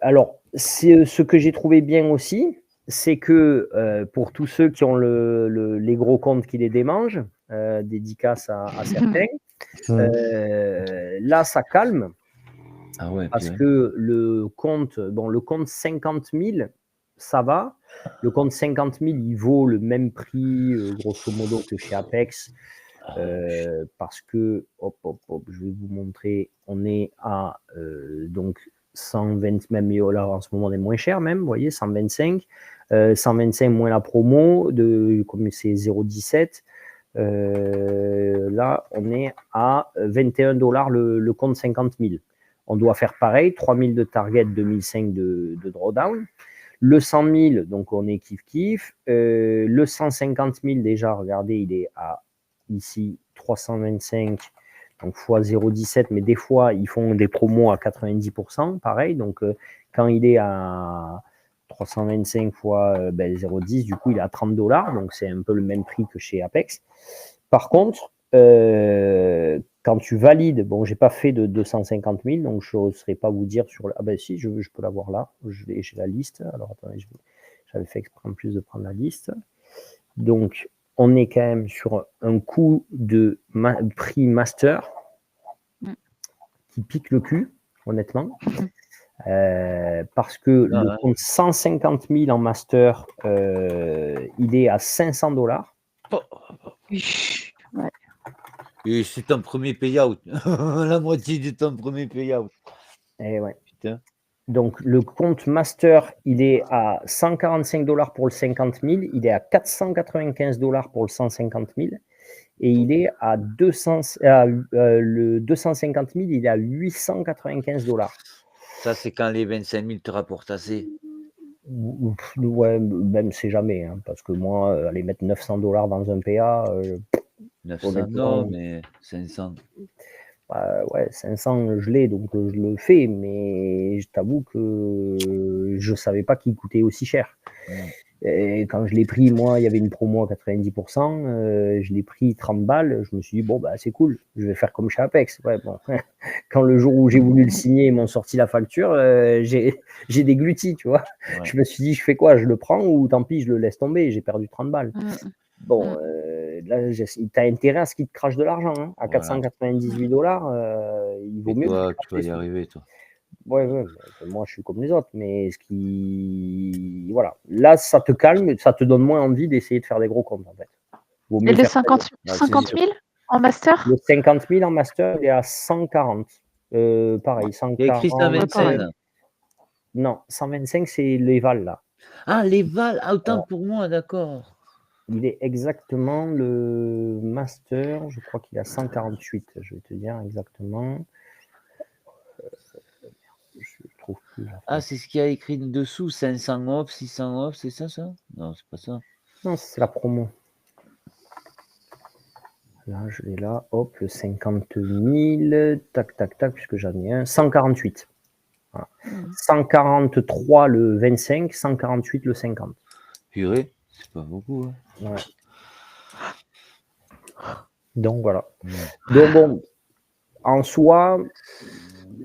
Speaker 1: Alors, c'est ce que j'ai trouvé bien aussi, c'est que pour tous ceux qui ont les gros comptes qui les démangent, dédicace à certains, là, ça calme.
Speaker 3: Ah ouais,
Speaker 1: parce que le compte 50 000, ça va. Le compte 50 000, il vaut le même prix, grosso modo, que chez Apex. Parce que, je vais vous montrer, on est à donc 120, même là en ce moment on est moins cher même, vous voyez, 125. 125 moins la promo, comme c'est 0,17. Là, on est à 21 $ le compte 50 000. On doit faire pareil, 3 000 de target, 2005 de drawdown. Le 100 000, donc on est kiff-kiff. Le 150 000, déjà, regardez, il est à ici 325, donc x 0,17. Mais des fois, ils font des promos à 90%, pareil. Donc, quand il est à 325 x 0,10, du coup, il est à 30 $. Donc, c'est un peu le même prix que chez Apex. Par contre, quand tu valides, bon, j'ai pas fait de 250 000, donc je ne saurais pas vous dire sur. Ah ben si, je peux l'avoir là. J'ai la liste. Alors attendez, j'avais fait exprès en plus de prendre la liste. Donc, on est quand même sur un coût de prix master qui pique le cul, honnêtement. Parce que le compte 150 000 en master, il est à 500 $.
Speaker 2: Ouais.
Speaker 3: Et c'est ton premier payout. La moitié de ton premier payout.
Speaker 1: Et ouais.
Speaker 3: Putain.
Speaker 1: Donc, le compte master, il est à 145 $ pour le 50 000, il est à 495 $ pour le 150 000, et il est à le 250 000, il est à 895 $.
Speaker 3: Ça, c'est quand les 25 000 te rapportent assez.
Speaker 1: Ouais, même c'est jamais, hein, parce que moi, aller mettre 900 $ dans un PA.
Speaker 3: 900, non, mais 500.
Speaker 1: Ouais, 500, je l'ai, donc je le fais, mais je t'avoue que je savais pas qu'il coûtait aussi cher. Et quand je l'ai pris, moi, il y avait une promo à 90%, je l'ai pris 30 balles, je me suis dit, bon, bah, c'est cool, je vais faire comme chez Apex. Ouais, bon. Quand le jour où j'ai voulu le signer, ils m'ont sorti la facture, j'ai dégluti, tu vois. Ouais. Je me suis dit, je fais quoi? Je le prends ou tant pis, je le laisse tomber, j'ai perdu 30 balles. Bon, là, t'as intérêt à ce qu'il te crache de l'argent. Hein. À 498 $, il vaut mieux.
Speaker 3: Toi, tu vas y arriver, toi.
Speaker 1: Ouais, moi je suis comme les autres, mais voilà. Là, ça te calme, ça te donne moins envie d'essayer de faire des gros comptes, en fait.
Speaker 2: Et les 50 000 en master?
Speaker 1: Le 50 000 en master, il est à 140. Pareil, 140.
Speaker 3: Il y a écrit 125.
Speaker 1: Non, 125, c'est l'Eval, là.
Speaker 3: Ah, l'Eval, autant pour moi, d'accord.
Speaker 1: Il est exactement le master, je crois qu'il a 148, je vais te dire exactement. Je trouve plus.
Speaker 3: Ah, c'est ce qu'il y a écrit dessous, 500 off, 600 off, c'est ça? Non, c'est pas ça.
Speaker 1: Non, c'est la promo. Là, je l'ai là, hop, le 50 000, tac, tac, tac, puisque j'en ai un, 148. Voilà. 143 le 25, 148 le 50.
Speaker 3: Purée, c'est pas beaucoup. Hein.
Speaker 1: Ouais. Donc voilà. Donc bon, en soi,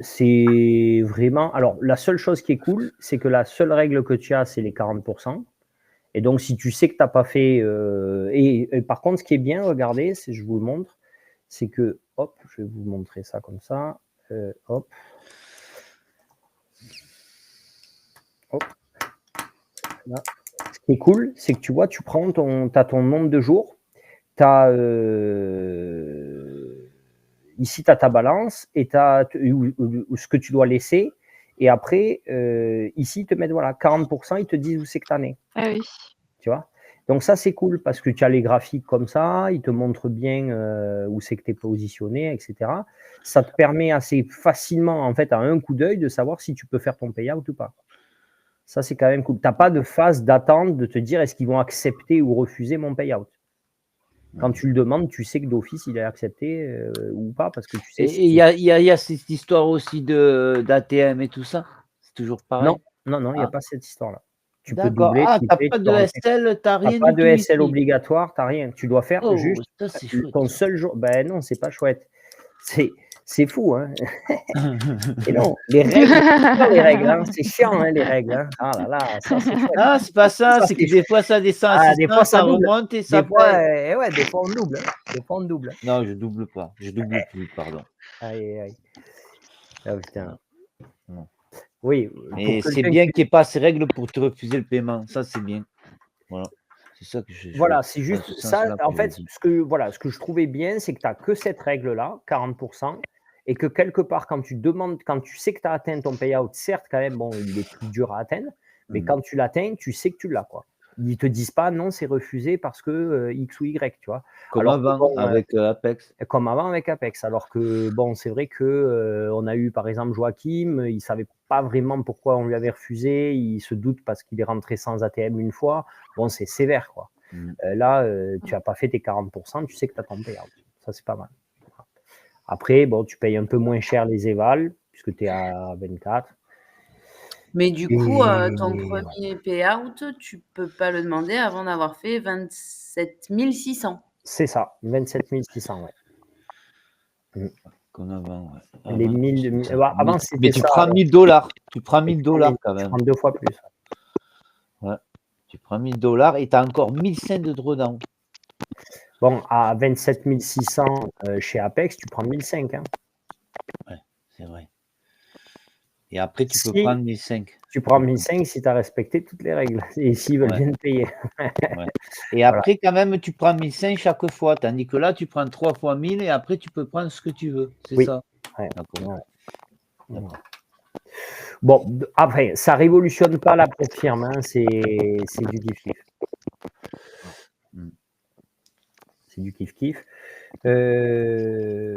Speaker 1: c'est vraiment. Alors, la seule chose qui est cool, c'est que la seule règle que tu as, c'est les 40%. Et donc, si tu sais que tu n'as pas fait. Et par contre, ce qui est bien, regardez, je vous le montre, c'est que. Hop, je vais vous montrer ça comme ça. Hop. Hop. Là. Ce qui est cool, c'est que tu vois, tu prends t'as ton nombre de jours. Ici, tu as ta balance et tu as ce que tu dois laisser. Et après, ici, ils te mettent 40%, ils te disent où c'est que tu en es.
Speaker 2: Ah oui.
Speaker 1: Tu vois? Donc ça, c'est cool parce que tu as les graphiques comme ça, ils te montrent bien où c'est que tu es positionné, etc. Ça te permet assez facilement, en fait, à un coup d'œil, de savoir si tu peux faire ton payout ou pas. Ça, c'est quand même cool. Tu n'as pas de phase d'attente de te dire est-ce qu'ils vont accepter ou refuser mon payout. Quand tu le demandes, tu sais que d'office, il est accepté ou pas, parce que tu sais.
Speaker 3: Et il y a cette histoire aussi d'ATM et tout ça? C'est toujours pareil?
Speaker 1: Non, il n'y a pas cette histoire-là. Tu peux
Speaker 3: D'accord.
Speaker 1: doubler.
Speaker 3: Ah, tu n'as pas de SL, tu n'as rien du tout.
Speaker 1: Pas de SL obligatoire, tu n'as rien. Tu dois faire juste
Speaker 3: ça, c'est chouette,
Speaker 1: ton seul jour. Ben non, c'est pas chouette. C'est fou, hein. Et non, les règles, hein, c'est chiant, hein, les règles. Hein. Ah là là, ça c'est chouette.
Speaker 3: Ah, c'est pas ça,
Speaker 1: Ça,
Speaker 3: c'est
Speaker 1: c'est
Speaker 3: que des fois ça descend à
Speaker 1: Ah, des
Speaker 3: 600,
Speaker 1: fois, ça
Speaker 3: ça
Speaker 1: double.
Speaker 3: remonte et ça
Speaker 1: Des fois,
Speaker 3: paye.
Speaker 1: ouais, des fois on double. Hein. Des fois on double.
Speaker 3: Non, je double pas. Je double plus, pardon.
Speaker 1: Aïe, aïe. Ah putain.
Speaker 3: Non.
Speaker 1: Oui.
Speaker 3: Et c'est bien qu'il n'y ait pas ces règles pour te refuser le paiement. Ça, c'est bien. Voilà. C'est ça que je.
Speaker 1: Voilà, c'est juste
Speaker 3: ce
Speaker 1: ça.
Speaker 3: sens-là
Speaker 1: En
Speaker 3: que
Speaker 1: fait,
Speaker 3: je dis.
Speaker 1: ce que je trouvais bien, c'est que tu n'as que cette règle-là, 40%, et que quelque part, quand tu sais que tu as atteint ton payout, certes, quand même, bon, il est plus dur à atteindre, mais quand tu l'atteins, tu sais que tu l'as, quoi. Ils te disent pas non, c'est refusé parce que X ou Y, tu vois.
Speaker 3: Comme
Speaker 1: Alors
Speaker 3: avant,
Speaker 1: bon,
Speaker 3: avec Apex.
Speaker 1: Comme avant avec Apex. Alors que, bon, c'est vrai que on a eu, par exemple, Joachim, il savait pas vraiment pourquoi on lui avait refusé, il se doute parce qu'il est rentré sans ATM une fois. Bon, c'est sévère, quoi. Là, tu n'as pas fait tes 40%, tu sais que tu as ton payout. Ça, c'est pas mal. Après, bon, tu payes un peu moins cher les évals, puisque tu es à 24.
Speaker 5: Mais du coup, ton premier payout, tu peux pas le demander avant d'avoir fait 27 600.
Speaker 1: C'est ça, 27 600, ouais.
Speaker 3: Comme avant, ouais.
Speaker 1: Les 1000, avant, c'était
Speaker 3: mais tu
Speaker 1: ça.
Speaker 3: prends $1000. Tu prends $1000 quand même.
Speaker 1: Tu prends 2 fois plus.
Speaker 3: Ouais. Tu prends $1000 et tu as encore 1500 de drawdown.
Speaker 1: Bon, à 27 600 chez Apex, tu prends 1005. Hein.
Speaker 3: Ouais, c'est vrai. Et après, tu peux prendre 1005.
Speaker 1: Tu prends 1005 si tu as respecté toutes les règles et s'ils veulent bien te payer.
Speaker 3: Ouais. Et après, quand même, tu prends 1005 chaque fois. Tandis que là, tu prends 3 fois 1000 et après, tu peux prendre ce que tu veux. C'est ça.
Speaker 1: Ouais.
Speaker 3: D'accord.
Speaker 1: Ouais. Bon, après, ça révolutionne pas la firme, hein, c'est du kiff-kiff. C'est du kiff-kiff.
Speaker 3: Et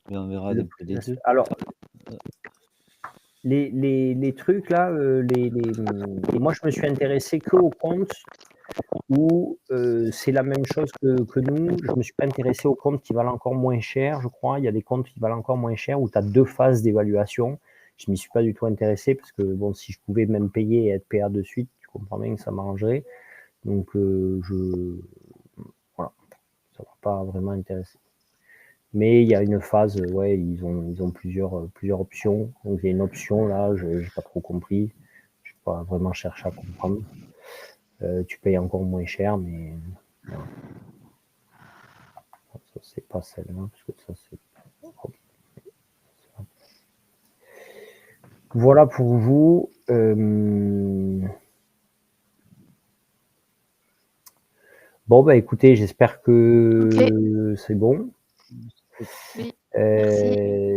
Speaker 3: on verra un peu des deux.
Speaker 1: Alors, les trucs là, et moi je me suis intéressé qu'aux comptes où c'est la même chose que nous. Je me suis pas intéressé aux comptes qui valent encore moins cher, je crois. Il y a des comptes qui valent encore moins cher où tu as 2 phases d'évaluation. Je m'y suis pas du tout intéressé parce que bon, si je pouvais même payer et être PA de suite, tu comprends bien que ça m'arrangerait. Donc voilà, ça m'a pas vraiment intéressé. Mais il y a une phase, ouais, ils ont plusieurs options. Donc il y a une option là, je n'ai pas trop compris. Je n'ai pas vraiment cherché à comprendre. Tu payes encore moins cher, mais voilà. Ça c'est pas celle-là, parce que ça c'est. Voilà pour vous. Bon, bah écoutez, j'espère que c'est bon.
Speaker 2: Oui,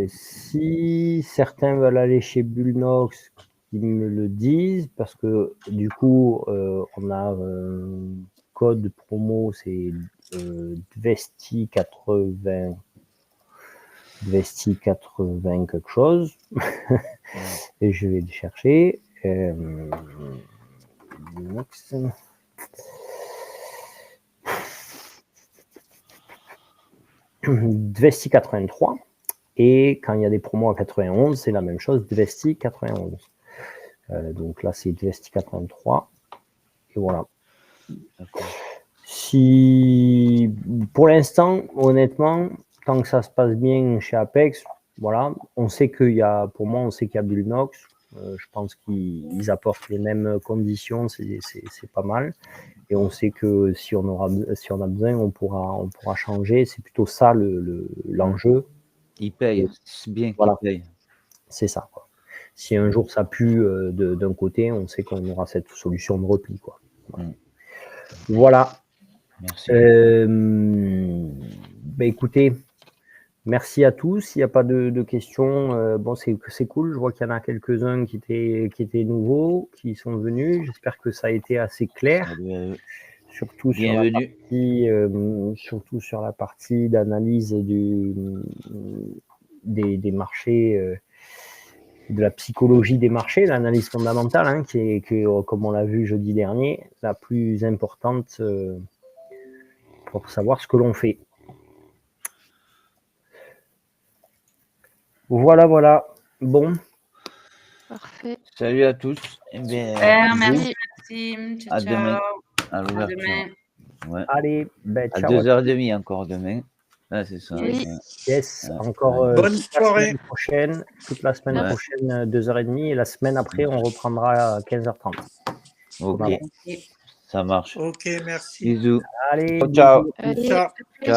Speaker 1: si certains veulent aller chez Bullnox, qu'ils me le disent, parce que du coup, on a un code promo, c'est Dvesti80. Dvesti80 quelque chose. Et je vais le chercher. Dvesti 83. Et quand il y a des promos à 91, c'est la même chose, Dvesti 91. Donc là, c'est Dvesti 83. Et voilà. Si, pour l'instant, honnêtement, tant que ça se passe bien chez Apex, voilà, on sait qu'il y a, pour moi, on sait qu'il y a Bullnox. Je pense qu'ils apportent les mêmes conditions, c'est pas mal. Et on sait que si on a besoin, on pourra changer. C'est plutôt ça l'enjeu.
Speaker 3: Ils payent, c'est bien qu'ils payent.
Speaker 1: C'est ça, quoi. Si un jour ça pue d'un côté, on sait qu'on aura cette solution de repli, quoi. Voilà.
Speaker 3: Merci.
Speaker 1: Écoutez, merci à tous. S'il n'y a pas de questions, bon, c'est cool. Je vois qu'il y en a quelques-uns qui étaient nouveaux, qui sont venus. J'espère que ça a été assez clair. Surtout sur la partie d'analyse des marchés, de la psychologie des marchés, l'analyse fondamentale, hein, qui est, comme on l'a vu jeudi dernier, la plus importante pour savoir ce que l'on fait. Voilà. Bon.
Speaker 2: Parfait.
Speaker 3: Salut à tous.
Speaker 5: Merci.
Speaker 3: À
Speaker 5: ciao.
Speaker 3: demain. À l'ouverture.
Speaker 5: demain.
Speaker 3: Ouais.
Speaker 1: Allez,
Speaker 3: à
Speaker 1: ciao.
Speaker 3: 2h30 encore demain. Ah, c'est ça.
Speaker 2: Oui.
Speaker 1: Yes,
Speaker 3: Ouais.
Speaker 1: encore
Speaker 6: Bonne
Speaker 1: toute la
Speaker 6: soirée.
Speaker 1: semaine prochaine, toute la semaine
Speaker 3: Ouais.
Speaker 1: prochaine, 2h30, et la semaine après, on reprendra à 15h30.
Speaker 3: Ok,
Speaker 1: Voilà.
Speaker 3: ça marche.
Speaker 6: Ok, merci.
Speaker 3: Bisous.
Speaker 1: Allez,
Speaker 3: Ciao, ciao.
Speaker 1: bisous.
Speaker 2: Allez,
Speaker 6: Ciao.
Speaker 2: à plus.
Speaker 3: Ciao.